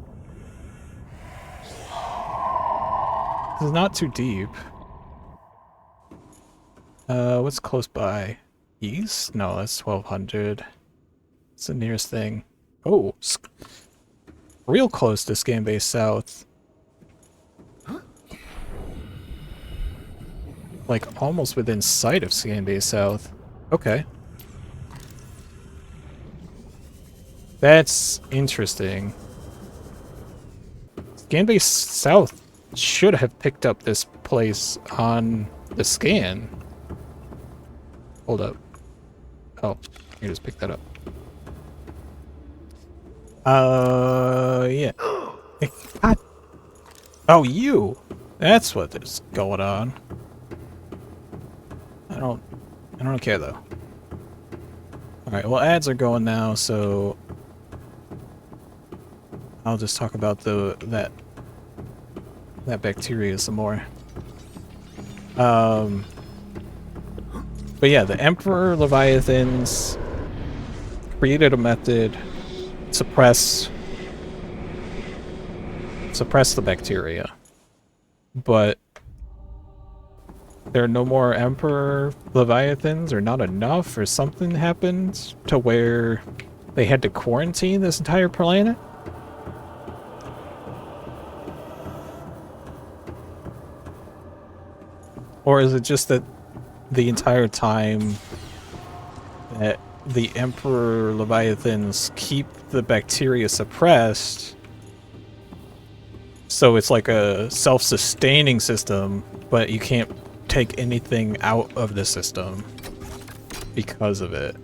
A: This is not too deep. What's close by? East? No, that's 1200. It's the nearest thing. Oh, real close to scan base south. Like almost within sight of scan base south. Okay. That's interesting. Scan base south should have picked up this place on the scan. Hold up. Oh, you just picked that up. Yeah. God. Oh, you! That's what is going on. I don't care though. Alright, well ads are going now, so I'll just talk about that bacteria some more. But yeah, the Emperor Leviathans created a method to suppress the bacteria. But there are no more Emperor Leviathans, or not enough, or something happened to where they had to quarantine this entire planet. Or is it just that the entire time that the Emperor Leviathans keep the bacteria suppressed, so it's like a self-sustaining system, but you can't take anything out of the system because of it?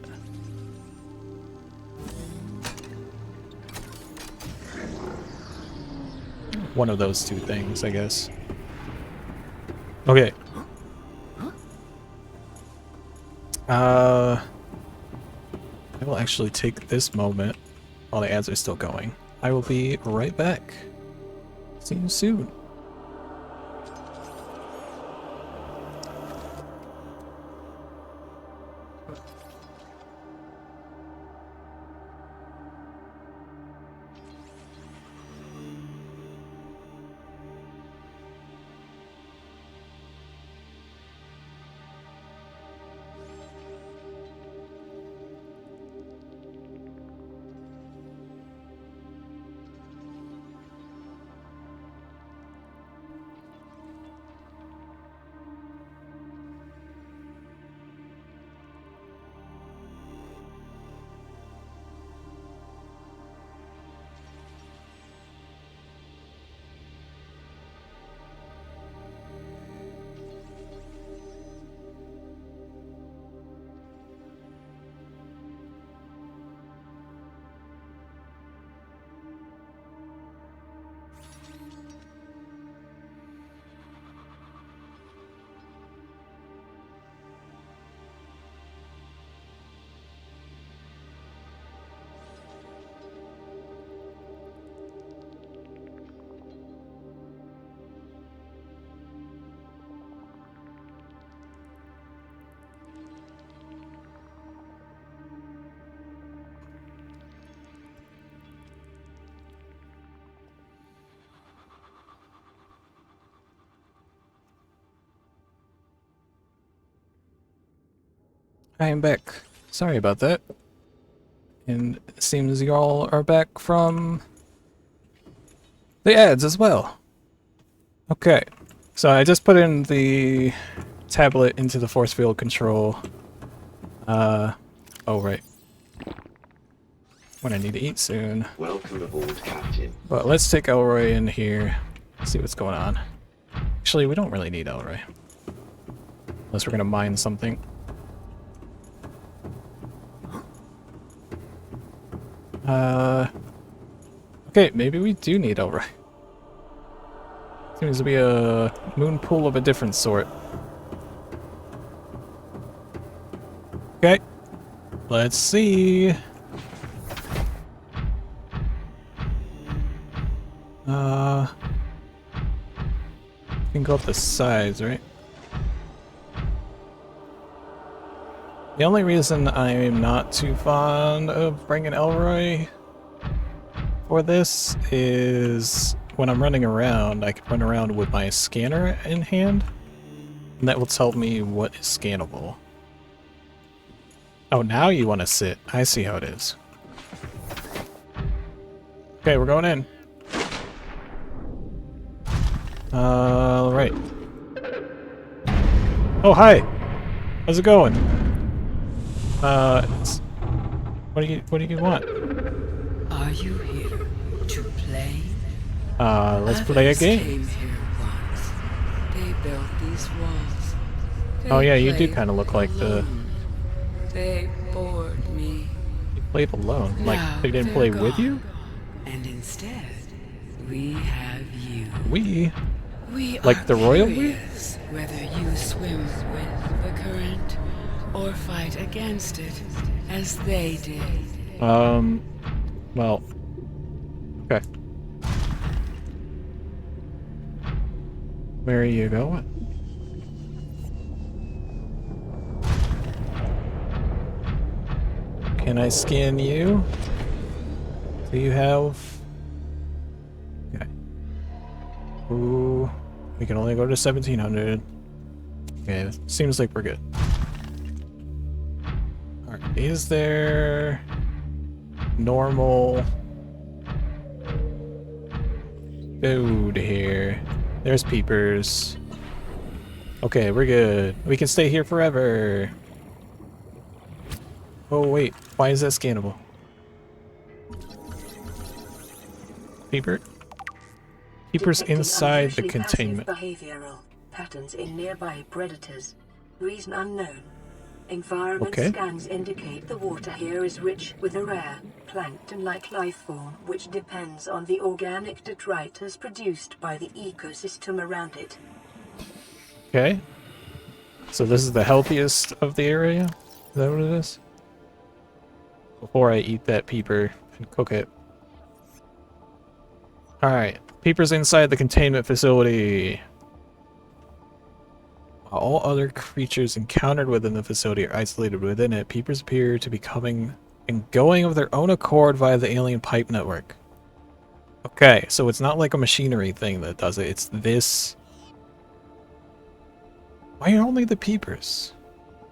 A: One of those two things, I guess. Okay. I will actually take this moment while the ads are still going. I will be right back. See you soon. I am back. Sorry about that. And it seems you all are back from the ads as well. Okay. So I just put in the tablet into the force field control. Oh right. When I need to eat soon.
E: Welcome aboard, Captain.
A: But let's take Elroy in here. See what's going on. Actually, we don't really need Elroy. Unless we're gonna mine something. Okay, maybe we do need Elroy. Seems to be a moon pool of a different sort. Okay. Let's see. You can go up the sides, right? The only reason I'm not too fond of bringing Elroy for this is when I'm running around, I can run around with my scanner in hand, and that will tell me what is scannable. Oh, now you want to sit. I see how it is. Okay, we're going in. Right. Oh, hi. How's it going? What do you want?
F: Are you here to play?
A: Let's play a
F: Others
A: game.
F: came here once. They built these walls.
A: Oh
F: They
A: yeah, you do
F: played
A: kind of look like the...
F: alone. They bored me.
A: You played alone. Like,
F: Now
A: they didn't
F: they're
A: play with
F: gone.
A: you?
F: And instead, we have you.
A: We?
F: We
A: Like
F: are
A: the royal we?
F: curious whether you swim with the current or fight against it, as they did.
A: Well... Okay. Where are you going? Can I scan you? Do you have... Okay. Ooh, we can only go to 1700. Okay, seems like we're good. Alright, is there... normal... food here? There's peepers. Okay, we're good. We can stay here forever. Oh wait, why is that scannable? Peeper? Peepers
B: Detecting
A: inside the
B: unusually
A: containment.
B: passive behavioral patterns in nearby predators. Reason unknown. Environment
A: Okay.
B: scans indicate the water here is rich with a rare, plankton-like life form which depends on the organic detritus produced by the ecosystem around it.
A: Okay. So this is the healthiest of the area? Is that what it is? Before I eat that peeper and cook it. Alright. Peepers inside the containment facility. While all other creatures encountered within the facility are isolated within it, peepers appear to be coming and going of their own accord via the alien pipe network. Okay, so it's not like a machinery thing that does it, it's this... Why are only the peepers?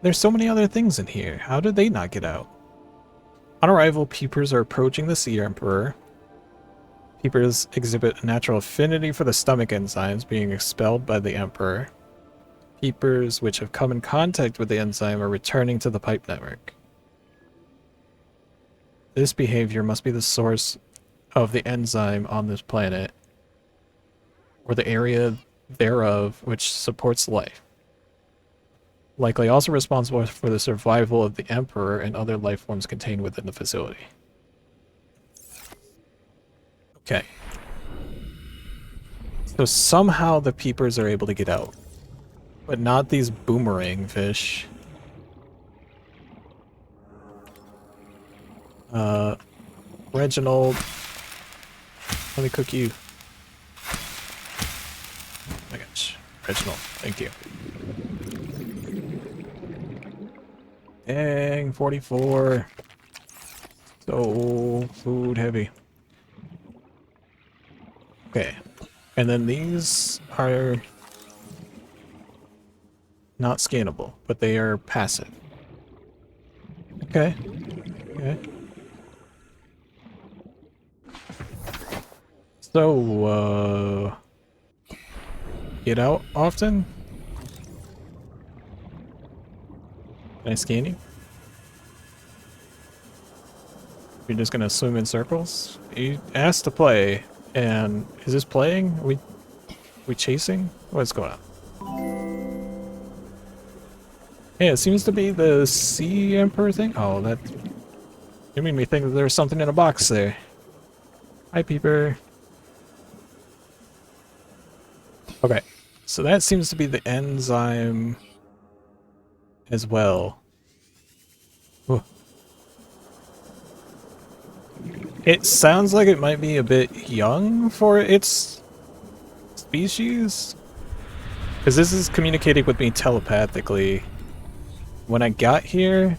A: There's so many other things in here. How did they not get out? On arrival, peepers are approaching the Sea Emperor. Peepers exhibit a natural affinity for the stomach enzymes being expelled by the Emperor. Peepers which have come in contact with the enzyme are returning to the pipe network. This behavior must be the source of the enzyme on this planet, or the area thereof which supports life. Likely also responsible for the survival of the Emperor and other life forms contained within the facility. Okay. So somehow the peepers are able to get out. But not these boomerang fish. Reginald. Let me cook you. Oh my gosh. Reginald, thank you. Dang, 44. So food heavy. Okay. And then these are not scannable, but they are passive. Okay. Okay. So, get out often? Can I scan you? You're just gonna swim in circles? You asked to play, and is this playing? Are we chasing? What's going on? Yeah, it seems to be the Sea Emperor thing. Oh, that... You made me think that there was something in a box there. Hi, Peeper. Okay, so that seems to be the enzyme as well. Ooh. It sounds like it might be a bit young for its species. Because this is communicating with me telepathically. When I got here,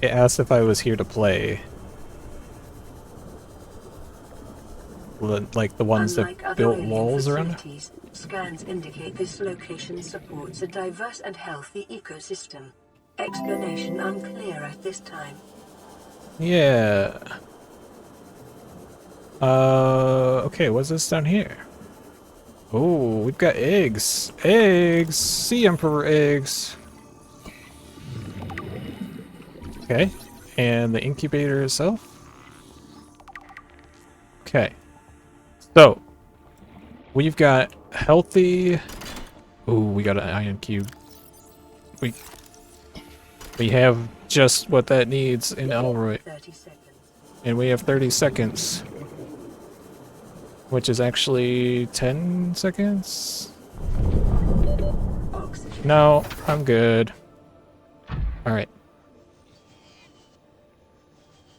A: it asked if I was here to play. like the ones
B: Unlike
A: that
B: other
A: built
B: alien
A: walls around?
B: facilities, scans indicate this location supports a diverse and healthy ecosystem. Explanation unclear at this time.
A: Yeah. Okay, what's this down here? Oh, we've got eggs. Eggs! Sea Emperor eggs! Okay. And the incubator itself? Okay. So, we've got healthy... Ooh, we got an iron cube. We have just what that needs in Elroy.
B: 30 seconds.
A: And we have 30 seconds. Which is actually 10 seconds?
B: Oxygen.
A: No, I'm good. Alright.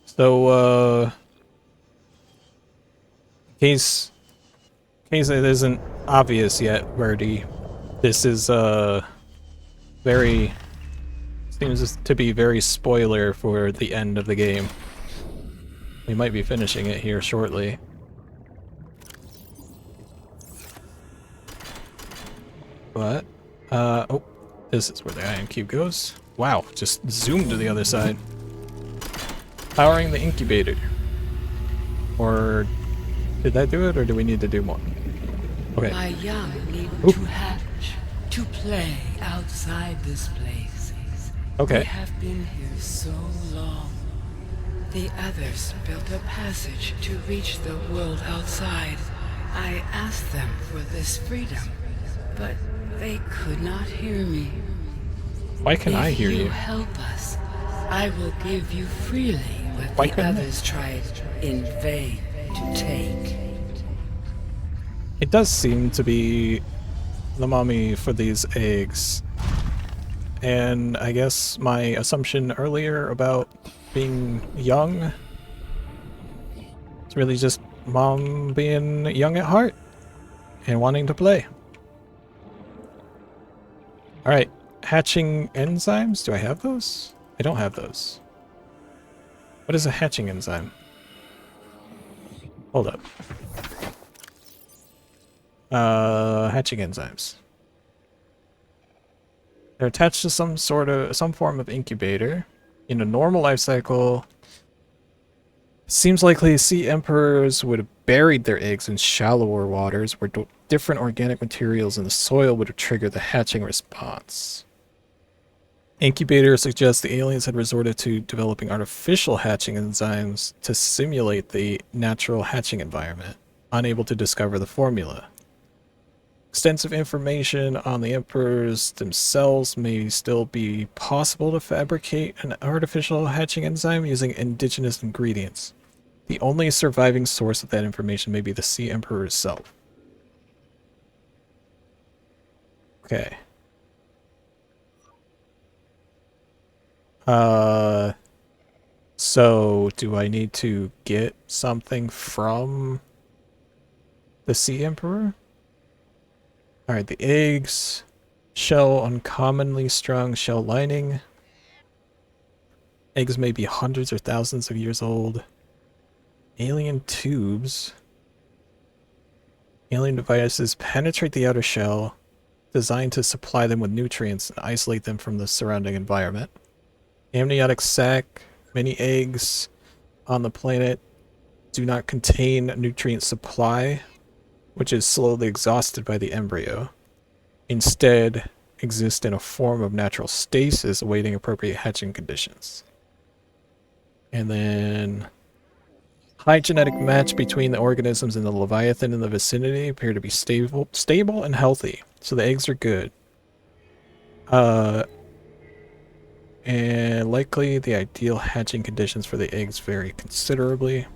A: So, in case it isn't obvious yet, Verdi, this is, seems to be very spoiler for the end of the game. We might be finishing it here shortly. But, oh, this is where the ion cube goes. Wow, just zoomed to the other side. Powering the incubator. Or, did that do it, or do we need to do more? Okay.
F: My young need
A: Oop.
F: to hatch, to play outside this place.
A: Okay.
F: We have been here so long. The others built a passage to reach the world outside. I asked them for this freedom, but they could not hear me.
A: Why can I hear
F: If
A: you?
F: you help us, I will give you freely what
A: Why
F: the
A: couldn't I?
F: others tried in vain to take.
A: It does seem to be the mommy for these eggs. And I guess my assumption earlier about being young, it's really just mom being young at heart and wanting to play. Alright, hatching enzymes? Do I have those? I don't have those. What is a hatching enzyme? Hold up. Hatching enzymes. They're attached to some form of incubator. In a normal life cycle, seems likely sea emperors would have buried their eggs in shallower waters where different organic materials in the soil would have triggered the hatching response. Incubator suggests the aliens had resorted to developing artificial hatching enzymes to simulate the natural hatching environment, unable to discover the formula. Extensive information on the emperors themselves may still be possible to fabricate an artificial hatching enzyme using indigenous ingredients. The only surviving source of that information may be the sea emperor itself. Okay. So do I need to get something from the sea emperor? Alright, the eggs, shell, uncommonly strong shell lining. Eggs may be hundreds or thousands of years old. Alien tubes. Alien devices penetrate the outer shell, designed to supply them with nutrients and isolate them from the surrounding environment. Amniotic sac. Many eggs on the planet do not contain nutrient supply, which is slowly exhausted by the embryo. Instead, exist in a form of natural stasis awaiting appropriate hatching conditions. And then high genetic match between the organisms in the Leviathan in the vicinity appear to be stable and healthy, so the eggs are good. And likely the ideal hatching conditions for the eggs vary considerably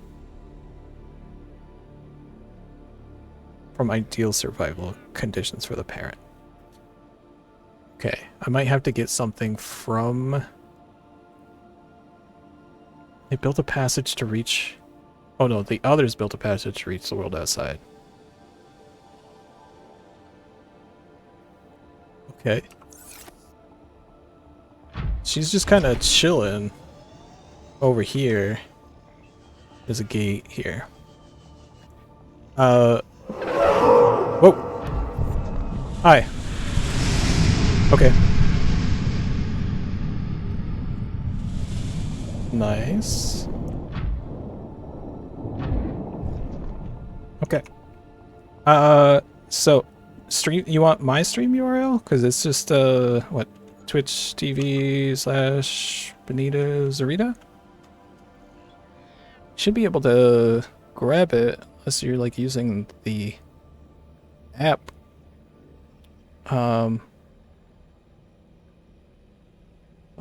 A: from ideal survival conditions for the parent. Okay, I might have to get something from... They built a passage to reach... Oh no, the others built a passage to reach the world outside. Okay. She's just kind of chilling over here. There's a gate here. Whoa. Hi. Okay. Nice. Okay. So, stream, you want my stream URL? Because it's just, what? Twitch TV / Benita Zarita? Should be able to grab it, unless you're, like, using the app.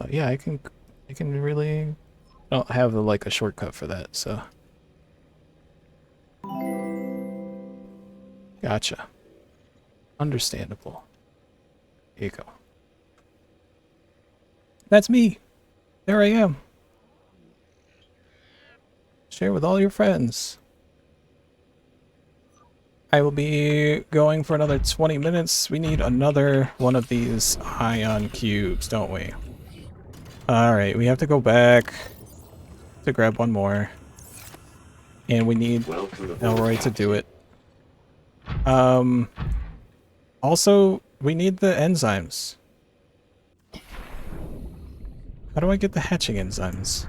A: Yeah, I can really... I don't have, like, a shortcut for that, so... Gotcha. Understandable. Here you go. That's me! There I am! Share with all your friends. I will be going for another 20 minutes. We need another one of these ion cubes, don't we? Alright, we have to go back to grab one more. And we need Elroy to do it. Also, we need the enzymes. How do I get the hatching enzymes?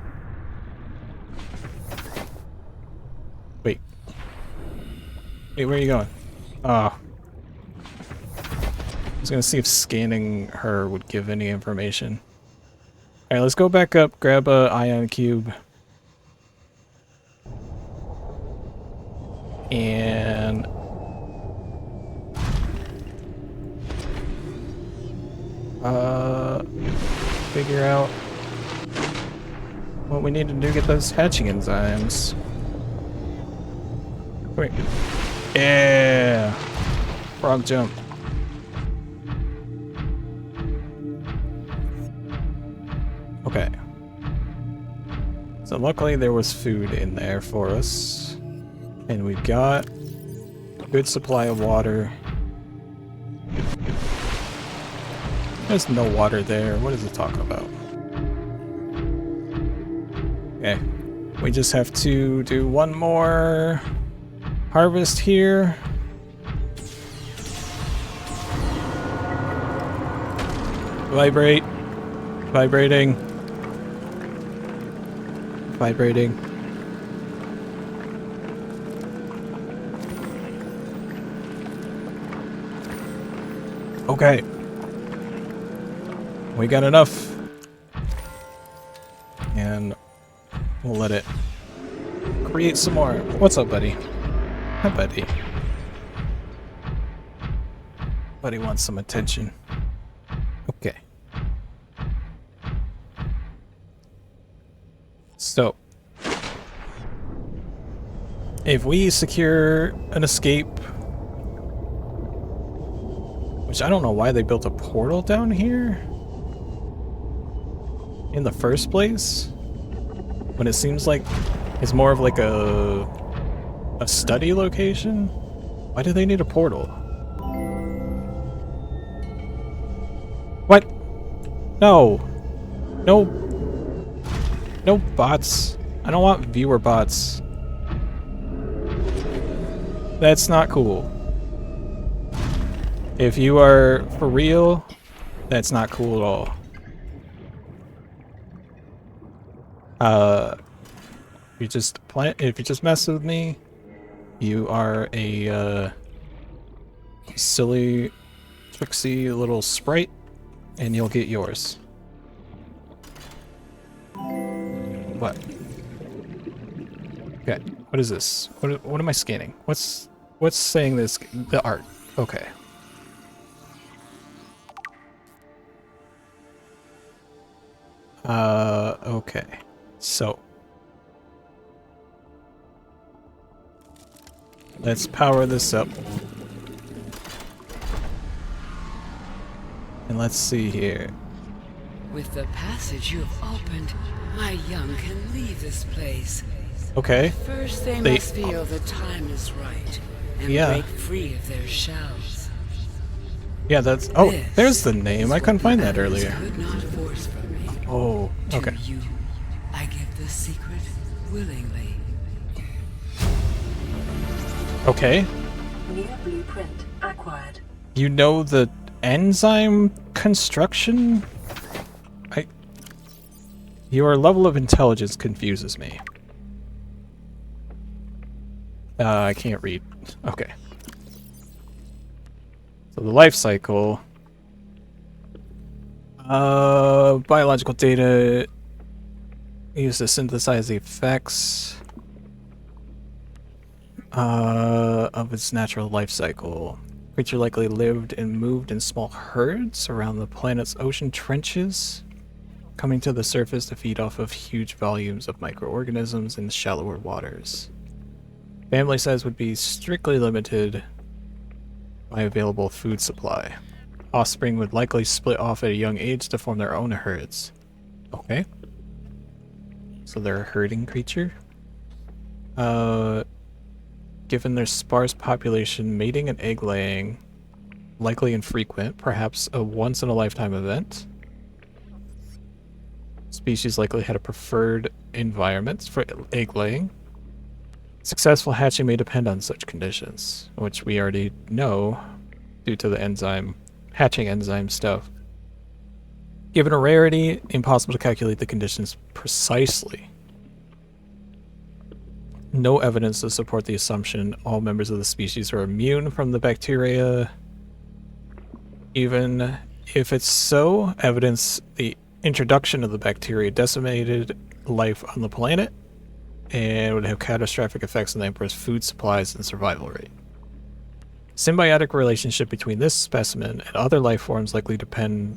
A: Wait. Wait, where are you going? Oh. I was gonna see if scanning her would give any information. Alright, let's go back up, grab a ion cube. And... figure out what we need to do to get those hatching enzymes. Wait. Yeah! Frog jump. Okay. So luckily there was food in there for us. And we've got a good supply of water. There's no water there. What is it talking about? Okay. We just have to do one more harvest here. Vibrate. Vibrating. Vibrating. Okay. We got enough. And we'll let it create some more. What's up, buddy? Hi, buddy. Buddy wants some attention. Okay. So, if we secure an escape, which I don't know why they built a portal down here in the first place, when it seems like it's more of like a study location. Why do they need a portal? What? No. No. No bots. I don't want viewer bots. That's not cool. If you are for real, that's not cool at all. If you just mess with me, you are a silly, tricksy little sprite, and you'll get yours. What? Okay, what is this? What am I scanning? What's saying this? The art. Okay. Okay. So let's power this up. And let's see here.
F: With the passage you have opened, my young can leave this place.
A: Okay.
F: First they must feel the time is right and break free of their shells.
A: Yeah, that's... Oh, there's the name. I couldn't find that earlier.
F: Could not force from me.
A: Oh, okay.
F: To you, I give the secret willingly.
A: Okay.
B: New blueprint acquired.
A: You know the enzyme construction? Your level of intelligence confuses me. I can't read. Okay. So the life cycle. Biological data used to synthesize the effects of its natural life cycle. Creature likely lived and moved in small herds around the planet's ocean trenches, coming to the surface to feed off of huge volumes of microorganisms in shallower waters. Family size would be strictly limited by available food supply. Offspring would likely split off at a young age to form their own herds. Okay. So they're a herding creature. Given their sparse population, mating and egg laying likely infrequent, perhaps a once-in-a-lifetime event. Species likely had a preferred environment for egg laying. Successful hatching may depend on such conditions, which we already know due to the hatching enzyme stuff. Given a rarity, impossible to calculate the conditions precisely. No evidence to support the assumption all members of the species are immune from the bacteria. Even if it's so, evidence the introduction of the bacteria decimated life on the planet and would have catastrophic effects on the Emperor's food supplies and survival rate. Symbiotic relationship between this specimen and other life forms likely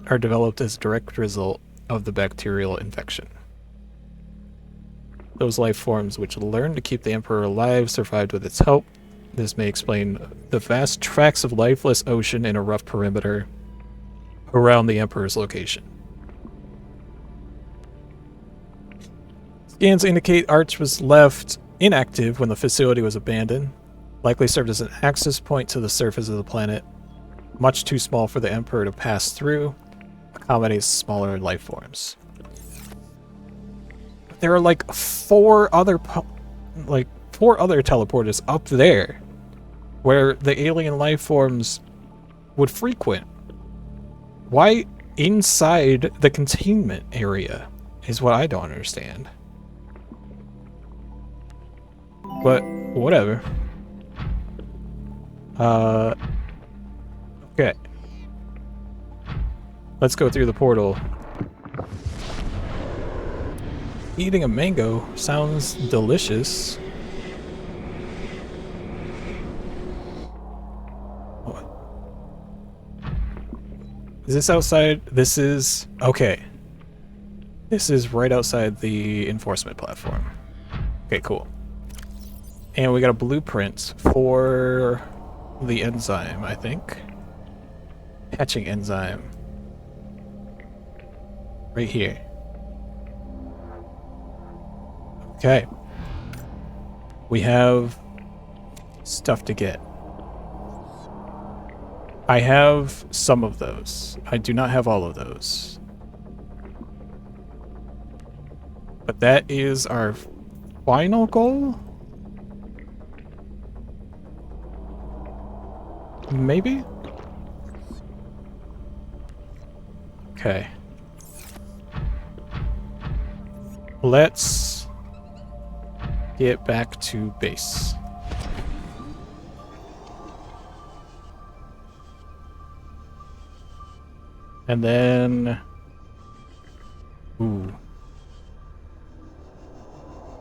A: are developed as a direct result of the bacterial infection. Those life forms which learned to keep the Emperor alive survived with its help. This may explain the vast tracts of lifeless ocean in a rough perimeter around the Emperor's location. Scans indicate Arch was left inactive when the facility was abandoned, likely served as an access point to the surface of the planet, much too small for the Emperor to pass through, accommodates smaller life forms. There are like four other teleporters up there where the alien life forms would frequent. Why inside the containment area is what I don't understand. But whatever. Okay. Let's go through the portal. Eating a mango sounds delicious. What? Is this outside? This is... Okay. This is right outside the enforcement platform. Okay, cool. And we got a blueprint for the enzyme, I think. Hatching enzyme. Right here. Okay. We have stuff to get. I have some of those. I do not have all of those. But that is our final goal? Maybe? Okay. Let's get back to base. And then... Ooh.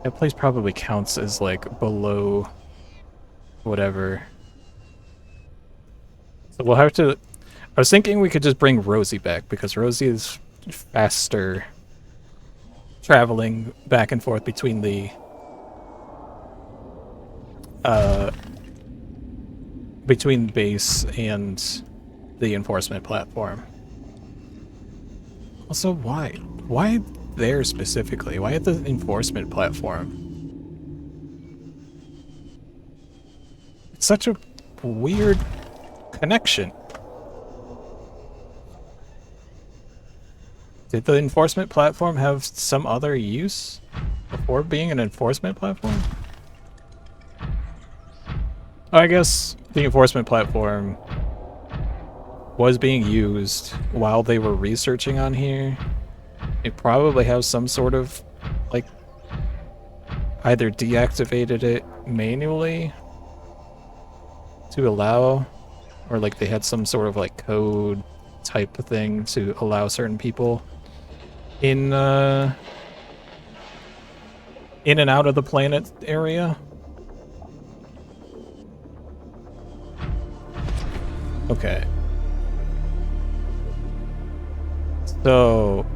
A: That place probably counts as, like, below whatever. So we'll have to... I was thinking we could just bring Rosie back, because Rosie is faster traveling back and forth between the... between base and the enforcement platform. Also, why? Why there specifically? Why at the enforcement platform? It's such a weird connection. Did the enforcement platform have some other use before being an enforcement platform? I guess the enforcement platform was being used while they were researching on here. It probably has some sort of, like, either deactivated it manually to allow, or like they had some sort of like code type of thing to allow certain people in and out of the planet area. Okay. So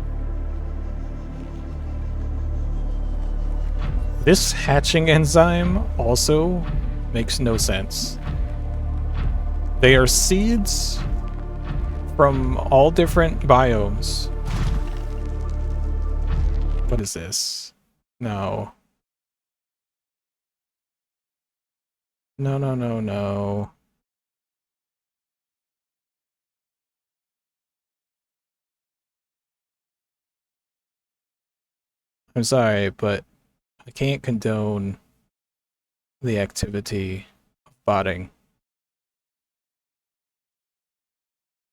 A: this hatching enzyme also makes no sense. They are seeds from all different biomes. What is this? No. No, no, no, no. I'm sorry, but I can't condone the activity of botting.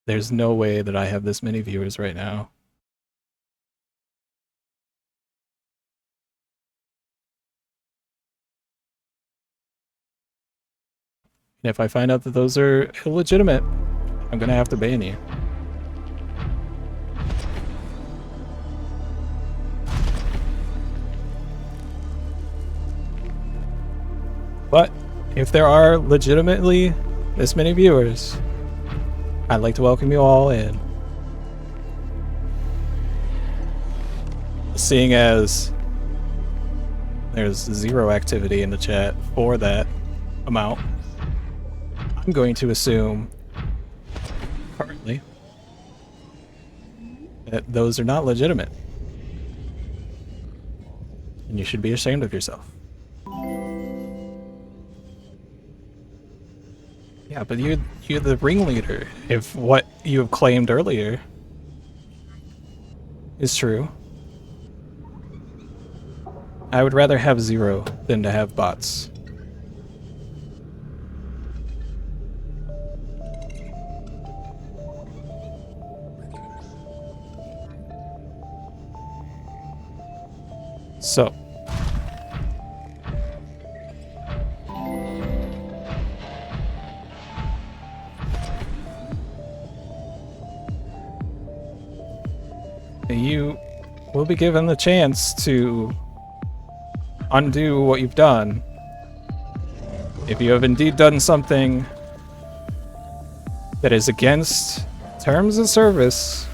A: There's no way that I have this many viewers right now. And if I find out that those are illegitimate, I'm gonna have to ban you. But if there are legitimately this many viewers, I'd like to welcome you all in. Seeing as there's zero activity in the chat for that amount, I'm going to assume currently that those are not legitimate. And you should be ashamed of yourself. Yeah, but you're the ringleader if what you have claimed earlier is true. I would rather have zero than to have bots. So. You will be given the chance to undo what you've done. If you have indeed done something that is against terms of service,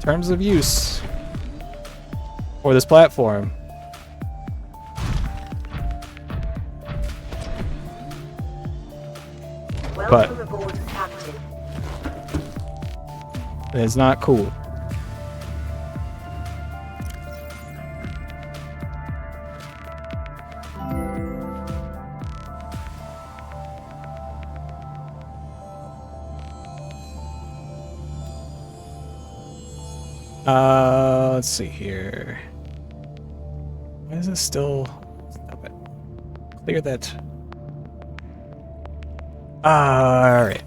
A: terms of use for this platform,
C: Welcome aboard, Captain.
A: it is not cool. Let's see here. Why is it still... Stop it. Clear that. Alright.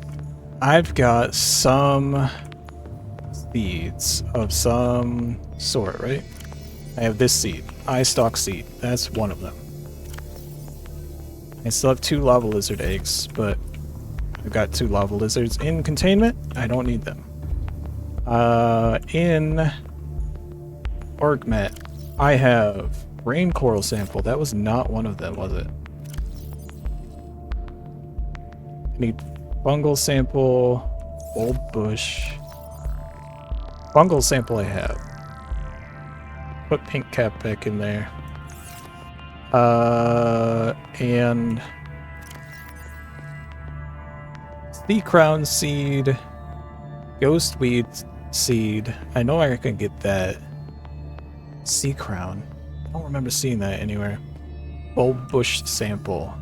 A: I've got some seeds of some sort, right? I have this seed. Eye stalk seed. That's one of them. I still have 2 lava lizard eggs, but I've got 2 lava lizards in containment. I don't need them. In Orgmet, I have rain coral sample. That was not one of them, was it? I need fungal sample, bulb bush. Fungal sample I have. Put pink cap back in there. And sea crown seed, ghost weed seed. I know I can get that. Sea crown. I don't remember seeing that anywhere. Bulb bush sample.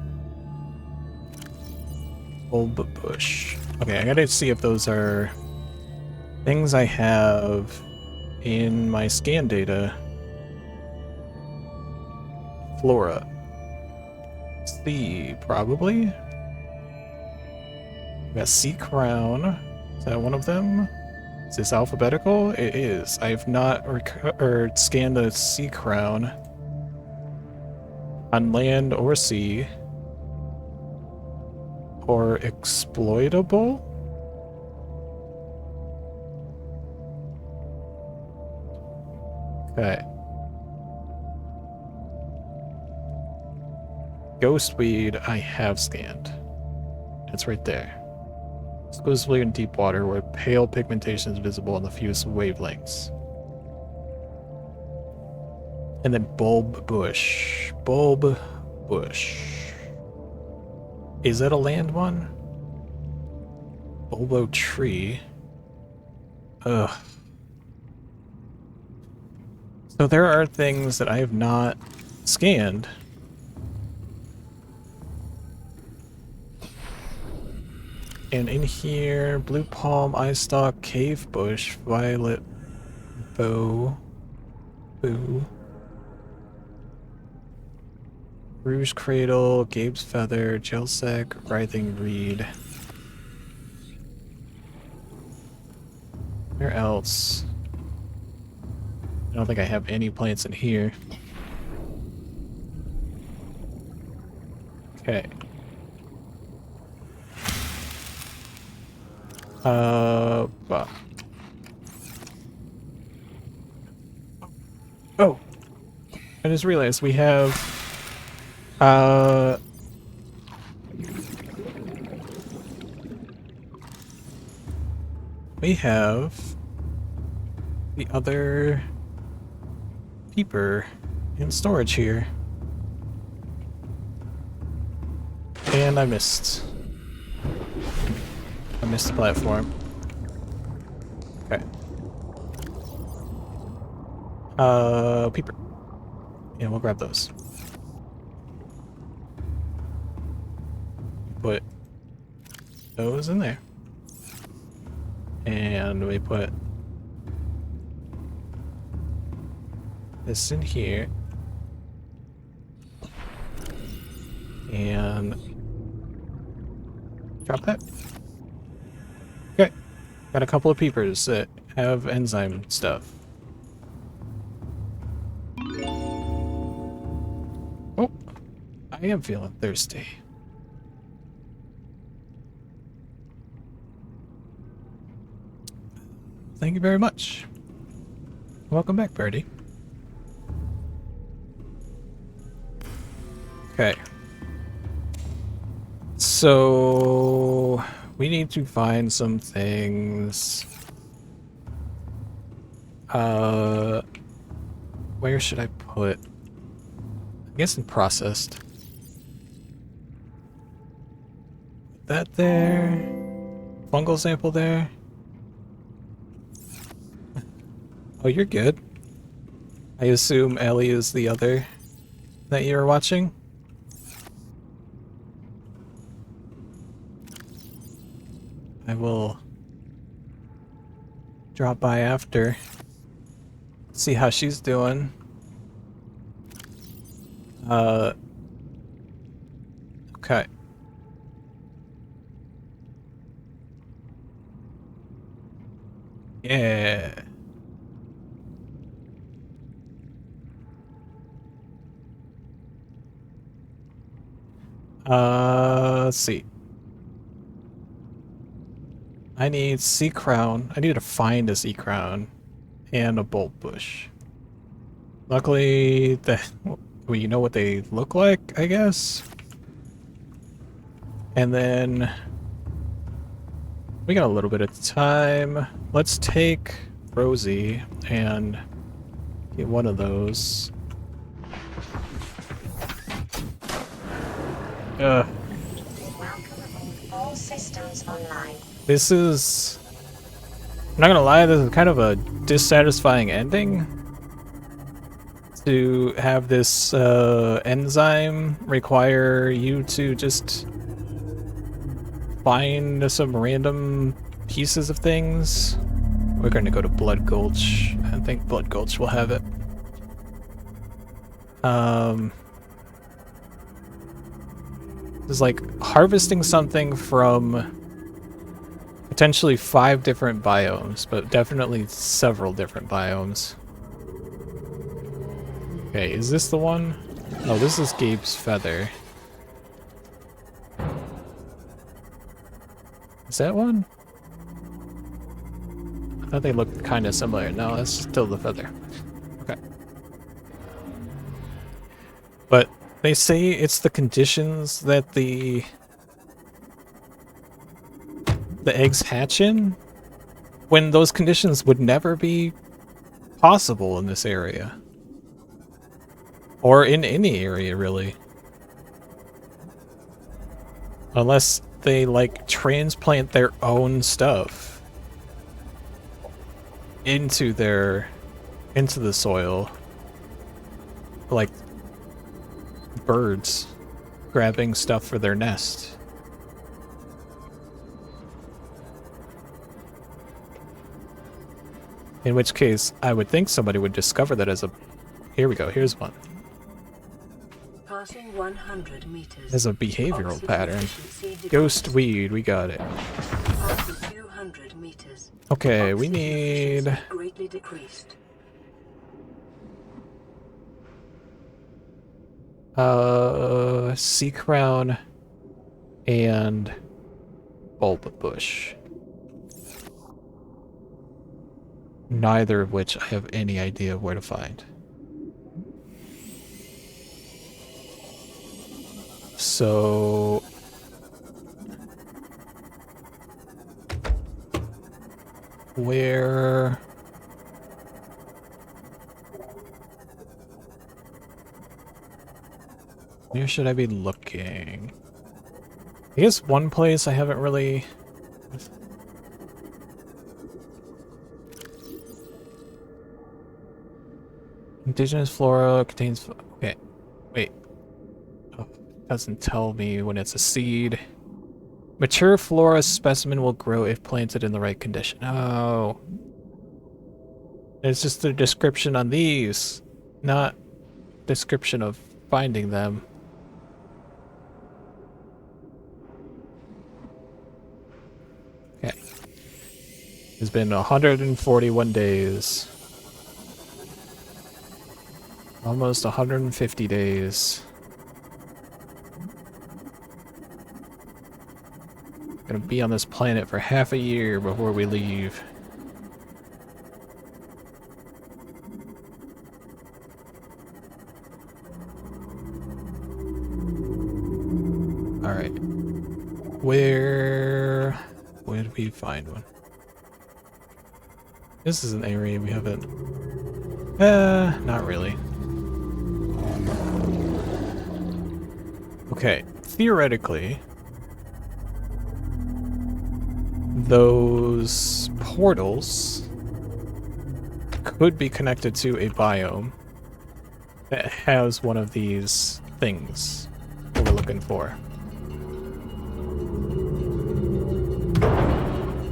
A: Bulb bush. Okay, I gotta see if those are things I have in my scan data. Flora. C, probably? We got Sea Crown. Is that one of them? Is this alphabetical? It is. I have not scanned the Sea Crown on land or sea. Or exploitable? Okay. Ghostweed I have scanned. It's right there. Exclusively in deep water where pale pigmentation is visible on the fewest wavelengths. And then bulb bush. Bulb bush. Is that a land one? Bulbo tree. Ugh. So there are things that I have not scanned. And in here, blue palm, eye stalk, cave bush, violet bow, boo, rouge cradle, Gabe's feather, gelsec, writhing reed. Where else? I don't think I have any plants in here. Okay. Well. Oh! I just realized we have, we have the other peeper in storage here. And I missed the platform. Okay. Peeper. Yeah, we'll grab those. Put those in there. And we put this in here. And drop that. Okay. Got a couple of peepers that have enzyme stuff. Oh, I am feeling thirsty. Thank you very much. Welcome back, Birdie. Okay. So we need to find some things. Where should I put? I guess in processed. That there. Fungal sample there. Oh, you're good. I assume Ellie is the other that you're watching. I will drop by after, see how she's doing. Okay. Yeah. Let's see. I need sea crown. I need to find a sea crown and a bulb bush. Luckily, well, you know what they look like, I guess. And then we got a little bit of time. Let's take Rosie and get one of those.
C: All systems online.
A: This is... I'm not gonna lie, this is kind of a dissatisfying ending. To have this enzyme require you to just find some random pieces of things. We're gonna go to Blood Gulch. I think Blood Gulch will have it. It's like harvesting something from potentially 5 different biomes, but definitely several different biomes. Okay, is this the one? No, this is Gabe's feather. Is that one? I thought they looked kind of similar. No, that's still the feather. Okay. But they say it's the conditions that the eggs hatch in, when those conditions would never be possible in this area. Or in any area, really. Unless they, like, transplant their own stuff into the soil. Like birds grabbing stuff for their nest. In which case, I would think somebody would discover that as a... Here we go, here's one.
B: Passing 100 meters.
A: As a behavioral
B: Oxygen
A: pattern.
B: efficiency decreased.
A: Ghost weed, we got it.
B: After 200 meters.
A: Okay, we
B: Oxygen
A: need...
B: efficiency greatly decreased.
A: Sea crown and bulb bush. Neither of which I have any idea where to find. So... where... where should I be looking? I guess one place I haven't really... Indigenous flora contains... Okay, wait. Oh, doesn't tell me when it's a seed. Mature flora specimen will grow if planted in the right condition. Oh. It's just a description on these, not description of finding them. Okay. It's been 141 days. Almost 150 days. Gonna be on this planet for half a year before we leave. Alright. Where did we find one? This is an area we haven't... not really. Okay, theoretically, those portals could be connected to a biome that has one of these things that we're looking for.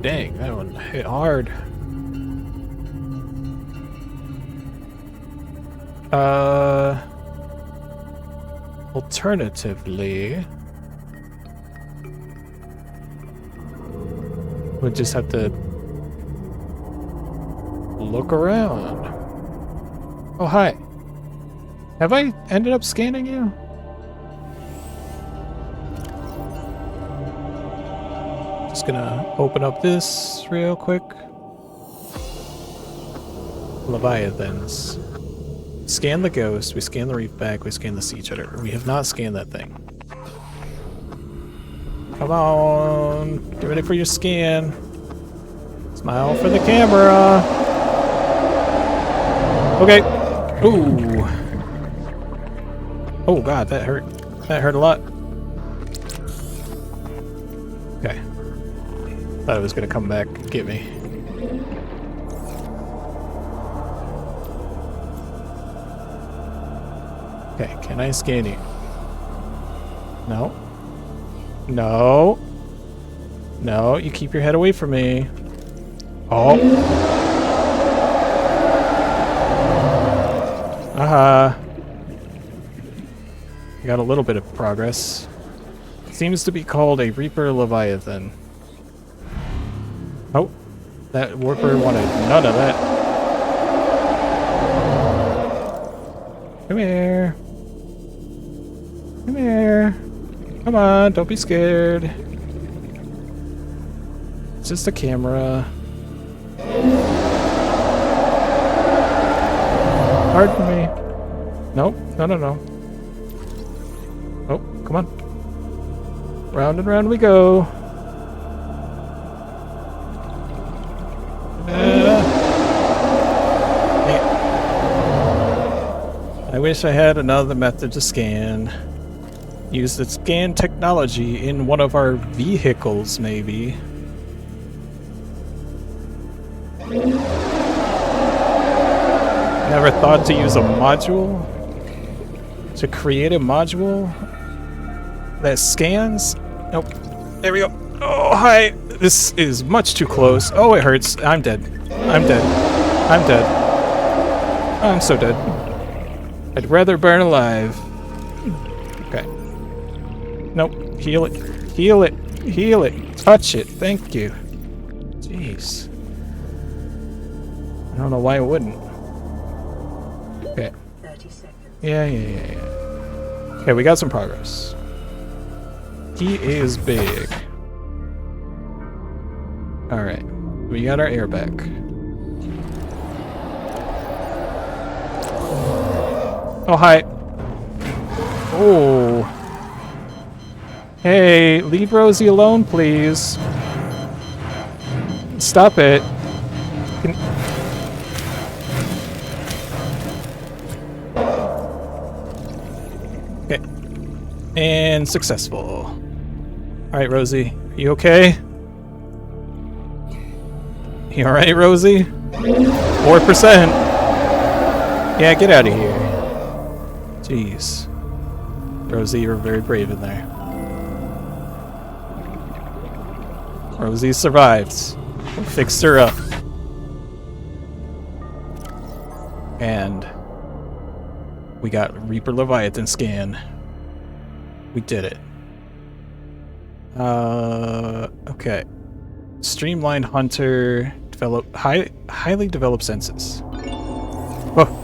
A: Dang, that one hit hard. Alternatively, we'll just have to look around. Oh, hi. Have I ended up scanning you? Just gonna open up this real quick. Leviathans. Scan the ghost, we scan the reef back, we scan the sea cheddar. We have not scanned that thing. Come on, get ready for your scan. Smile for the camera. Okay. Ooh. Oh god, that hurt. That hurt a lot. Okay. Thought it was gonna come back and get me. Okay, can I scan you? No. No. No, you keep your head away from me. Oh. Aha. Got a little bit of progress. Seems to be called a Reaper Leviathan. Oh, that worker wanted none of that. Come here. Come here. Come on, don't be scared. It's just a camera. Pardon me. Nope, no. Oh, come on. Round and round we go. I wish I had another method to scan. Use the scan technology in one of our vehicles, maybe. Never thought to use a module? To create a module that scans? Nope. There we go. Oh, hi! This is much too close. Oh, it hurts. I'm dead. I'm dead. I'm dead. I'm so dead. I'd rather burn alive. Okay. Nope. Heal it. Heal it. Heal it. Touch it. Thank you. Jeez. I don't know why it wouldn't. Okay.
B: 30 seconds.
A: Yeah. Okay, we got some progress. He is big. Alright. We got our air back. Oh, hi. Oh. Hey, leave Rosie alone, please. Stop it. Okay. And successful. Alright, Rosie. You okay? You alright, Rosie? 4%. Yeah, get out of here. Jeez. Rosie, you were very brave in there. Rosie survived. We fixed her up. And we got Reaper Leviathan scan. We did it. Okay. Streamlined Hunter, highly developed senses. Whoa.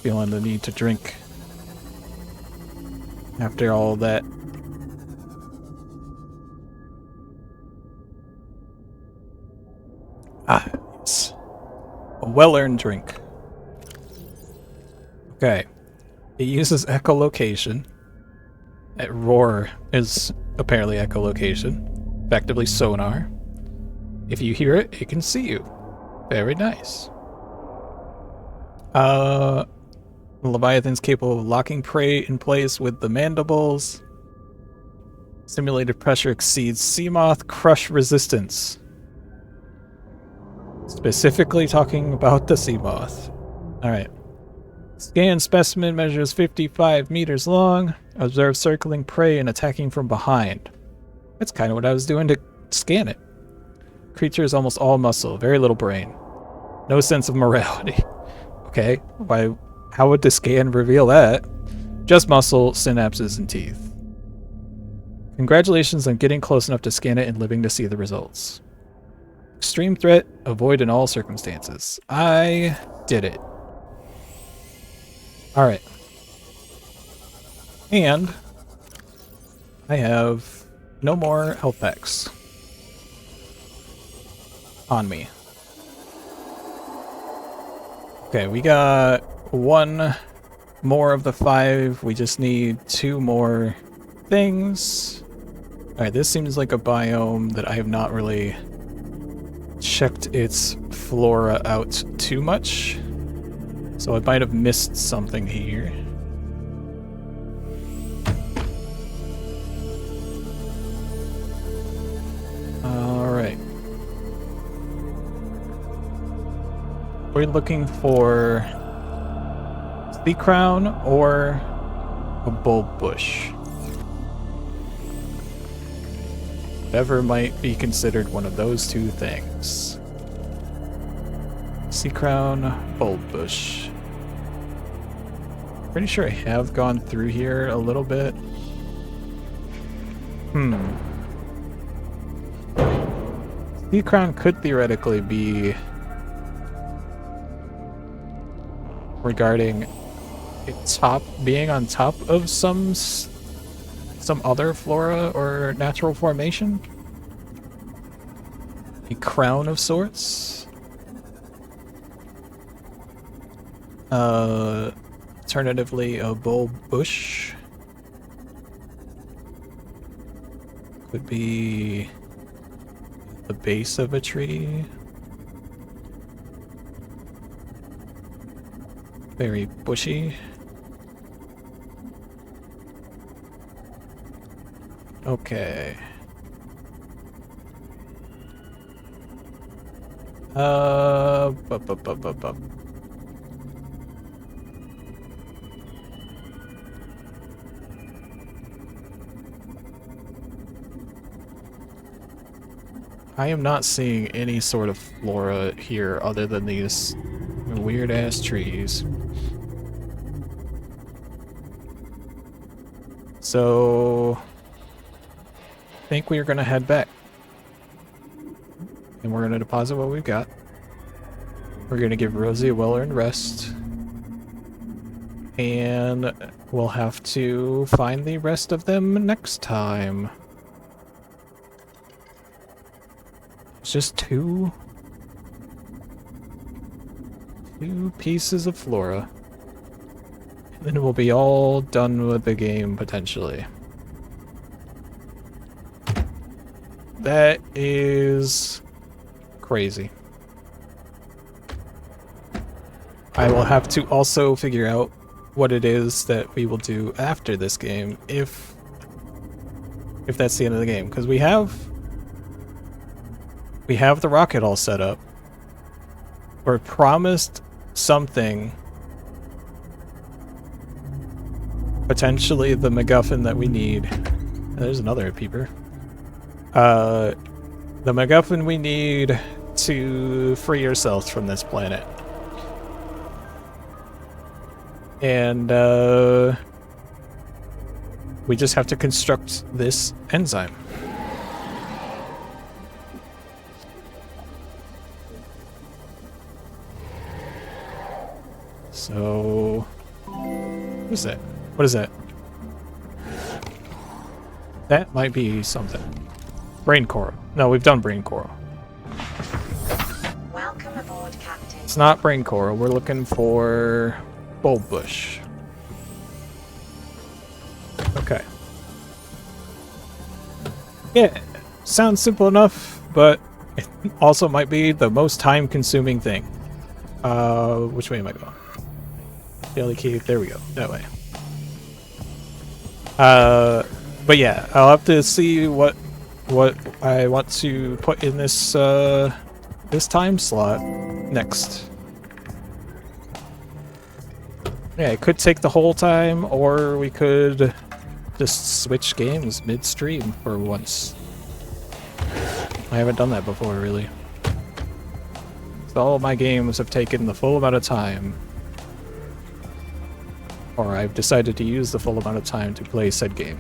A: Feeling the need to drink after all that. Ah, yes. A well-earned drink. Okay. It uses echolocation. Roar is apparently echolocation. Effectively sonar. If you hear it, it can see you. Very nice. Leviathan's capable of locking prey in place with the mandibles. Simulated pressure exceeds Seamoth crush resistance. Specifically talking about the Seamoth. Alright. Scan specimen measures 55 meters long. Observe circling prey and attacking from behind. That's kind of what I was doing to scan it. Creature is almost all muscle, very little brain. No sense of morality. Okay, why? How would the scan reveal that? Just muscle, synapses, and teeth. Congratulations on getting close enough to scan it and living to see the results. Extreme threat, avoid in all circumstances. I did it. Alright. And I have no more health packs on me. Okay, we got one more of the 5. We just need 2 more things. Alright, this seems like a biome that I have not really checked its flora out too much. So I might have missed something here. Alright. We're looking for sea crown or a bulb bush. Whatever might be considered one of those 2 things. Sea crown, bulb bush. Pretty sure I have gone through here a little bit. Sea crown could theoretically be regarding being on top of some other flora or natural formation. A crown of sorts. Alternatively, a bulb bush. Could be the base of a tree. Very bushy. Okay. Bup. I am not seeing any sort of flora here other than these weird-ass trees. So, I think we are going to head back. And we're going to deposit what we've got. We're going to give Rosie a well-earned rest. And we'll have to find the rest of them next time. It's just two pieces of flora. And then we'll be all done with the game, potentially. That is crazy. I will have to also figure out what it is that we will do after this game, if that's the end of the game, because we have the rocket all set up. We're promised something, potentially the MacGuffin that we need. There's another peeper. The MacGuffin we need to free ourselves from this planet. And we just have to construct this enzyme. So, what is that? What is that? That might be something. Brain coral. No, we've done brain coral.
C: Welcome aboard, Captain.
A: It's not brain coral. We're looking for bulb bush. Okay. Yeah, sounds simple enough, but it also might be the most time-consuming thing. Which way am I going? Daily key. There we go. That way. But yeah, I'll have to see what I want to put in this this time slot next. Yeah, it could take the whole time, or we could just switch games midstream for once. I haven't done that before, really. So all of my games have taken the full amount of time. Or I've decided to use the full amount of time to play said game.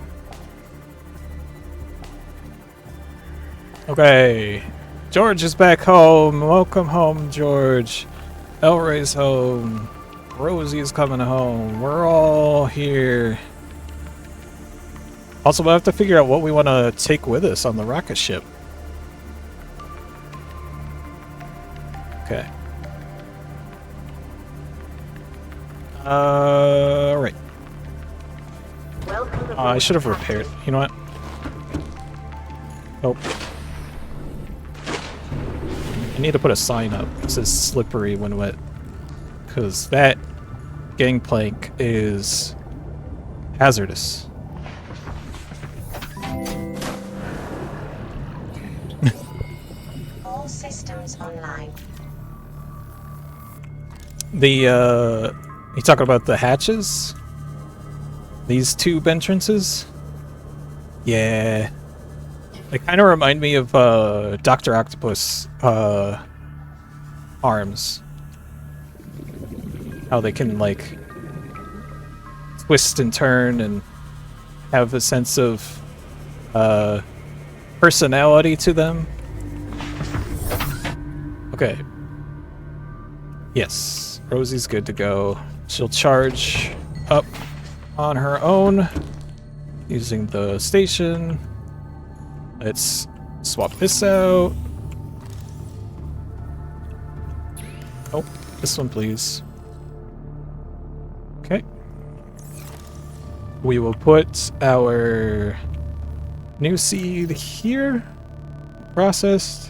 A: Okay. George is back home. Welcome home, George. Elray's home. Rosie's coming home. We're all here. Also, we'll have to figure out what we want to take with us on the rocket ship. Okay. Right. I should have repaired. You know what? Nope. I need to put a sign up that says slippery when wet. Because that gangplank is hazardous.
C: All systems online.
A: You talking about the hatches? These tube entrances? Yeah. They kind of remind me of Dr. Octopus arms. How they can, like, twist and turn and have a sense of personality to them. Okay. Yes, Rosie's good to go. She'll charge up on her own using the station. Let's swap this out. Oh, this one, please. Okay. We will put our new seed here, processed.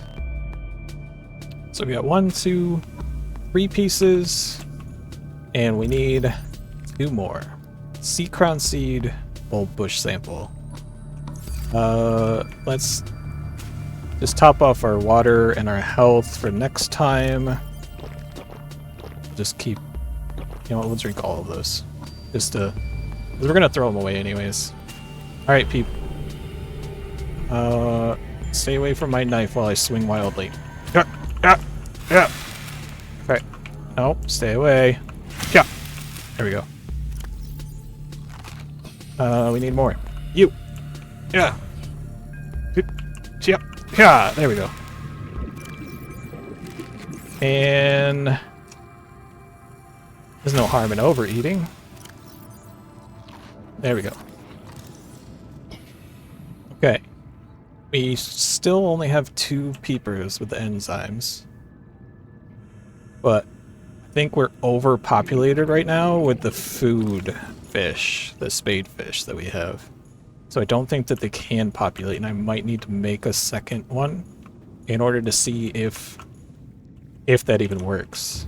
A: So we got 1, 2, 3 pieces, and we need 2 more. Sea crown seed, bulb bush sample. Let's just top off our water and our health for next time. Just keep, you know what, we'll drink all of those. Just to, because we're gonna throw them away anyways. Alright, peep. Stay away from my knife while I swing wildly. Yeah. Okay. No, stay away. Yeah. There we go. We need more. You. Yeah. Yeah. There we go. And there's no harm in overeating. There we go. Okay. We still only have 2 peepers with the enzymes. But I think we're overpopulated right now with the food fish, the spade fish that we have. So I don't think that they can populate, and I might need to make a second one in order to see if that even works.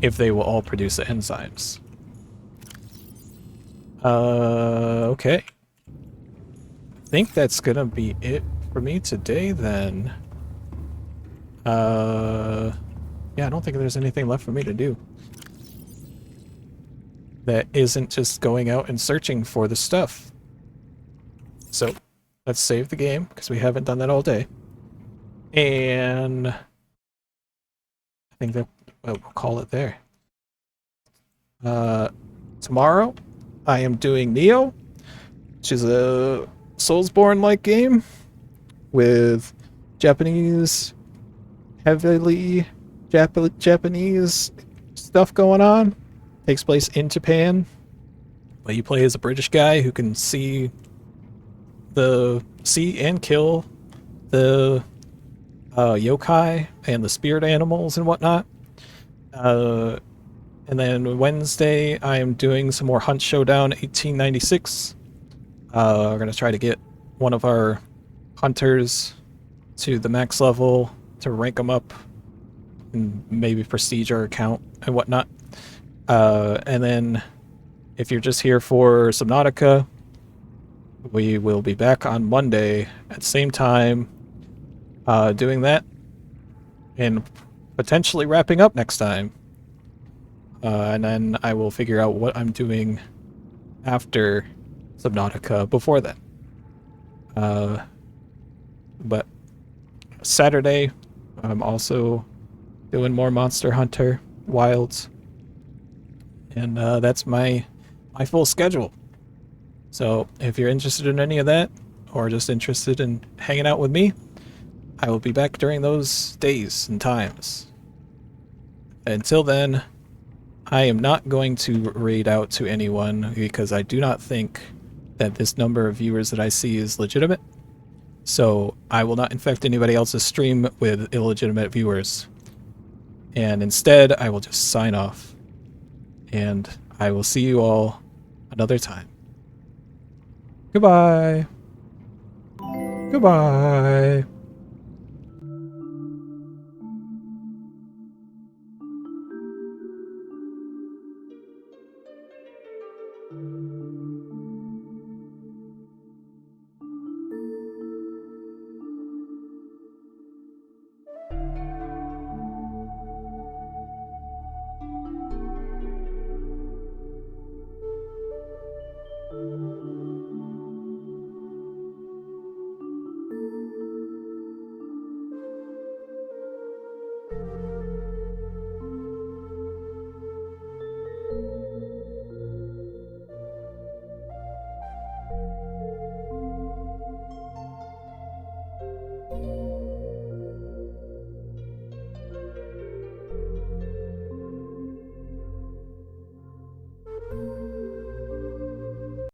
A: If they will all produce the enzymes. Okay. I think that's gonna be it for me today then. Yeah, I don't think there's anything left for me to do that isn't just going out and searching for the stuff. So let's save the game because we haven't done that all day. And I think that we'll call it there. Tomorrow I am doing Neo, which is a Soulsborne-like game with Japanese, heavily Japanese stuff going on. Takes place in Japan, but you play as a British guy who can see and kill the yokai and the spirit animals and whatnot. And then Wednesday I am doing some more Hunt Showdown 1896. We're gonna try to get one of our hunters to the max level to rank them up and maybe prestige our account and whatnot. And then if you're just here for Subnautica, we will be back on Monday at the same time doing that and potentially wrapping up next time. And then I will figure out what I'm doing after Subnautica before that. But Saturday, I'm also doing more Monster Hunter Wilds. And that's my full schedule. So if you're interested in any of that, or just interested in hanging out with me, I will be back during those days and times. Until then, I am not going to raid out to anyone because I do not think that this number of viewers that I see is legitimate. So I will not infect anybody else's stream with illegitimate viewers. And instead, I will just sign off. And I will see you all another time. Goodbye. Goodbye.